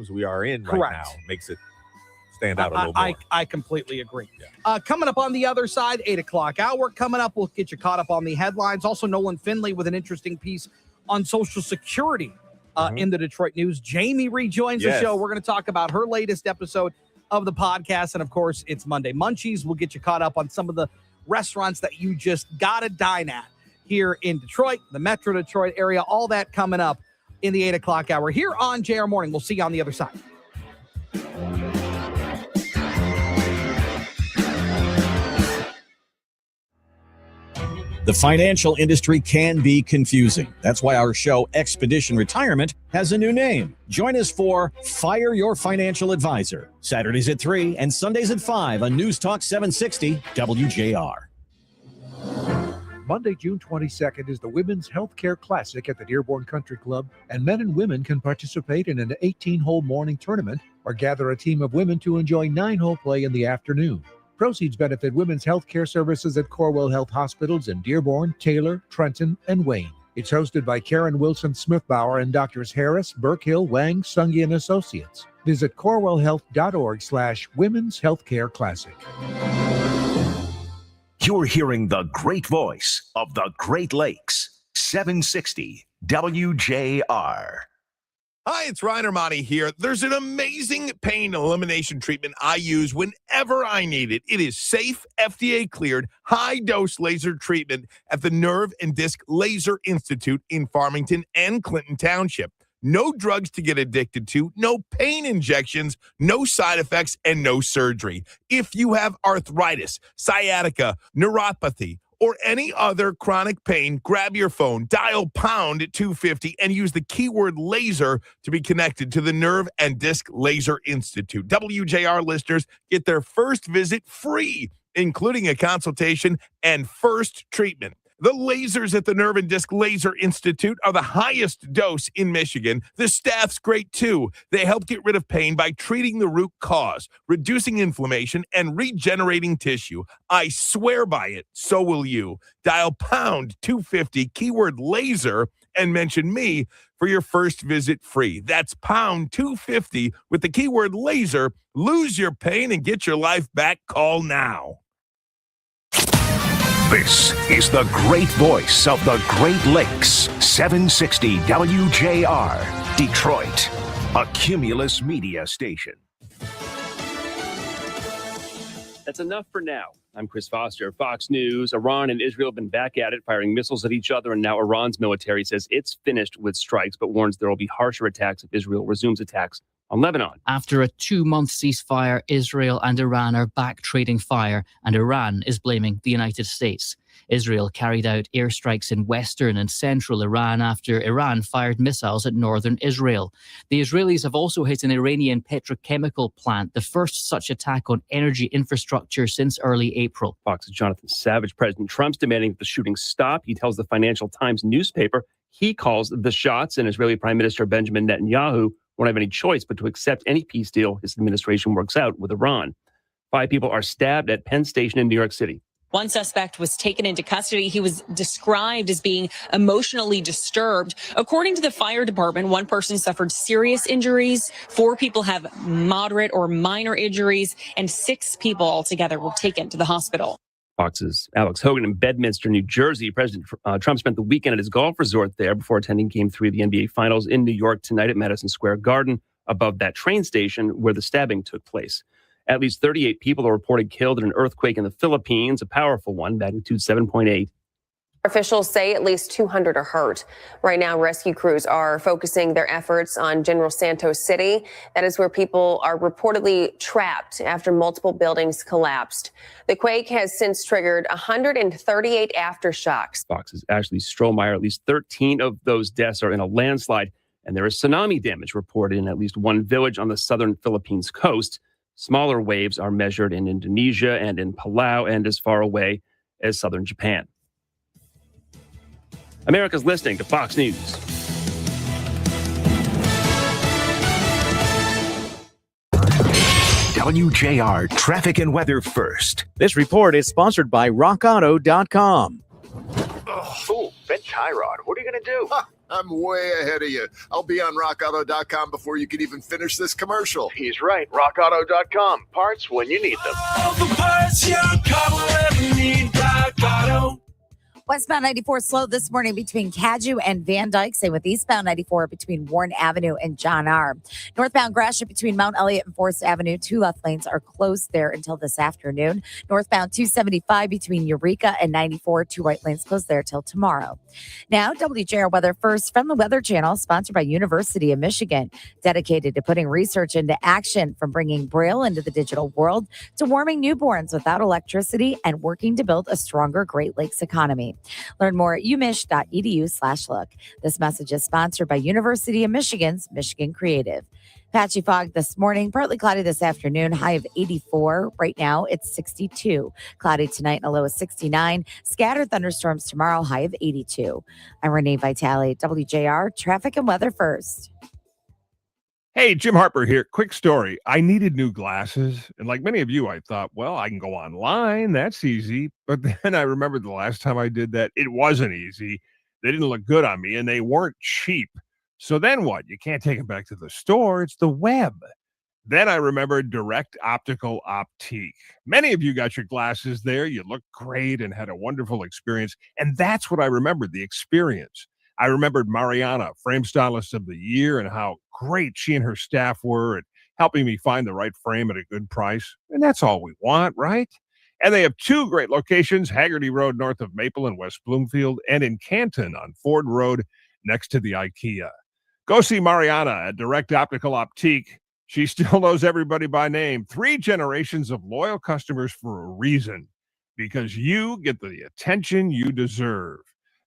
we are in Correct. right now makes it stand out a little more. I completely agree. Yeah. Coming up on the other side, 8 o'clock hour. Coming up, we'll get you caught up on the headlines. Also, Nolan Finley with an interesting piece on Social Security in the Detroit News. Jamie rejoins the show. We're going to talk about her latest episode of the podcast. And of course, it's Monday Munchies. We'll get you caught up on some of the restaurants that you just got to dine at here in Detroit, the Metro Detroit area, all that coming up in the 8 o'clock hour here on JR Morning. We'll see you on the other side. The financial industry can be confusing. That's why our show, Expedition Retirement, has a new name. Join us for Fire Your Financial Advisor, Saturdays at 3 and Sundays at 5 on News Talk 760 WJR. Monday, June 22nd is the Women's Healthcare Classic at the Dearborn Country Club, and men and women can participate in an 18-hole morning tournament or gather a team of women to enjoy 9-hole play in the afternoon. Proceeds benefit women's health care services at Corewell Health Hospitals in Dearborn, Taylor, Trenton, and Wayne. It's hosted by Karen Wilson Smithbauer and Doctors Harris, Burkhill, Wang, Sungi, and Associates. Visit corewellhealth.org/Women's Healthcare Classic. You're hearing the great voice of the Great Lakes. 760 WJR. Hi, it's Ryan Armani here. There's an amazing pain elimination treatment I use whenever I need it. It is safe, FDA-cleared, high-dose laser treatment at the Nerve and Disc Laser Institute in Farmington and Clinton Township. No drugs to get addicted to, no pain injections, no side effects, and no surgery. If you have arthritis, sciatica, neuropathy, or any other chronic pain, grab your phone, dial pound 250, and use the keyword laser to be connected to the Nerve and Disc Laser Institute. WJR listeners get their first visit free, including a consultation and first treatment. The lasers at the Nerve and Disc Laser Institute are the highest dose in Michigan. The staff's great, too. They help get rid of pain by treating the root cause, reducing inflammation, and regenerating tissue. I swear by it. So will you. Dial pound 250, keyword laser, and mention me for your first visit free. That's pound 250 with the keyword laser. Lose your pain and get your life back. Call now. This is the great voice of the Great Lakes. 760 WJR, Detroit, a Cumulus media station. That's enough for now. I'm Chris Foster, Fox News. Iran and Israel have been back at it, firing missiles at each other, and now Iran's military says it's finished with strikes, but warns there will be harsher attacks if Israel resumes attacks on Lebanon. After a 2-month ceasefire, Israel and Iran are back trading fire, and Iran is blaming the United States. Israel carried out airstrikes in western and central Iran after Iran fired missiles at northern Israel. The Israelis have also hit an Iranian petrochemical plant, the first such attack on energy infrastructure since early April. Fox's Jonathan Savage. President Trump's demanding that the shooting stop. He tells the Financial Times newspaper he calls the shots, and Israeli Prime Minister Benjamin Netanyahu won't have any choice but to accept any peace deal his administration works out with Iran. 5 people are stabbed at Penn Station in New York City. One suspect was taken into custody. He was described as being emotionally disturbed. According to the fire department, one person suffered serious injuries. 4 people have moderate or minor injuries, and 6 people altogether were taken to the hospital. Fox's Alex Hogan in Bedminster, New Jersey. President Trump spent the weekend at his golf resort there before attending Game 3 of the NBA Finals in New York tonight at Madison Square Garden, above that train station where the stabbing took place. At least 38 people are reported killed in an earthquake in the Philippines, a powerful one, magnitude 7.8. Officials say at least 200 are hurt. Right now, rescue crews are focusing their efforts on General Santos City. That is where people are reportedly trapped after multiple buildings collapsed. The quake has since triggered 138 aftershocks. Fox's Ashley Strohmeyer. At least 13 of those deaths are in a landslide, and there is tsunami damage reported in at least one village on the southern Philippines coast. Smaller waves are measured in Indonesia and in Palau and as far away as southern Japan. America's listening to Fox News. WJR traffic and weather first. This report is sponsored by RockAuto.com. Ooh, Ben Tyrod, what are you going to do? I'm way ahead of you. I'll be on rockauto.com before you can even finish this commercial. He's right. RockAuto.com. Parts when you need them. All the parts your car will ever need. Rock Auto. Westbound 94 slow this morning between Cadgeu and Van Dyke. Same with eastbound 94 between Warren Avenue and John R. Northbound Gratiot between Mount Elliott and Forest Avenue. 2 left lanes are closed there until this afternoon. Northbound 275 between Eureka and 94. 2 right lanes closed there till tomorrow. Now, WJR weather first from the Weather Channel, sponsored by University of Michigan, dedicated to putting research into action, from bringing Braille into the digital world to warming newborns without electricity and working to build a stronger Great Lakes economy. Learn more at umich.edu/look. This message is sponsored by University of Michigan's Michigan Creative. Patchy fog this morning, partly cloudy this afternoon, high of 84. Right now, it's 62. Cloudy tonight and a low of 69. Scattered thunderstorms tomorrow, high of 82. I'm Renee Vitale, WJR, traffic and weather first. Hey, Jim Harper here. Quick story. I needed new glasses. And like many of you, I thought, well, I can go online. That's easy. But then I remembered the last time I did that, it wasn't easy. They didn't look good on me and they weren't cheap. So then what? You can't take them back to the store. It's the web. Then I remembered Direct Optical Optique. Many of you got your glasses there. You looked great and had a wonderful experience. And that's what I remembered, the experience. I remembered Mariana, Frame Stylist of the Year, and how great she and her staff were at helping me find the right frame at a good price. And that's all we want, right? And they have 2 great locations, Haggerty Road north of Maple in West Bloomfield, and in Canton on Ford Road next to the IKEA. Go see Mariana at Direct Optical Optique. She still knows everybody by name. 3 generations of loyal customers for a reason, because you get the attention you deserve.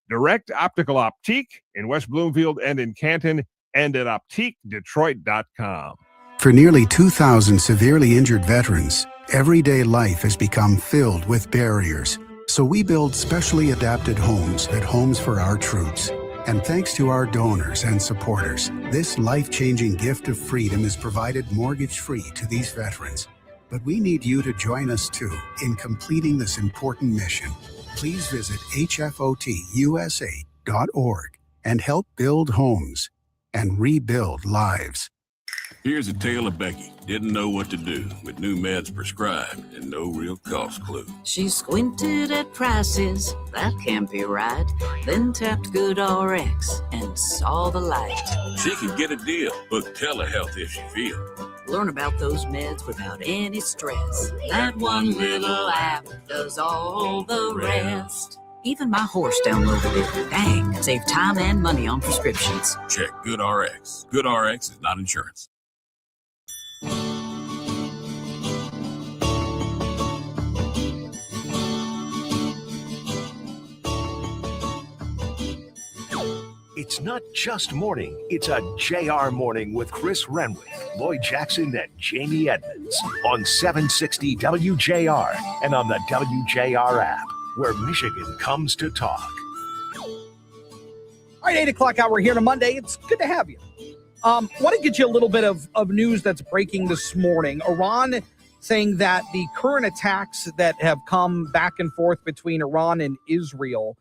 Direct Optical Optique in West Bloomfield and in Canton, and at OptiqueDetroit.com. For nearly 2,000 severely injured veterans, everyday life has become filled with barriers. So we build specially adapted homes at Homes for Our Troops. And thanks to our donors and supporters, this life-changing gift of freedom is provided mortgage-free to these veterans. But we need you to join us too in completing this important mission. Please visit hfotusa.org and help build homes and rebuild lives. Here's a tale of Becky. Didn't know what to do with new meds prescribed and no real cost clue. She squinted at prices, that can't be right. Then tapped GoodRx and saw the light. She could get a deal. Book telehealth if she feels. Learn about those meds without any stress. That one little app does all the rest. Even my horse downloaded it. Dang, save time and money on prescriptions. Check GoodRx. GoodRx is not insurance. It's not just morning, it's a JR morning with Chris Renwick, Lloyd Jackson, and Jamie Edmonds on 760 WJR and on the WJR app, where Michigan comes to talk. All right, 8 o'clock hour here on a Monday. It's good to have you. Want to get you a little bit of news that's breaking this morning. Iran saying that the current attacks that have come back and forth between Iran and Israel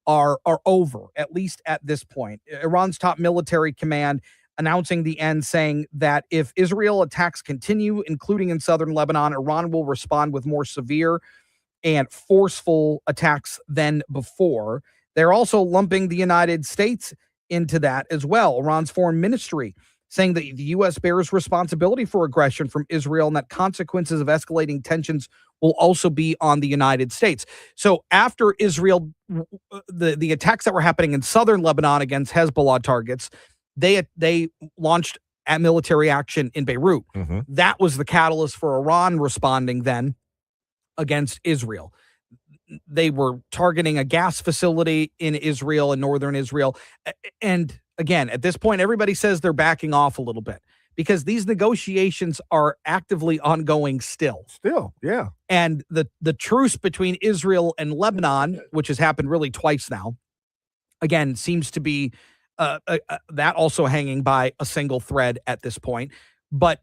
are over, at least at this point. Iran's top military command announcing the end, saying that if Israel attacks continue, including in southern Lebanon, Iran will respond with more severe and forceful attacks than before. They're also lumping the United States into that as well. Iran's foreign ministry saying that the U.S. bears responsibility for aggression from Israel and that consequences of escalating tensions will also be on the United States. So after Israel, the attacks that were happening in southern Lebanon against Hezbollah targets, they launched a military action in Beirut. Mm-hmm. That was the catalyst for Iran responding then against Israel. They were targeting a gas facility in Israel, in northern Israel. And again, at this point, everybody says they're backing off a little bit because these negotiations are actively ongoing still. Yeah. And the truce between Israel and Lebanon, which has happened really twice now, again, seems to be that also hanging by a single thread at this point. But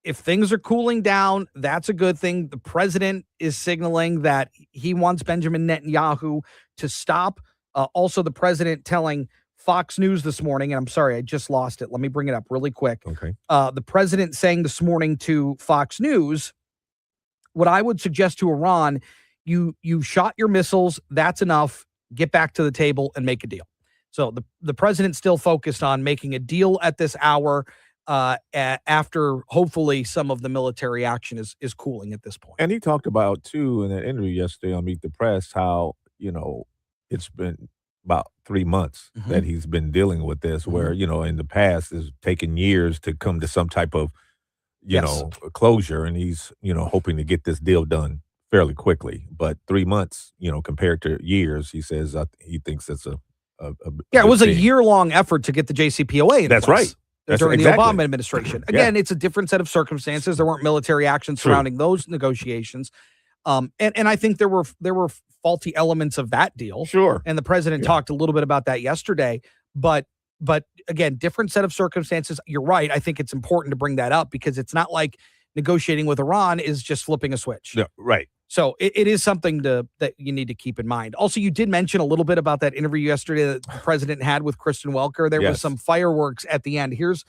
if things are cooling down, that's a good thing. The president is signaling that he wants Benjamin Netanyahu to stop. Also, the president telling Fox News this morning, and I'm sorry, I just lost it. Let me bring it up really quick. Okay. The president saying this morning to Fox News, what I would suggest to Iran, you shot your missiles. That's enough. Get back to the table and make a deal. So the president's still focused on making a deal at this hour. After hopefully some of the military action is cooling at this point. And he talked about, too, in an interview yesterday on Meet the Press, how, it's been about 3 months that he's been dealing with this, where, in the past it's taken years to come to some type of, closure. And he's, hoping to get this deal done fairly quickly. But 3 months, compared to years, he says he thinks it's a it was a year-long effort to get the JCPOA in That's place. right. That's during exactly. the Obama administration. Again, it's a different set of circumstances. There weren't military actions surrounding those negotiations. And I think there were faulty elements of that deal. Sure. And the president talked a little bit about that yesterday. But again, different set of circumstances. You're right. I think it's important to bring that up because it's not like negotiating with Iran is just flipping a switch. Yeah, right. So it is something that you need to keep in mind. Also, you did mention a little bit about that interview yesterday that the president had with Kristen Welker. There was some fireworks at the end. Here's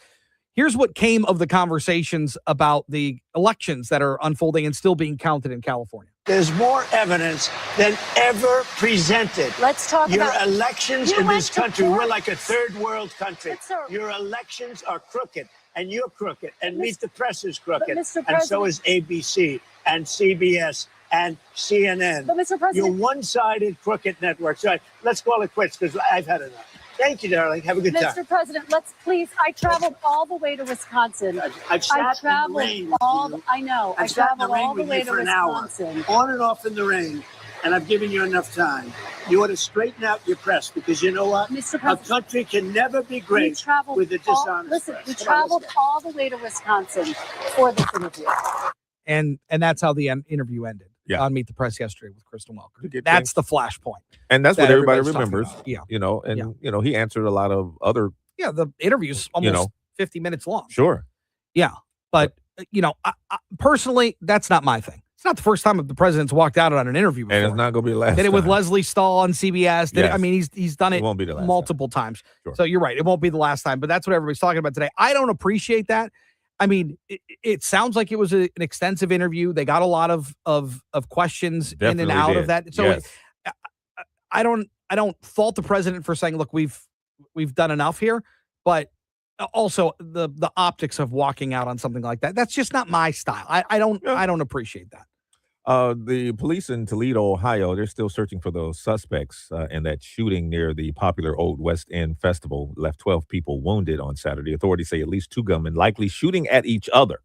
Here's what came of the conversations about the elections that are unfolding and still being counted in California. There's more evidence than ever presented. Let's talk your about elections in this country. We're like a third world country. Your elections are crooked, and you're crooked, and Meet the Press is crooked, and so is ABC and CBS and CNN. But Mr. President, you're one-sided crooked networks. All right, let's call it quits because I've had enough. Thank you, darling. Have a good time. Mr. President, let's please. I traveled all the way to Wisconsin. I've sat in the rain with you. I know. I I've sat in the traveled rain all the with way you to for an hour, Wisconsin. on and off in the rain, and I've given you enough time. You ought to straighten out your press because you know what? Mr. President, a country can never be great with a dishonest Listen, press. we Come on, traveled all the way to Wisconsin for this interview. And that's how the interview ended on Meet the Press yesterday with Kristen Welker. That's the flashpoint. And that's what everybody everybody's talking remembers. about. Yeah. You know, and he answered a lot of other. Yeah, the interview's almost 50 minutes long. Sure. Yeah. But, I personally, that's not my thing. It's not the first time the president's walked out on an interview before. And it's not going to be the last Did it with time. Leslie Stahl on CBS. He's done it won't be the last multiple times. Sure. So you're right. It won't be the last time, but that's what everybody's talking about today. I don't appreciate that. I mean, it sounds like it was an extensive interview. They got a lot of questions Definitely in and out did. of that. So Yes. I don't fault the president for saying, look, we've done enough here, but also the optics of walking out on something like that. That's just not my style. I don't appreciate that. The police in Toledo, Ohio, they're still searching for those suspects in that shooting near the popular Old West End Festival. Left 12 people wounded on Saturday. Authorities say at least 2 gunmen likely shooting at each other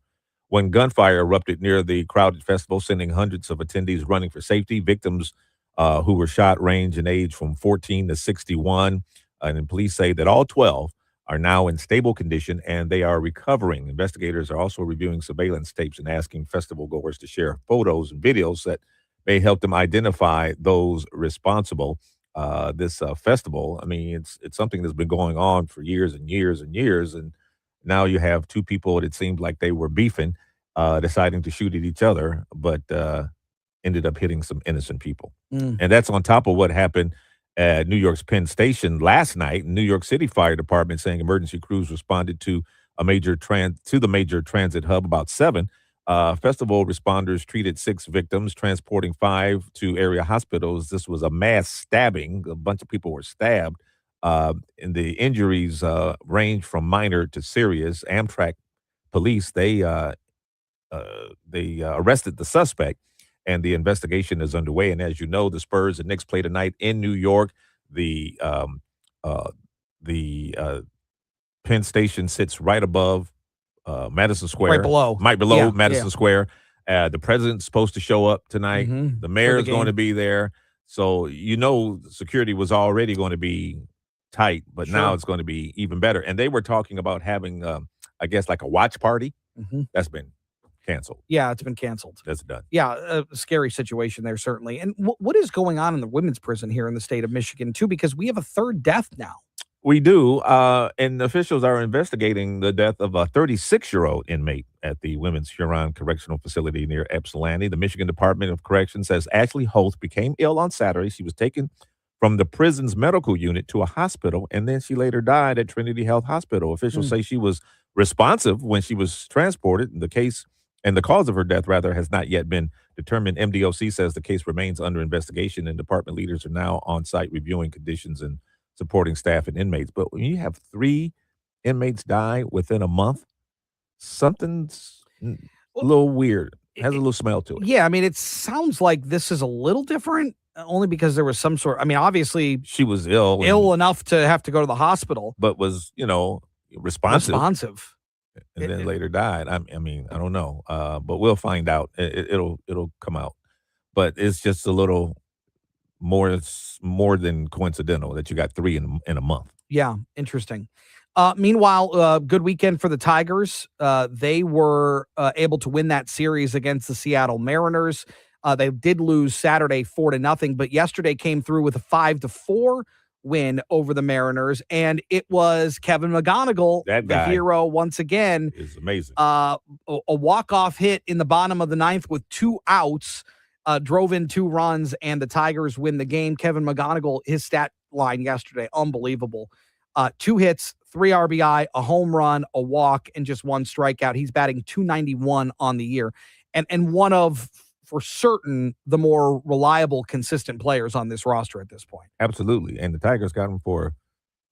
when gunfire erupted near the crowded festival, sending hundreds of attendees running for safety. Victims who were shot range in age from 14 to 61. And police say that all 12 are now in stable condition and they are recovering. Investigators are also reviewing surveillance tapes and asking festival goers to share photos and videos that may help them identify those responsible. This festival, I mean, it's something that's been going on for years and years and years. And now you have 2 people that seemed like they were beefing, deciding to shoot at each other, but ended up hitting some innocent people. And that's on top of what happened at New York's Penn Station last night. New York City Fire Department saying emergency crews responded to the major transit hub about 7. Festival responders treated 6 victims, transporting 5 to area hospitals. This was a mass stabbing. A bunch of people were stabbed. And the injuries range from minor to serious. Amtrak police, they arrested the suspect, and the investigation is underway. And as you know, the Spurs and Knicks play tonight in New York. The Penn Station sits right above Madison Square. Right below Madison Square. The president's supposed to show up tonight. The mayor's going to be there. So, security was already going to be tight, but now it's going to be even better. And they were talking about having, I guess, like a watch party. That's been canceled. Yeah, it's been canceled. That's done. Yeah, a scary situation there, certainly. And what is going on in the women's prison here in the state of Michigan, too? Because we have a 3rd death now. We do. And officials are investigating the death of a 36-year-old inmate at the Women's Huron Correctional Facility near Ypsilanti. The Michigan Department of Corrections says Ashley Holt became ill on Saturday. She was taken from the prison's medical unit to a hospital, and then she later died at Trinity Health Hospital. Officials say she was responsive when she was transported. The cause of her death, has not yet been determined. MDOC says the case remains under investigation, and department leaders are now on site reviewing conditions and supporting staff and inmates. But when you have 3 inmates die within a month, something's a little weird. It has a little smell to it. Yeah, I mean, it sounds like this is a little different, only because there was some sort. I mean, obviously, she was ill enough to have to go to the hospital, but was responsive. And then later died. I mean, I don't know, but we'll find out. It'll come out. But it's just a little more than coincidental that you got 3 in a month. Yeah, interesting. Meanwhile, good weekend for the Tigers. They were able to win that series against the Seattle Mariners. They did lose Saturday 4-0, but yesterday came through with a 5-4 win over the Mariners, and it was Kevin McGonigal, the hero, once again. Is amazing. A walk-off hit in the bottom of the 9th with 2 outs, drove in 2 runs, and the Tigers win the game. Kevin McGonigal, his stat line yesterday, unbelievable. 2 hits, 3 RBI, a home run, a walk, and just 1 strikeout. He's batting .291 on the year. And one of, for certain, the more reliable, consistent players on this roster at this point. Absolutely. And the Tigers got him for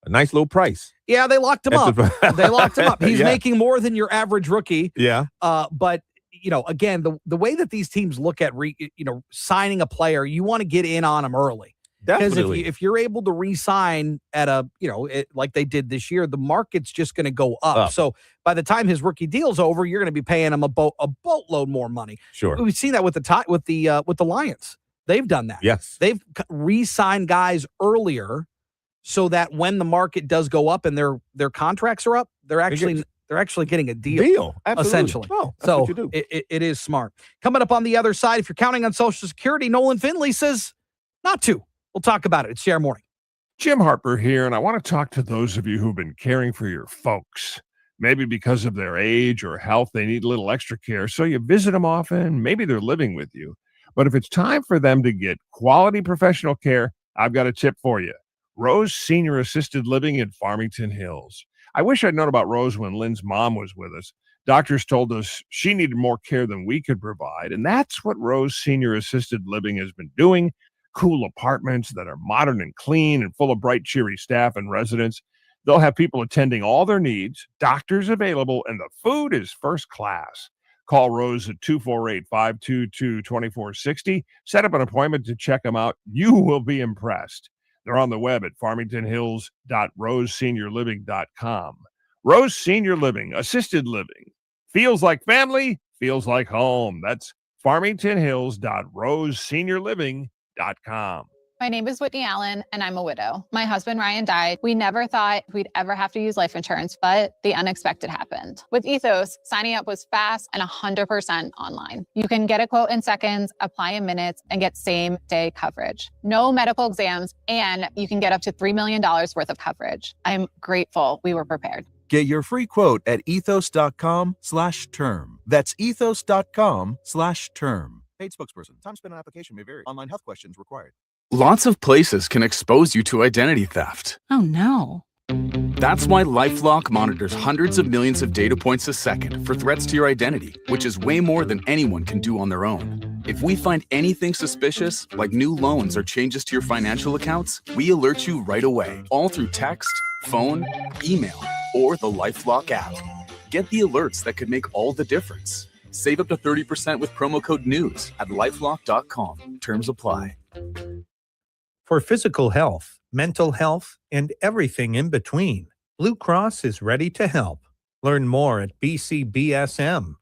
a nice low price. Yeah, they locked him up. They locked him up. He's Yeah. making more than your average rookie. Yeah. But, again, the way that these teams look at signing a player, you want to get in on them early. Because Definitely. if you're able to re-sign at like they did this year, the market's just going to go up. So by the time his rookie deal's over, you're going to be paying him a boatload more money. Sure. We've seen that with the Lions. They've done that. Yes. They've re-signed guys earlier so that when the market does go up and their contracts are up, they're actually getting a deal. Absolutely. Essentially. Oh, that's so what you do. it is smart. Coming up on the other side, if you're counting on Social Security, Nolan Finley says not to. We'll talk about it. It's JR Morning. Jim Harper here, and I want to talk to those of you who've been caring for your folks. Maybe because of their age or health, they need a little extra care, so you visit them often. Maybe they're living with you. But if it's time for them to get quality professional care, I've got a tip for you. Rose Senior Assisted Living in Farmington Hills. I wish I'd known about Rose when Lynn's mom was with us. Doctors told us she needed more care than we could provide, and that's what Rose Senior Assisted Living has been doing. Cool apartments that are modern and clean and full of bright, cheery staff and residents. They'll have people attending all their needs, doctors available, and the food is first class. Call Rose at 248-522-2460. Set up an appointment to check them out. You will be impressed. They're on the web at farmingtonhills.roseseniorliving.com. Rose Senior Living, assisted living. Feels like family, feels like home. That's farmingtonhills.roseseniorliving.com. My name is Whitney Allen, and I'm a widow. My husband, Ryan, died. We never thought we'd ever have to use life insurance, but the unexpected happened. With Ethos, signing up was fast and 100% online. You can get a quote in seconds, apply in minutes, and get same-day coverage. No medical exams, and you can get up to $3 million worth of coverage. I'm grateful we were prepared. Get your free quote at ethos.com/term. That's ethos.com/term. Paid spokesperson. Time spent on application may vary. Online health questions required. Lots of places can expose you to identity theft. Oh no. That's why LifeLock monitors hundreds of millions of data points a second for threats to your identity, which is way more than anyone can do on their own. If we find anything suspicious, like new loans or changes to your financial accounts, we alert you right away, all through text, phone, email, or the LifeLock app. Get the alerts that could make all the difference. Save up to 30% with promo code NEWS at lifelock.com. Terms apply. For physical health, mental health, and everything in between, Blue Cross is ready to help. Learn more at bcbsm.com.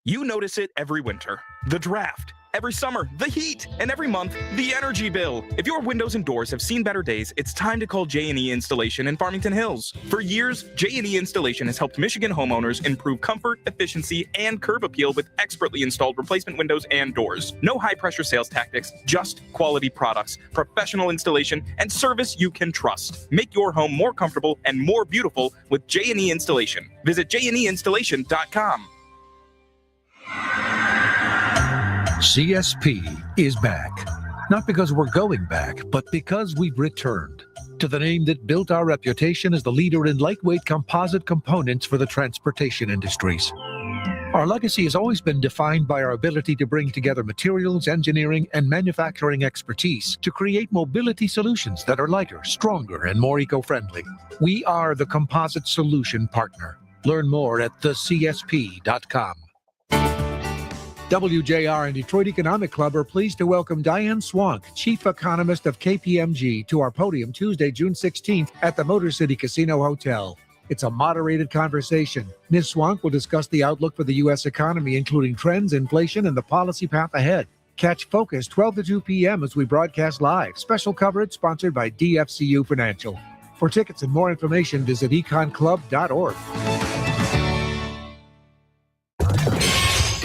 You notice it every winter. The draft. Every summer, the heat, and every month, the energy bill. If your windows and doors have seen better days, it's time to call J&E Installation in Farmington Hills. For years, J&E Installation has helped Michigan homeowners improve comfort, efficiency, and curb appeal with expertly installed replacement windows and doors. No high-pressure sales tactics, just quality products, professional installation, and service you can trust. Make your home more comfortable and more beautiful with J&E Installation. Visit jneinstallation.com. CSP is back. Not because we're going back, but because we've returned to the name that built our reputation as the leader in lightweight composite components for the transportation industries. Our legacy has always been defined by our ability to bring together materials, engineering, and manufacturing expertise to create mobility solutions that are lighter, stronger, and more eco-friendly. We are the composite solution partner. Learn more at thecsp.com. WJR and Detroit Economic Club are pleased to welcome Diane Swank, Chief Economist of KPMG, to our podium Tuesday, June 16th at the Motor City Casino Hotel. It's a moderated conversation. Ms. Swank will discuss the outlook for the U.S. economy, including trends, inflation, and the policy path ahead. Catch Focus 12 to 2 p.m. as we broadcast live. Special coverage sponsored by DFCU Financial. For tickets and more information, visit econclub.org.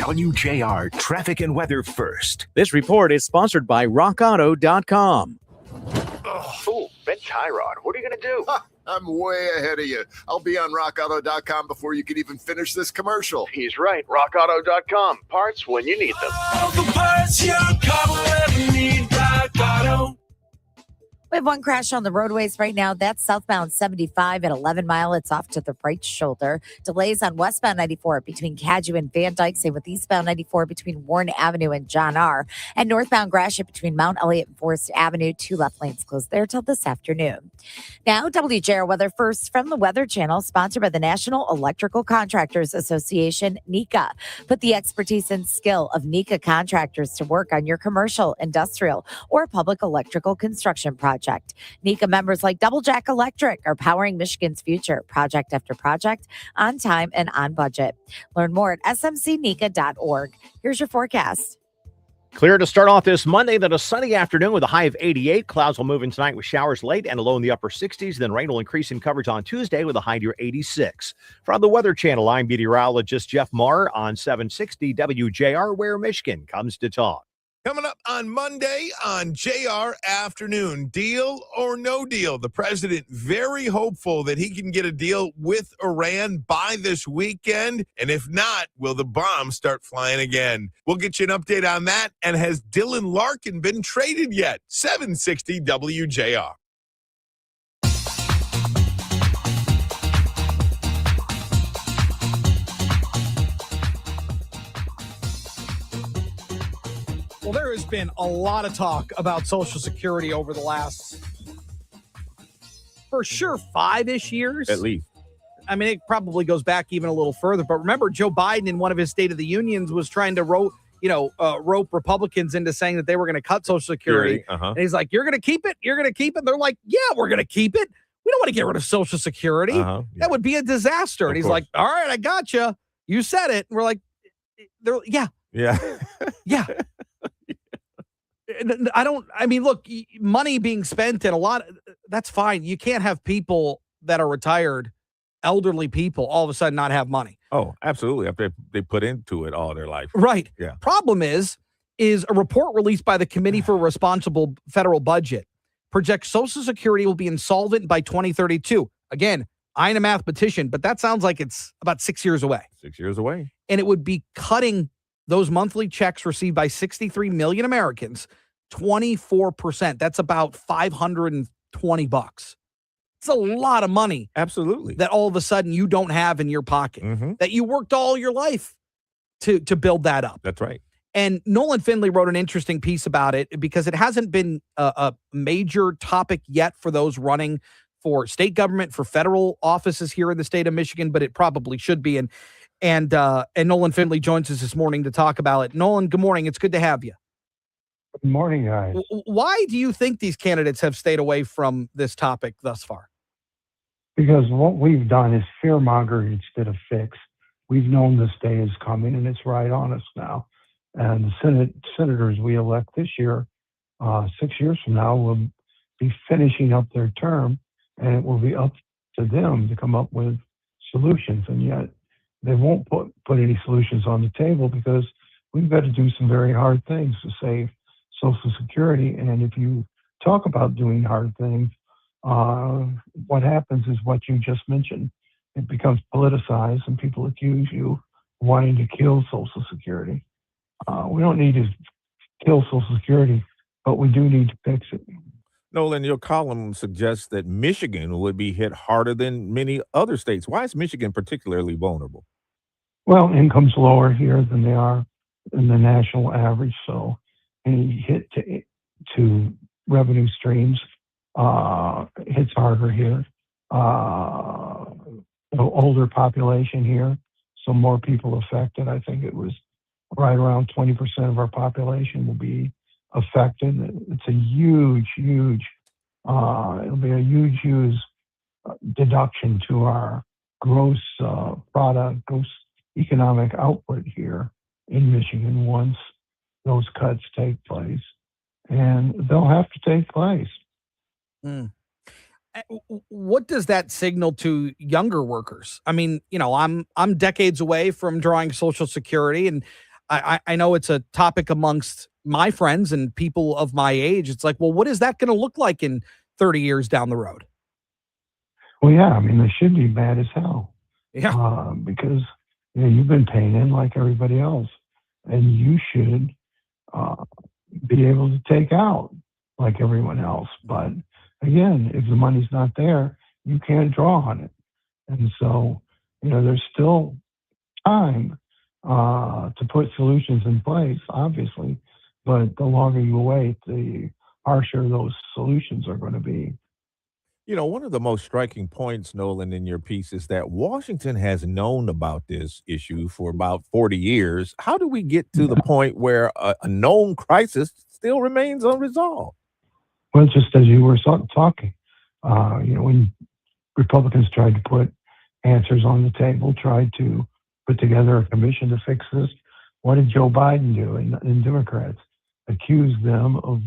WJR Traffic and Weather First. This report is sponsored by rockauto.com. Ooh, Ben Tyrod, what are you going to do? I'm way ahead of you. I'll be on rockauto.com before you can even finish this commercial. He's right. rockauto.com. Parts when you need them. All the parts your car will ever need, Rock Auto. We have one crash on the roadways right now. That's southbound 75 at 11 Mile. It's off to the right shoulder. Delays on westbound 94 between Cadue and Van Dyke. Same with eastbound 94 between Warren Avenue and John R. And northbound Gratiot between Mount Elliott and Forest Avenue. 2 left lanes closed there till this afternoon. Now, WJR weather first from the Weather Channel, sponsored by the National Electrical Contractors Association, NECA. Put the expertise and skill of NECA contractors to work on your commercial, industrial, or public electrical construction project. NECA members like Double Jack Electric are powering Michigan's future, project after project, on time and on budget. Learn more at smcneca.org. Here's your forecast. Clear to start off this Monday, then a sunny afternoon with a high of 88. Clouds will move in tonight with showers late and a low in the upper 60s. Then rain will increase in coverage on Tuesday with a high near 86. From the Weather Channel, I'm meteorologist Jeff Marr on 760 WJR, where Michigan comes to talk. Coming up on Monday on JR Afternoon, deal or no deal? The president very hopeful that he can get a deal with Iran by this weekend. And if not, will the bombs start flying again? We'll get you an update on that. And has Dylan Larkin been traded yet? 760 WJR. Well, there has been a lot of talk about Social Security over the last, for sure, 5-ish years. At least. I mean, it probably goes back even a little further. But remember, Joe Biden in one of his State of the Unions was trying to rope Republicans into saying that they were going to cut Social Security. And he's like, you're going to keep it? You're going to keep it? They're like, yeah, we're going to keep it. We don't want to get rid of Social Security. That would be a disaster. And he's like, all right, I got you. You said it. And we're like, yeah. Yeah. Look, money being spent and that's fine. You can't have people that are retired, elderly people, all of a sudden not have money. Oh, absolutely. After they put into it all their life. Right. Yeah. Problem is a report released by the Committee for Responsible Federal Budget projects Social Security will be insolvent by 2032. Again, I ain't a mathematician, but that sounds like it's about 6 years away. 6 years away. And it would be cutting those monthly checks received by 63 million Americans, 24%. That's about $520. It's a lot of money. Absolutely. That all of a sudden you don't have in your pocket, that you worked all your life to build that up. That's right. And Nolan Finley wrote an interesting piece about it because it hasn't been a major topic yet for those running for state government, for federal offices here in the state of Michigan, but it probably should be. And Nolan Finley joins us this morning to talk about it. Nolan, good morning. It's good to have you. Good morning, guys. Why do you think these candidates have stayed away from this topic thus far? Because what we've done is fear-monger instead of fix. We've known this day is coming, and it's right on us now. And the senators we elect this year, 6 years from now, will be finishing up their term, and it will be up to them to come up with solutions. And yet they won't put any solutions on the table because we've got to do some very hard things to save Social Security. And if you talk about doing hard things, what happens is what you just mentioned. It becomes politicized and people accuse you of wanting to kill Social Security. We don't need to kill Social Security, but we do need to fix it. Nolan, your column suggests that Michigan would be hit harder than many other states. Why is Michigan particularly vulnerable? Well, income's lower here than they are in the national average, so any hit to revenue streams hits harder here. Older population here, so more people affected. I think it was right around 20% of our population will be affected. It's a huge, it'll be a huge deduction to our gross product, gross economic output here in Michigan once those cuts take place. And they'll have to take place. What does that signal to younger workers? I mean, I'm decades away from drawing Social Security, and I know it's a topic amongst my friends and people of my age. It's like, well, what is that going to look like in 30 years down the road? Well, yeah, I mean, they should be bad as hell. Yeah. Because you've been paying in like everybody else, and you should be able to take out like everyone else. But again, if the money's not there, you can't draw on it. And so, there's still time to put solutions in place, obviously, but the longer you wait, the harsher those solutions are going to be. One of the most striking points, Nolan, in your piece is that Washington has known about this issue for about 40 years. How do we get to the point where a known crisis still remains unresolved? Well, just as you were talking, when Republicans tried to put answers on the table, tried to put together a commission to fix this, what did Joe Biden do? And Democrats accused them of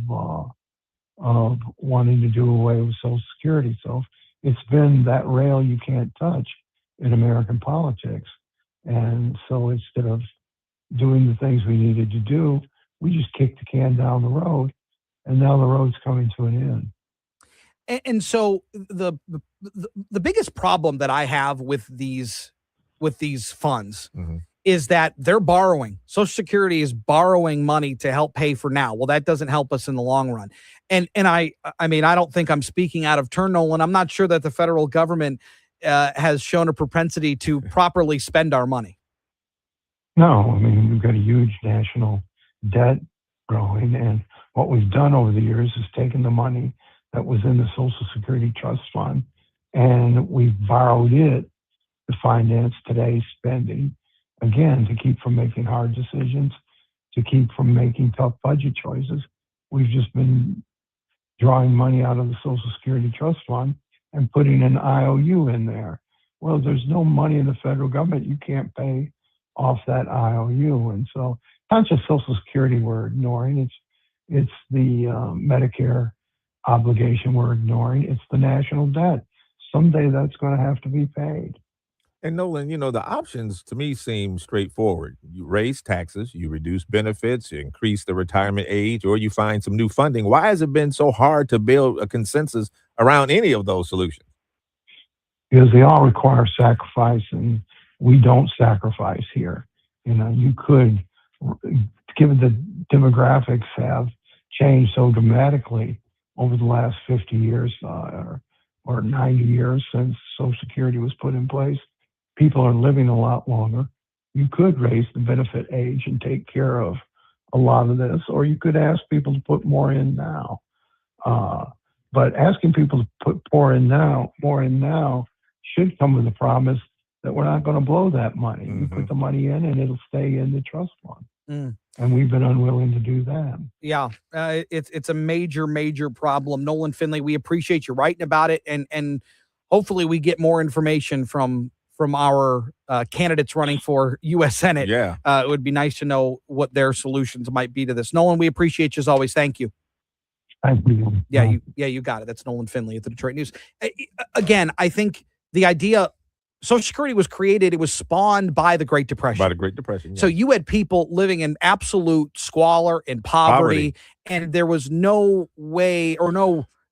wanting to do away with Social Security. So it's been that rail you can't touch in American politics. And so instead of doing the things we needed to do, we just kicked the can down the road, and now the road's coming to an end. And so the biggest problem that I have with these funds is that they're borrowing. Social Security is borrowing money to help pay for now. Well, that doesn't help us in the long run. And I mean, I don't think I'm speaking out of turn, Nolan. I'm not sure that the federal government has shown a propensity to properly spend our money. No, I mean, we've got a huge national debt growing, and what we've done over the years is taken the money that was in the Social Security Trust Fund, and we've borrowed it to finance today's spending, again, to keep from making hard decisions, to keep from making tough budget choices. We've just been drawing money out of the Social Security Trust Fund and putting an IOU in there. Well, there's no money in the federal government. You can't pay off that IOU. And so it's not just Social Security we're ignoring. It's the Medicare obligation we're ignoring. It's the national debt. Someday that's going to have to be paid. And Nolan, the options to me seem straightforward. You raise taxes, you reduce benefits, you increase the retirement age, or you find some new funding. Why has it been so hard to build a consensus around any of those solutions? Because they all require sacrifice, and we don't sacrifice here. You could, given the demographics have changed so dramatically over the last 50 years or 90 years since Social Security was put in place, people are living a lot longer. You could raise the benefit age and take care of a lot of this, or you could ask people to put more in now. But asking people to put more in now should come with a promise that we're not going to blow that money. You put the money in and it'll stay in the trust fund. And we've been unwilling to do that. Yeah, it's a major problem. Nolan Finley, we appreciate you writing about it, and hopefully we get more information from our candidates running for U.S. Senate. Yeah. It would be nice to know what their solutions might be to this. Nolan, we appreciate you as always. Thank you. Thank you. Yeah, you got it. That's Nolan Finley at the Detroit News. Again, I think the idea, Social Security was created, it was spawned by the Great Depression. By the Great Depression, yes. So you had people living in absolute squalor and poverty. And there was no way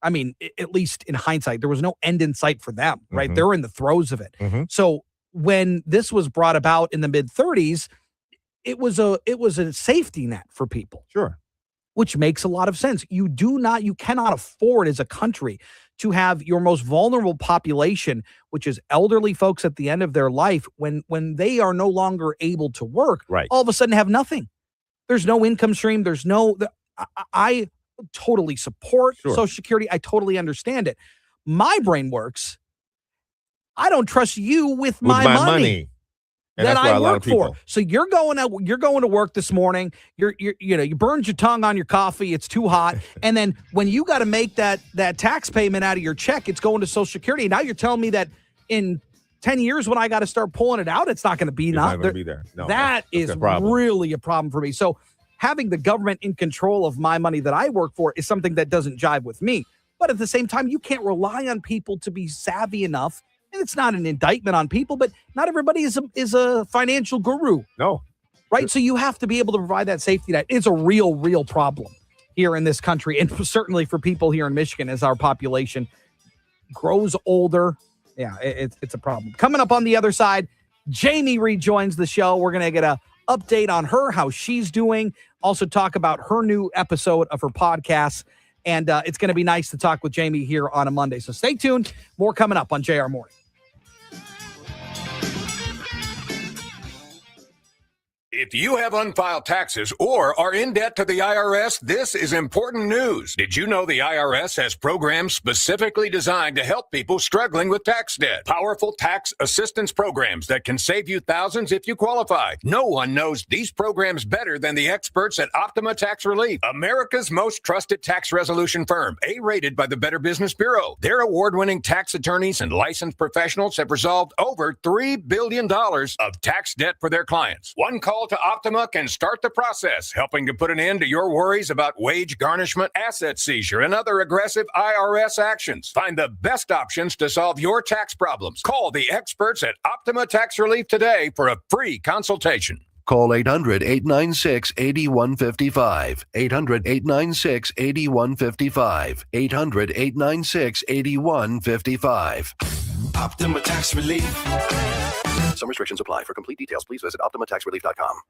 at least in hindsight, there was no end in sight for them, right? They're in the throes of it. So when this was brought about in the mid-30s, it was a safety net for people. Sure. Which makes a lot of sense. You cannot afford as a country to have your most vulnerable population, which is elderly folks at the end of their life, when they are no longer able to work, right, all of a sudden have nothing. There's no income stream. I totally support Social Security. I totally understand it. My brain works. I don't trust you with my money. And that that's why I a lot work of people. for. So you're going to work this morning. You burned your tongue on your coffee. It's too hot. And then when you got to make that tax payment out of your check, it's going to Social Security. Now you're telling me that in 10 years when I got to start pulling it out, it's not going to be not going to be there. No, that is really a problem for me. So having the government in control of my money that I work for is something that doesn't jive with me. But at the same time, you can't rely on people to be savvy enough. And it's not an indictment on people, but not everybody is a financial guru. No. Right? So you have to be able to provide that safety net. It's a real problem here in this country, and certainly for people here in Michigan as our population grows older. Yeah, it's a problem. Coming up on the other side, Jamie rejoins the show. We're going to get an update on her, how she's doing. Also talk about her new episode of her podcast. And it's going to be nice to talk with Jamie here on a Monday. So stay tuned. More coming up on JR Morning. If you have unfiled taxes or are in debt to the IRS, this is important news. Did you know the IRS has programs specifically designed to help people struggling with tax debt? Powerful tax assistance programs that can save you thousands if you qualify. No one knows these programs better than the experts at Optima Tax Relief, America's most trusted tax resolution firm, A-rated by the Better Business Bureau. Their award-winning tax attorneys and licensed professionals have resolved over $3 billion of tax debt for their clients. One call to Optima can start the process, helping to put an end to your worries about wage garnishment, asset seizure, and other aggressive IRS actions. Find the best options to solve your tax problems. Call the experts at Optima Tax Relief today for a free consultation. Call 800-896-8155. 800-896-8155. 800-896-8155. Optima Tax Relief. Some restrictions apply. For complete details, please visit OptimaTaxRelief.com.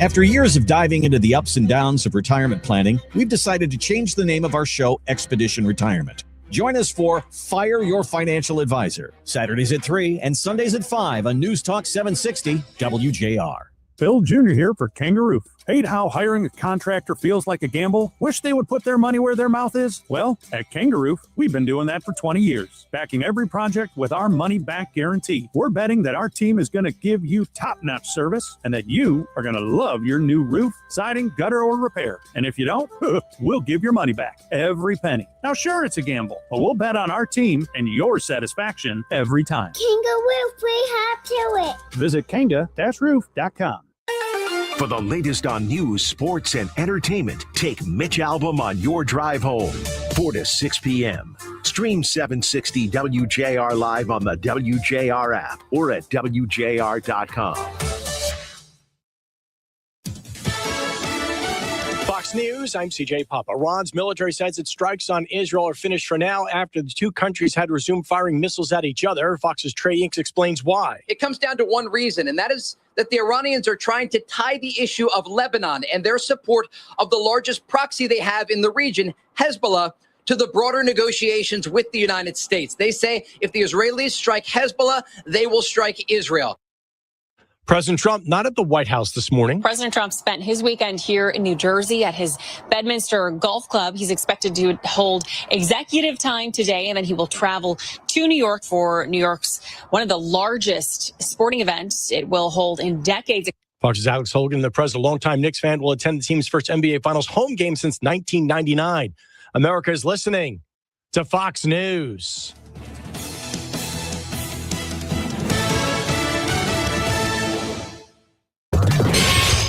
After years of diving into the ups and downs of retirement planning, we've decided to change the name of our show, Expedition Retirement. Join us for Fire Your Financial Advisor, Saturdays at 3 and Sundays at 5 on News Talk 760 WJR. Phil Jr. here for Kangaroo. Hate how hiring a contractor feels like a gamble? Wish they would put their money where their mouth is? Well, at Kangaroo, we've been doing that for 20 years, backing every project with our money-back guarantee. We're betting that our team is going to give you top-notch service and that you are going to love your new roof, siding, gutter, or repair. And if you don't, we'll give your money back, every penny. Now, sure, it's a gamble, but we'll bet on our team and your satisfaction every time. Kangaroo, free hop to it. Visit kanga-roof.com. For the latest on news, sports, and entertainment, take Mitch Albom on your drive home, 4 to 6 p.m. Stream 760 WJR live on the WJR app or at WJR.com. Fox News, I'm CJ Papa. Iran's military says its strikes on Israel are finished for now after the two countries had resumed firing missiles at each other. Fox's Trey Inks explains why. It comes down to one reason, and that is that the Iranians are trying to tie the issue of Lebanon and their support of the largest proxy they have in the region, Hezbollah, to the broader negotiations with the United States. They say if the Israelis strike Hezbollah, they will strike Israel. President Trump not at the White House this morning. President Trump spent his weekend here in New Jersey at his Bedminster Golf Club. He's expected to hold executive time today, and then he will travel to New York for New York's one of the largest sporting events it will hold in decades. Fox's Alex Hogan, the president, longtime Knicks fan, will attend the team's first NBA Finals home game since 1999. America is listening to Fox News.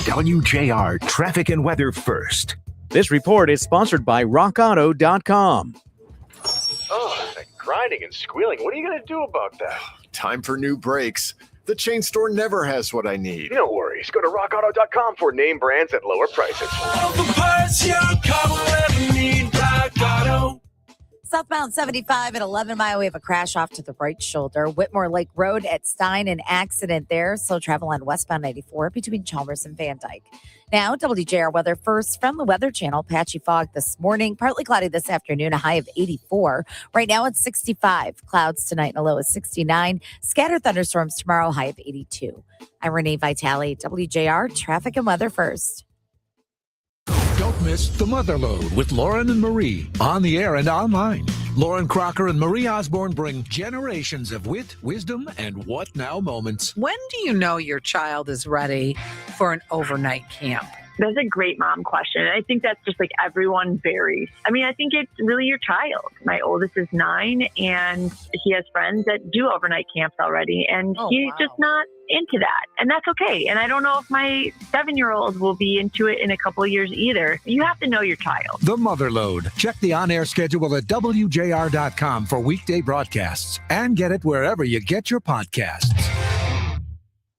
WJR traffic and weather first. This report is sponsored by RockAuto.com. Oh, that grinding and squealing. What are you going to do about that? Time for new brakes. The chain store never has what I need. No worries. Go to RockAuto.com for name brands at lower prices. Southbound 75 at 11 Mile, we have a crash off to the right shoulder. Whitmore Lake Road at Stein, an accident there. Slow travel on westbound 94 between Chalmers and Van Dyke. Now, WJR weather first from the Weather Channel. Patchy fog this morning, partly cloudy this afternoon, a high of 84. Right now it's 65. Clouds tonight and a low of 69. Scattered thunderstorms tomorrow, high of 82. I'm Renee Vitale, WJR traffic and weather first. Don't miss The Motherlode with Lauren and Marie on the air and online. Lauren Crocker and Marie Osborne bring generations of wit, wisdom, and what now moments. When do you know your child is ready for an overnight camp? That's a great mom question. I think that's just like everyone varies. I mean, I think it's really your child. My oldest is 9 and he has friends that do overnight camps already. And he's just not into that. And that's okay. And I don't know if my 7-year-old will be into it in a couple of years either. You have to know your child. The Motherlode. Check the on-air schedule at WJR.com for weekday broadcasts and get it wherever you get your podcasts.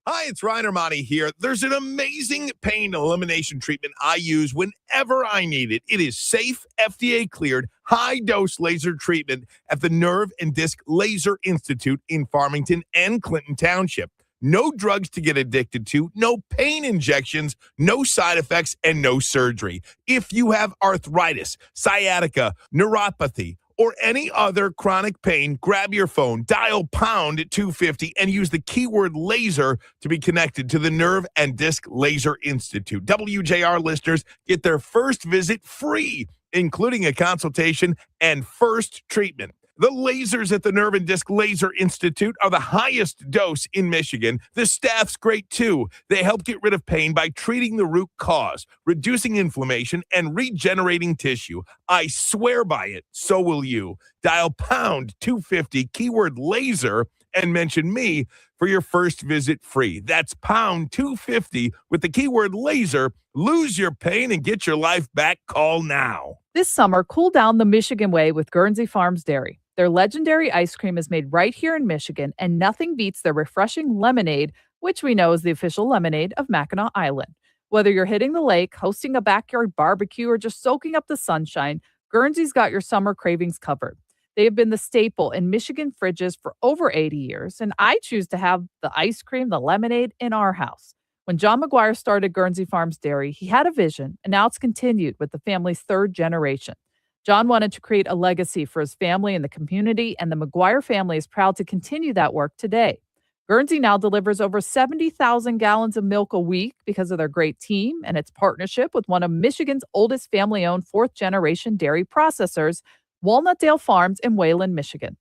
Hi, it's Ryan Armani here. There's an amazing pain elimination treatment I use whenever I need it. It is safe, FDA-cleared, high-dose laser treatment at the Nerve and Disc Laser Institute in Farmington and Clinton Township. No drugs to get addicted to, no pain injections, no side effects, and no surgery. If you have arthritis, sciatica, neuropathy, or any other chronic pain, grab your phone, dial pound 250, and use the keyword laser to be connected to the Nerve and Disc Laser Institute. WJR listeners get their first visit free, including a consultation and first treatment. The lasers at the Nerve and Disc Laser Institute are the highest dose in Michigan. The staff's great too. They help get rid of pain by treating the root cause, reducing inflammation, and regenerating tissue. I swear by it. So will you. Dial pound 250, keyword laser, and mention me for your first visit free. That's pound 250 with the keyword laser. Lose your pain and get your life back. Call now. This summer, cool down the Michigan way with Guernsey Farms Dairy. Their legendary ice cream is made right here in Michigan, and nothing beats their refreshing lemonade, which we know is the official lemonade of Mackinac Island. Whether you're hitting the lake, hosting a backyard barbecue, or just soaking up the sunshine, Guernsey's got your summer cravings covered. They have been the staple in Michigan fridges for over 80 years, and I choose to have the ice cream, the lemonade in our house. When John McGuire started Guernsey Farms Dairy, he had a vision, and now it's continued with the family's third generation. John wanted to create a legacy for his family and the community, and the McGuire family is proud to continue that work today. Guernsey now delivers over 70,000 gallons of milk a week because of their great team and its partnership with one of Michigan's oldest family-owned fourth-generation dairy processors, Walnutdale Farms in Wayland, Michigan.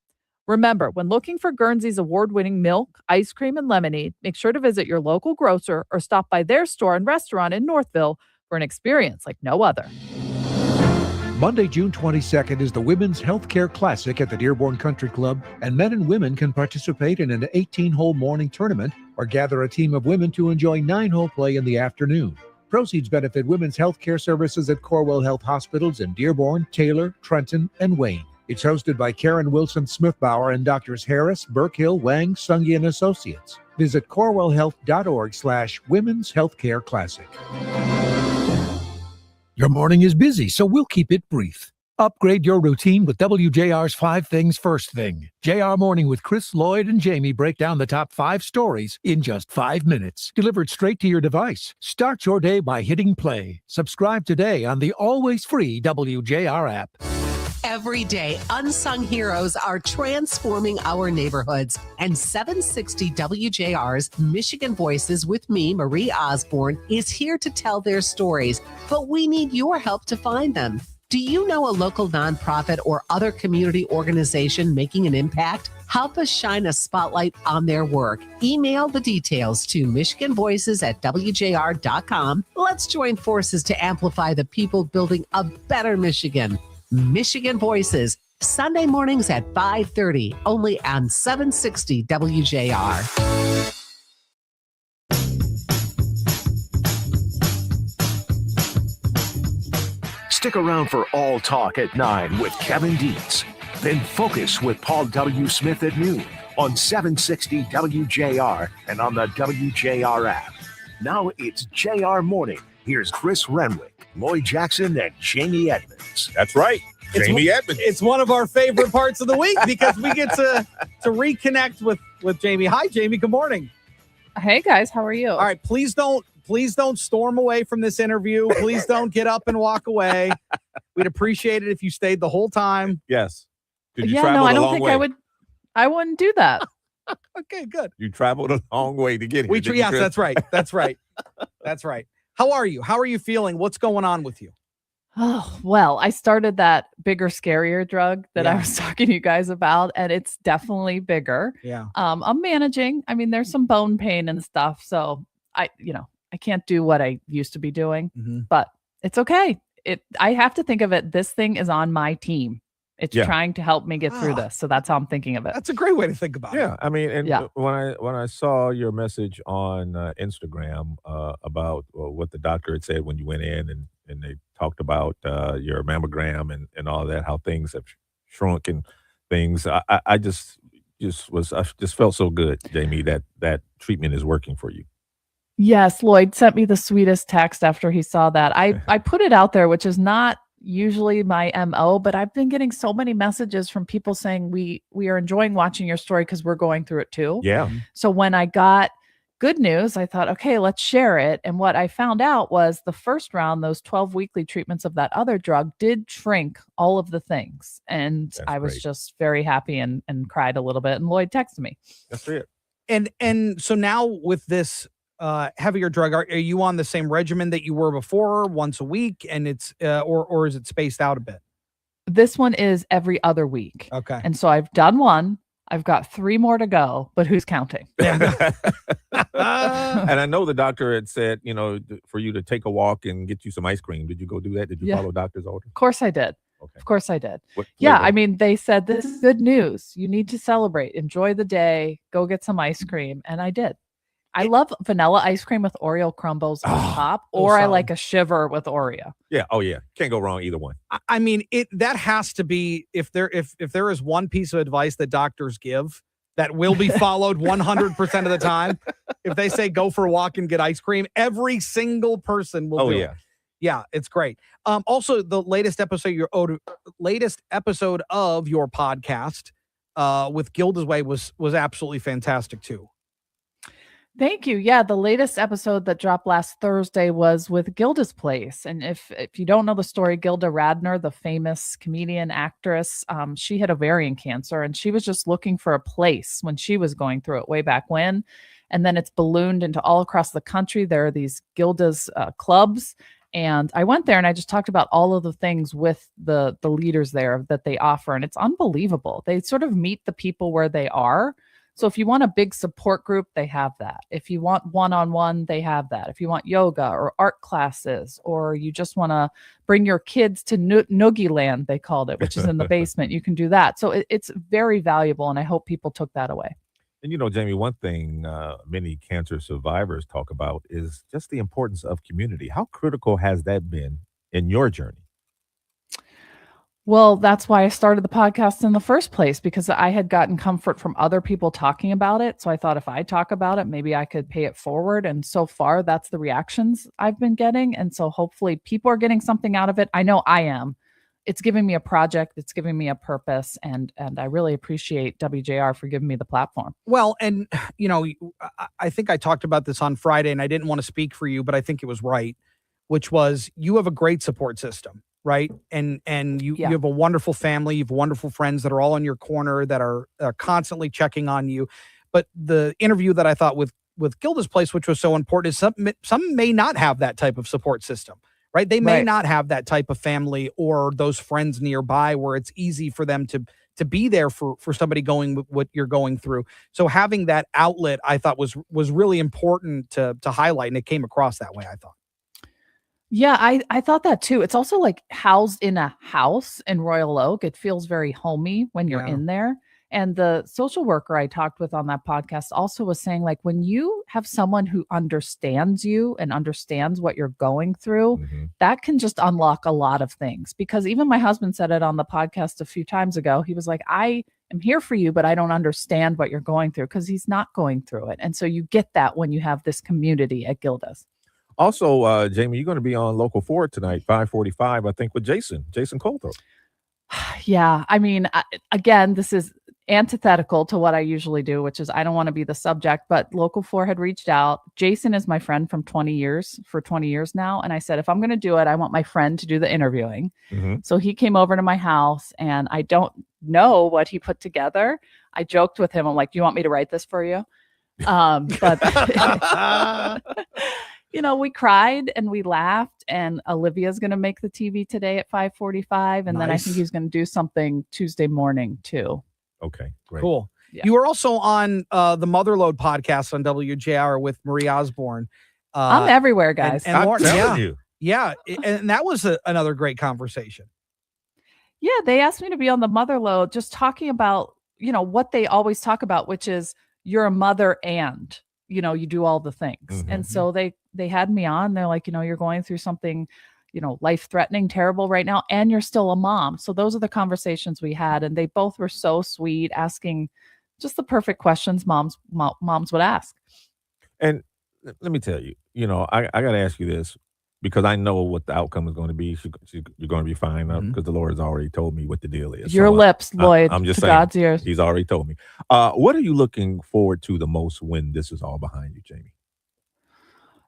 Remember, when looking for Guernsey's award-winning milk, ice cream, and lemonade, make sure to visit your local grocer or stop by their store and restaurant in Northville for an experience like no other. Monday, June 22nd is the Women's Healthcare Classic at the Dearborn Country Club, and men and women can participate in an 18-hole morning tournament or gather a team of women to enjoy 9-hole play in the afternoon. Proceeds benefit women's healthcare services at Corewell Health Hospitals in Dearborn, Taylor, Trenton, and Wayne. It's hosted by Karen Wilson Smithbauer and Doctors Harris, Burkhill, Wang, Sungi, and Associates. Visit corewellhealth.org/Women's Healthcare Classic. Your morning is busy, so we'll keep it brief. Upgrade your routine with WJR's 5 Things First Thing. JR Morning with Chris, Lloyd, and Jamie break down the top 5 stories in just 5 minutes. Delivered straight to your device. Start your day by hitting play. Subscribe today on the always free WJR app. Every day, unsung heroes are transforming our neighborhoods. And 760 WJR's Michigan Voices with me, Marie Osborne, is here to tell their stories. But we need your help to find them. Do you know a local nonprofit or other community organization making an impact? Help us shine a spotlight on their work. Email the details to michiganvoices@wjr.com. Let's join forces to amplify the people building a better Michigan. Michigan Voices, Sunday mornings at 5:30, only on 760 WJR. Stick around for All Talk at 9 with Kevin Dietz. Then Focus with Paul W. Smith at noon on 760 WJR and on the WJR app. Now it's JR Morning. Here's Chris Renwick, Lloyd Jackson, and Jamie Edmonds. That's right. Jamie Edmonds. It's one of our favorite parts of the week because we get to reconnect with Jamie. Hi, Jamie. Good morning. Hey, guys. How are you? All right. Please don't storm away from this interview. Please don't get up and walk away. We'd appreciate it if you stayed the whole time. Yes. Did you Yeah, travel no, I a don't long think way? I wouldn't do that. Okay, good. You traveled a long way to get here. didn't you, Yes, Chris? that's right. That's right. That's right. How are you? How are you feeling? What's going on with you? Oh, well, I started that bigger, scarier drug that I was talking to you guys about, and it's definitely bigger. Yeah. I'm managing. I mean, there's some bone pain and stuff. So I can't do what I used to be doing, but it's okay. I have to think of it. This thing is on my team. It's trying to help me get through this. So that's how I'm thinking of it. That's a great way to think about it. Yeah, I mean, and when I saw your message on Instagram about what the doctor had said when you went in, and they talked about your mammogram and all that, how things have shrunk and things, I just felt so good, Jamie, that treatment is working for you. Yes, Lloyd sent me the sweetest text after he saw that. I put it out there, which is not usually my MO, but I've been getting so many messages from people saying we are enjoying watching your story because we're going through it too. Yeah. So when I got good news. I thought, okay, let's share it. And what I found out was the first round, those 12 weekly treatments of that other drug did shrink all of the things. And I was just very happy and cried a little bit. And Lloyd texted me. That's it. And so now with this heavier drug, are you on the same regimen that you were before, once a week, and it's or is it spaced out a bit? This one is every other week. Okay. And so I've done one. I've got 3 more to go, but who's counting? And I know the doctor had said, for you to take a walk and get you some ice cream. Did you go do that? Did you follow doctor's order? Of course I did. Okay. Of course I did. What Yeah, flavor? I mean, they said, this is good news. You need to celebrate. Enjoy the day. Go get some ice cream. And I did. I love vanilla ice cream with Oreo crumbles on top, or I like a shiver with Oreo. Yeah. Oh, yeah. Can't go wrong either one. I mean, that has to be, if there is one piece of advice that doctors give that will be followed 100% of the time, if they say go for a walk and get ice cream, every single person will do it. Yeah, it's great. Also, the latest episode of your podcast with Gilda's Way was absolutely fantastic too. Thank you. Yeah, the latest episode that dropped last Thursday was with Gilda's Place. And if you don't know the story, Gilda Radner, the famous comedian actress, she had ovarian cancer and she was just looking for a place when she was going through it way back when. And then it's ballooned into all across the country. There are these Gilda's clubs. And I went there and I just talked about all of the things with the leaders there that they offer. And it's unbelievable. They sort of meet the people where they are. So if you want a big support group, they have that. If you want one-on-one, they have that. If you want yoga or art classes, or you just want to bring your kids to Noogie Land, they called it, which is in the basement, you can do that. So it's very valuable, and I hope people took that away. And Jamie, one thing many cancer survivors talk about is just the importance of community. How critical has that been in your journey? Well, that's why I started the podcast in the first place, because I had gotten comfort from other people talking about it. So I thought if I talk about it, maybe I could pay it forward. And so far, that's the reactions I've been getting. And so hopefully people are getting something out of it. I know I am. It's giving me a project. It's giving me a purpose. And I really appreciate WJR for giving me the platform. Well, and, I think I talked about this on Friday, and I didn't want to speak for you, but I think it was right, which was you have a great support system. Right. And you have a wonderful family. You have wonderful friends that are all in your corner that are constantly checking on you. But the interview that I thought with Gilda's Place, which was so important, is some may not have that type of support system. Right. They may not have that type of family or those friends nearby where it's easy for them to be there for somebody going with what you're going through. So having that outlet, I thought was really important to highlight. And it came across that way, I thought. Yeah, I thought that too. It's also like housed in a house in Royal Oak. It feels very homey when you're in there. And the social worker I talked with on that podcast also was saying, like, when you have someone who understands you and understands what you're going through, that can just unlock a lot of things. Because even my husband said it on the podcast a few times ago. He was like, I am here for you, but I don't understand what you're going through, because he's not going through it. And so you get that when you have this community at Gilda's. Also, Jamie, you're going to be on Local 4 tonight, 5:45, I think, with Jason Coulthard. Yeah, I mean, again, this is antithetical to what I usually do, which is I don't want to be the subject, but Local 4 had reached out. Jason is my friend for 20 years now. And I said, if I'm going to do it, I want my friend to do the interviewing. So he came over to my house, and I don't know what he put together. I joked with him. I'm like, do you want me to write this for you? But we cried and we laughed, and Olivia's going to make the TV today at 5:45. And then I think he's going to do something Tuesday morning too. Okay, great. Cool. Yeah. You were also on the Motherload podcast on WJR with Marie Osborne. I'm everywhere, guys. And I'm Lauren, telling you. Yeah. And that was another great conversation. Yeah, they asked me to be on the Motherload, just talking about, what they always talk about, which is you're a mother and, you do all the things. And so they had me on. They're like, you're going through something, life-threatening, terrible right now, and you're still a mom. So those are the conversations we had. And they both were so sweet, asking just the perfect questions moms would ask. And let me tell you, I got to ask you this, because I know what the outcome is going to be. You're going to be fine because the Lord has already told me what the deal is. Your lips, Lloyd. I'm just to saying. God's ears. He's already told me. What are you looking forward to the most when this is all behind you, Jamie?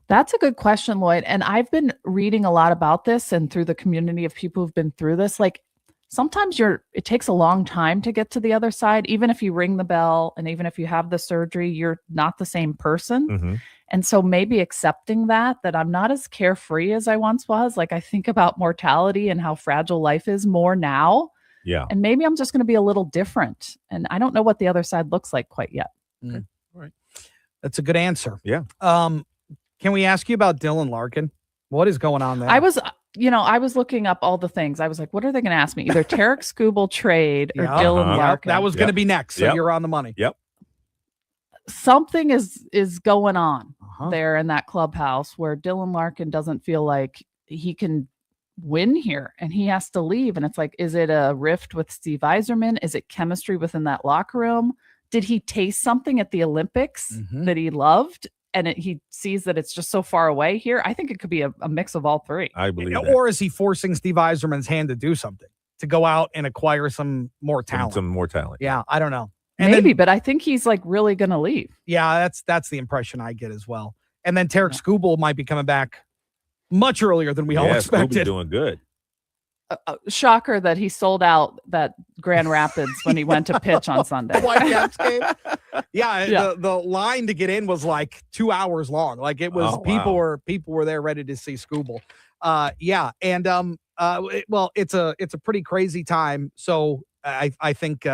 That's a good question, Lloyd. And I've been reading a lot about this and through the community of people who've been through this. Like sometimes it takes a long time to get to the other side. Even if you ring the bell and even if you have the surgery, you're not the same person. Mm-hmm. And so maybe accepting that I'm not as carefree as I once was. Like I think about mortality and how fragile life is more now. Yeah. And maybe I'm just going to be a little different. And I don't know what the other side looks like quite yet. Okay. All right. That's a good answer. Yeah. Can we ask you about Dylan Larkin? What is going on there? I was looking up all the things. I was like, what are they going to ask me? Either Tarek Skubal trade or Dylan Larkin. That was going to be next. So you're on the money. Yep. Something is going on there in that clubhouse where Dylan Larkin doesn't feel like he can win here and he has to leave. And it's like, is it a rift with Steve Yzerman? Is it chemistry within that locker room? Did he taste something at the Olympics that he loved? And he sees that it's just so far away here. I think it could be a mix of all three. I believe that. Or is he forcing Steve Yzerman's hand to do something, to go out and acquire some more talent? Some more talent. Yeah, I don't know. And maybe, but I think he's like really going to leave. Yeah, that's the impression I get as well. And then Tarek Skubal might be coming back much earlier than we all expected. Skubal's doing good. Shocker that he sold out that Grand Rapids when he went to pitch on Sunday. Whitecaps game. Yeah. The line to get in was like 2 hours long. Like it was people were there ready to see Skubal. And it's a pretty crazy time. So I think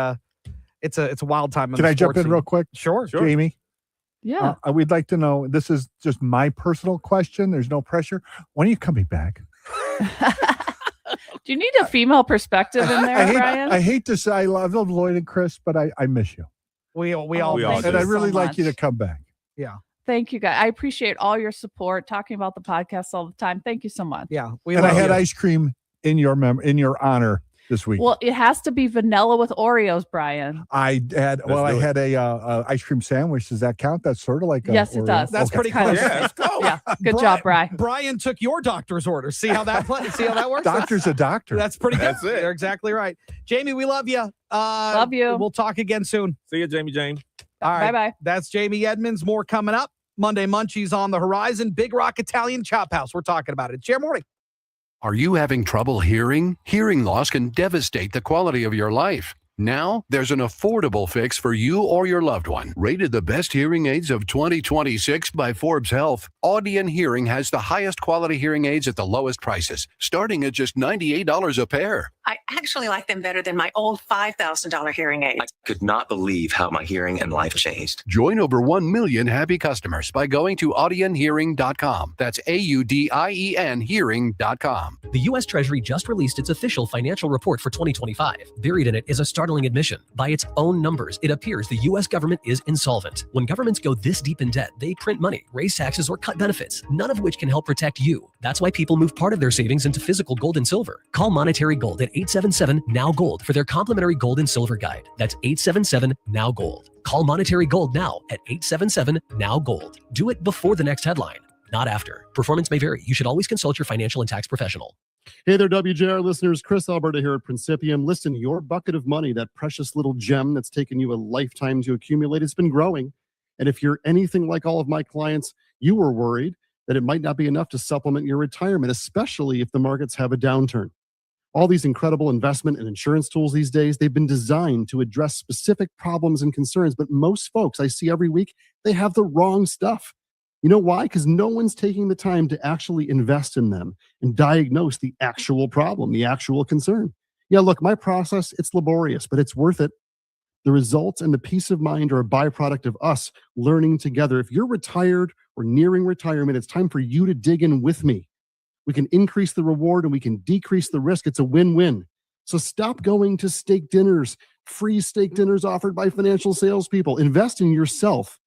it's a wild time. Can I jump in real quick? Sure. Jamie. Yeah. We'd like to know. This is just my personal question. There's no pressure. When are you coming back? Do you need a female perspective in there, Brian? I hate to say I love Lloyd and Chris, but I miss you. We all do. And I really like you to come back. Yeah. Thank you, guys. I appreciate all your support, talking about the podcast all the time. Thank you so much. Yeah. I had ice cream in your honor this week. Well, it has to be vanilla with Oreos, Brian. I had a ice cream sandwich. Does that count? That's sort of like yes, it does. That's pretty close. Yeah, let's go. Yeah, good job, Brian. Brian took your doctor's order. See how that works? Doctor's a doctor. That's pretty good. That's it. You're exactly right. Jamie, we love you. Love you. We'll talk again soon. See you, Jamie Jane. All right. Bye-bye. That's Jamie Edmonds. More coming up. Monday Munchies on the horizon. Big Rock Italian Chop House. We're talking about it. Share Morning. Are you having trouble hearing? Hearing loss can devastate the quality of your life. Now, there's an affordable fix for you or your loved one. Rated the best hearing aids of 2026 by Forbes Health, Audion Hearing has the highest quality hearing aids at the lowest prices, starting at just $98 a pair. I actually like them better than my old $5,000 hearing aids. I could not believe how my hearing and life changed. Join over 1 million happy customers by going to audionhearing.com. That's AUDIEN hearing.com. The U.S. Treasury just released its official financial report for 2025. Buried in it is a startling admission. By its own numbers, it appears the U.S. government is insolvent. When governments go this deep in debt, they print money, raise taxes, or cut benefits, none of which can help protect you. That's why people move part of their savings into physical gold and silver. Call Monetary Gold at 877-NOW-GOLD for their complimentary gold and silver guide. That's 877-NOW-GOLD. Call Monetary Gold now at 877-NOW-GOLD. Do it before the next headline, not after. Performance may vary. You should always consult your financial and tax professional. Hey there, WJR listeners. Chris Alberta here at Principium. Listen, your bucket of money, that precious little gem that's taken you a lifetime to accumulate, it's been growing. And if you're anything like all of my clients, you were worried that it might not be enough to supplement your retirement, especially if the markets have a downturn. All these incredible investment and insurance tools these days, they've been designed to address specific problems and concerns. But most folks I see every week, they have the wrong stuff. You know why? Because no one's taking the time to actually invest in them and diagnose the actual problem, the actual concern. Yeah, look, my process, it's laborious, but it's worth it. The results and the peace of mind are a byproduct of us learning together. If you're retired or nearing retirement, it's time for you to dig in with me. We can increase the reward and we can decrease the risk. It's a win-win. So stop going to steak dinners, free steak dinners offered by financial salespeople. Invest in yourself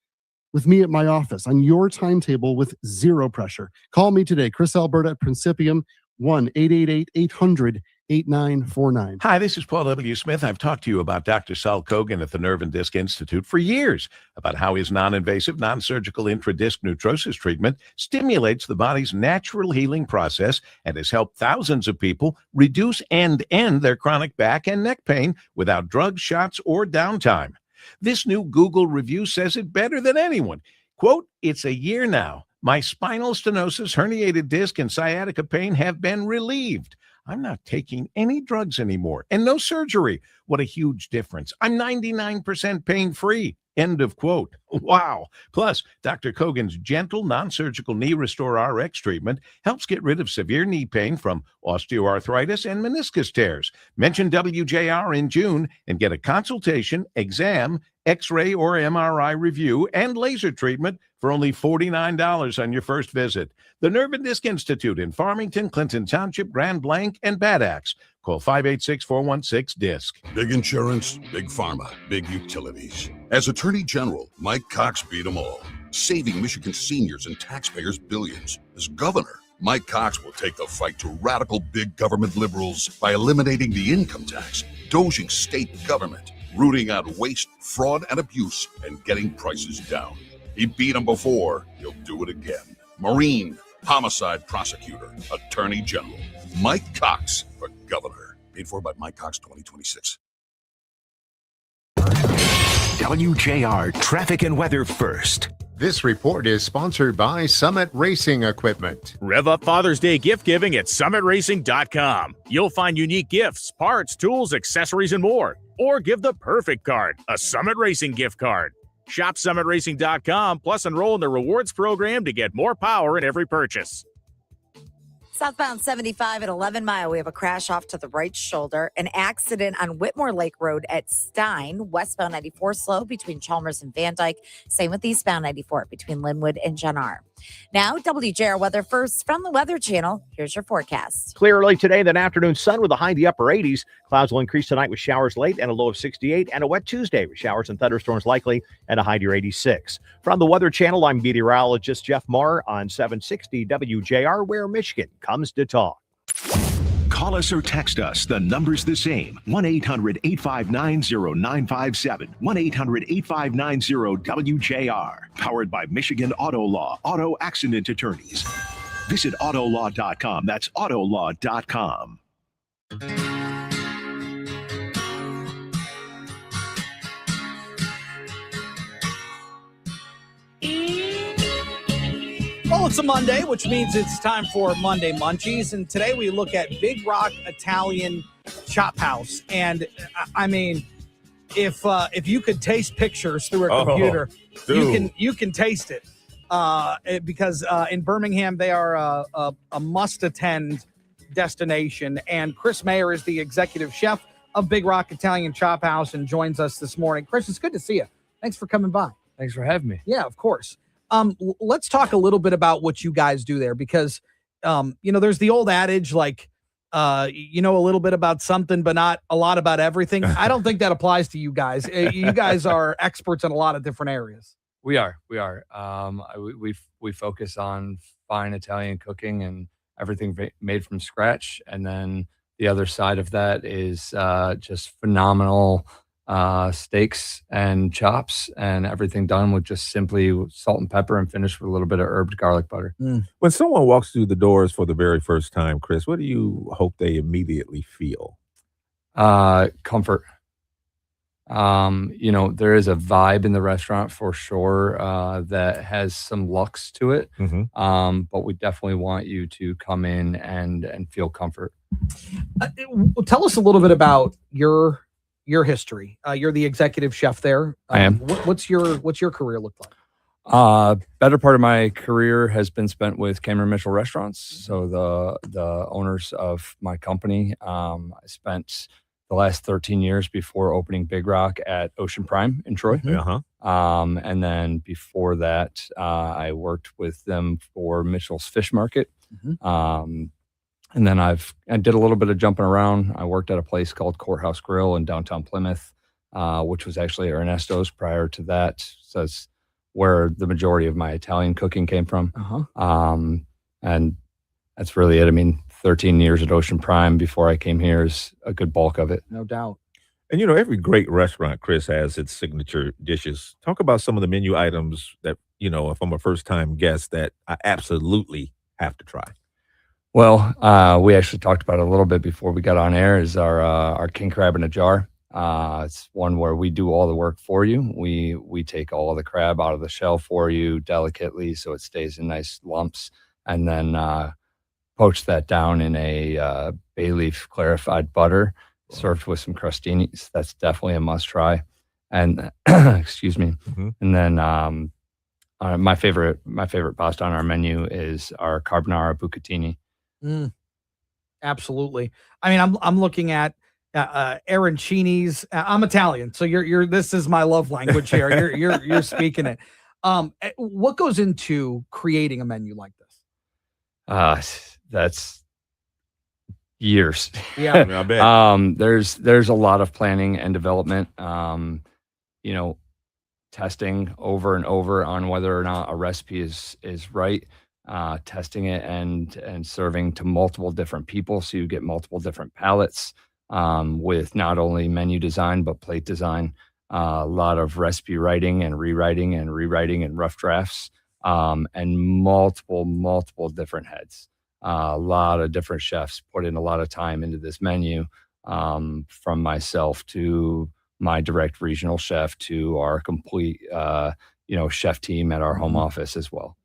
with me at my office on your timetable with zero pressure. Call me today, Chris Alberta at Principium, 1-888-800-8800. 8949. Hi, this is Paul W. Smith. I've talked to you about Dr. Saul Kogan at the Nerve and Disc Institute for years about how his non-invasive, non-surgical intradisc neutrosis treatment stimulates the body's natural healing process and has helped thousands of people reduce and end their chronic back and neck pain without drugs, shots, or downtime. This new Google review says it better than anyone. Quote, "It's a year now. My spinal stenosis, herniated disc, and sciatica pain have been relieved. I'm not taking any drugs anymore and no surgery. What a huge difference. I'm 99% pain-free." End of quote. Wow. Plus, Dr. Kogan's gentle, non-surgical Knee Restore RX treatment helps get rid of severe knee pain from osteoarthritis and meniscus tears. Mention WJR in June and get a consultation, exam, X-ray or MRI review, and laser treatment for only $49 on your first visit. The Nerve and Disc Institute in Farmington, Clinton Township, Grand Blanc, and Bad Axe. Call 586-416-DISC. Big insurance, big pharma, big utilities. As Attorney General, Mike Cox beat them all, saving Michigan seniors and taxpayers billions. As governor, Mike Cox will take the fight to radical big government liberals by eliminating the income tax, doging state government, rooting out waste, fraud, and abuse, and getting prices down. He beat them before. He'll do it again. Marine, homicide prosecutor, Attorney General, Mike Cox for governor. Paid for by Mike Cox 2026. WJR Traffic and Weather First. This report is sponsored by Summit Racing Equipment. Rev up Father's Day gift giving at summitracing.com. You'll find unique gifts, parts, tools, accessories, and more. Or give the perfect card, a Summit Racing gift card. Shop summitracing.com, plus enroll in the rewards program to get more power in every purchase. Southbound 75 at 11 Mile, we have a crash off to the right shoulder. An accident on Whitmore Lake Road at Stein. Westbound 94 slow between Chalmers and Van Dyke. Same with eastbound 94 between Linwood and John. Now, WJR Weather First from the Weather Channel. Here's your forecast. Clear early today, then afternoon sun with a high in the upper 80s. Clouds will increase tonight with showers late and a low of 68. And a wet Tuesday with showers and thunderstorms likely and a high near 86. From the Weather Channel, I'm meteorologist Jeff Marr on 760 WJR, where Michigan comes to talk. Call us or text us. The number's the same. 1-800-859-0957. 1-800-859-0WJR. Powered by Michigan Auto Law. Auto Accident Attorneys. Visit autolaw.com. That's autolaw.com. Well, it's a Monday, which means it's time for Monday Munchies. And today we look at Big Rock Italian Chop House. And I mean, if you could taste pictures through a computer, you can taste it. Because in Birmingham, they are a must-attend destination. And Chris Mayer is the executive chef of Big Rock Italian Chop House and joins us this morning. Chris, it's good to see you. Thanks for coming by. Thanks for having me. Yeah, of course. Let's talk a little bit about what you guys do there, because, there's the old adage, like, a little bit about something, but not a lot about everything. I don't think that applies to you guys. You guys are experts in a lot of different areas. We are. We focus on fine Italian cooking and everything made from scratch. And then the other side of that is just phenomenal steaks and chops and everything done with just simply salt and pepper and finished with a little bit of herbed garlic butter. When someone walks through the doors for the very first time, Chris, what do you hope they immediately feel? Comfort. There is a vibe in the restaurant for sure that has some lux to it. But we definitely want you to come in and feel comfort. Tell us a little bit about your history. You're the executive chef there. I am. What's your career look like? Better part of my career has been spent with Cameron Mitchell Restaurants. So the owners of my company. I spent the last 13 years before opening Big Rock at Ocean Prime in Troy. And then before that, I worked with them for Mitchell's Fish Market. And then I did a little bit of jumping around. I worked at a place called Courthouse Grill in downtown Plymouth, which was actually Ernesto's prior to that. So it's where the majority of my Italian cooking came from. And that's really it. I mean, 13 years at Ocean Prime before I came here is a good bulk of it. No doubt. And every great restaurant, Chris, has its signature dishes. Talk about some of the menu items that, if I'm a first time guest, that I absolutely have to try. Well, we actually talked about it a little bit before we got on air. Is our king crab in a jar. It's one where we do all the work for you. We take all of the crab out of the shell for you delicately, so it stays in nice lumps, and then poach that down in a bay leaf clarified butter, served with some crostinis. That's definitely a must try. And excuse me. Mm-hmm. And then my favorite pasta on our menu is our carbonara bucatini. Absolutely. I mean, I'm looking at arancini's. I'm Italian, so this is my love language here. You're speaking it. What goes into creating a menu like this? That's years. Yeah. I bet. There's a lot of planning and development. Testing over and over on whether or not a recipe is right. Testing it and serving to multiple different people, so you get multiple different palettes with not only menu design but plate design. A lot of recipe writing and rewriting and rough drafts, and multiple different heads. A lot of different chefs put in a lot of time into this menu, from myself to my direct regional chef to our complete chef team at our home office as well.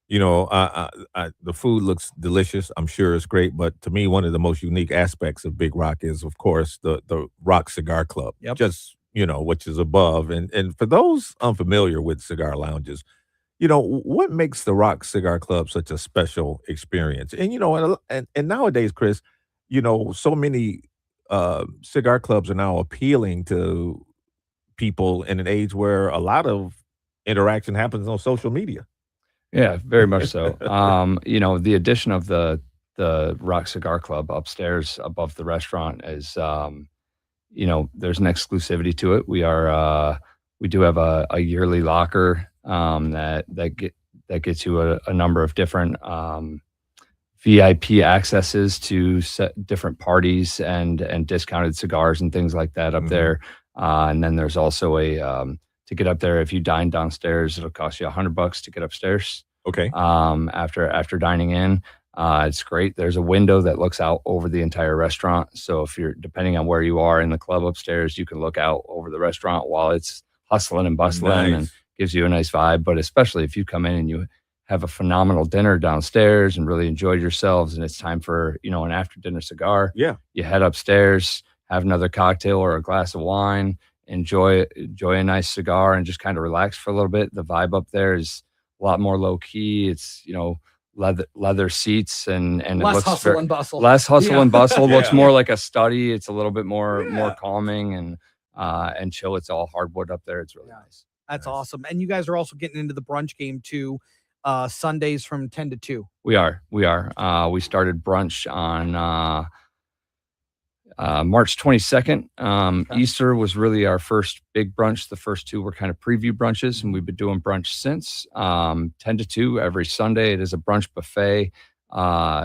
The food looks delicious. I'm sure it's great, but to me, one of the most unique aspects of Big Rock is, of course, the Rock Cigar Club. Yep. Just which is above. And for those unfamiliar with cigar lounges, what makes the Rock Cigar Club such a special experience? And nowadays, Chris, so many cigar clubs are now appealing to people in an age where a lot of interaction happens on social media. Yeah, very much so. The addition of the Rock Cigar Club upstairs above the restaurant is, there's an exclusivity to it. We do have a yearly locker that gets you a number of different VIP accesses to different parties and discounted cigars and things like that up there. And then there's also to get up there, if you dine downstairs, it'll cost you $100 to get upstairs. Okay. After dining in, it's great. There's a window that looks out over the entire restaurant. So if you're, depending on where you are in the club upstairs, you can look out over the restaurant while it's hustling and bustling and gives you a nice vibe. But especially if you come in and you have a phenomenal dinner downstairs and really enjoyed yourselves, and it's time for, an after dinner cigar. Yeah. You head upstairs, have another cocktail or a glass of wine, enjoy a nice cigar, and just kind of relax for a little bit. The vibe up there is a lot more low key. It's, leather seats and less it looks hustle and bustle. Less hustle and bustle. Yeah. Looks more like a study. It's a little bit more calming and chill. It's all hardwood up there. It's really nice. That's awesome. And you guys are also getting into the brunch game too, Sundays from 10 to 2. We are. We started brunch on March 22nd. Easter was really our first big brunch. The first two were kind of preview brunches, and we've been doing brunch since. 10 to 2 every Sunday. It is a brunch buffet.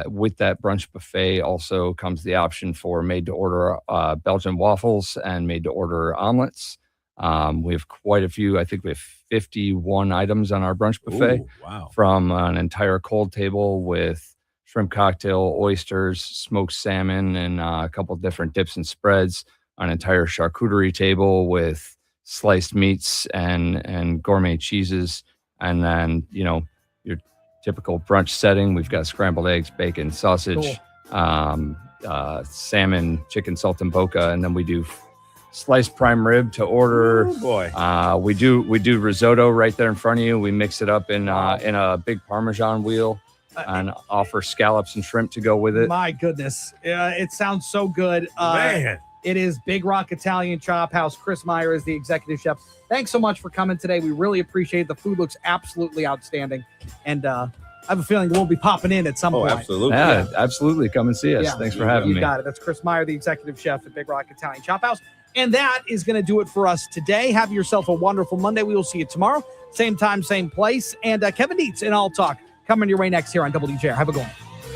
With that brunch buffet also comes the option for made-to-order Belgian waffles and made-to-order omelets. We have quite a few. I think we have 51 items on our brunch buffet. Ooh, wow. From an entire cold table with shrimp cocktail, oysters, smoked salmon, and a couple different dips and spreads, an entire charcuterie table with sliced meats and gourmet cheeses. And then, your typical brunch setting, we've got scrambled eggs, bacon, sausage, salmon, chicken saltimbocca, and then we do sliced prime rib to order. Oh boy. We do risotto right there in front of you. We mix it up in a big Parmesan wheel and offer scallops and shrimp to go with it. My goodness. It sounds so good. Man. It is Big Rock Italian Chop House. Chris Meyer is the executive chef. Thanks so much for coming today. We really appreciate it. The food looks absolutely outstanding. And I have a feeling we'll be popping in at some point. Absolutely. Yeah, absolutely. Come and see us. Yeah. Thanks for having me. You got it. That's Chris Meyer, the executive chef at Big Rock Italian Chop House. And that is going to do it for us today. Have yourself a wonderful Monday. We will see you tomorrow. Same time, same place. And Kevin Dietz and I'll talk coming your way next here on WJR. Have a good one.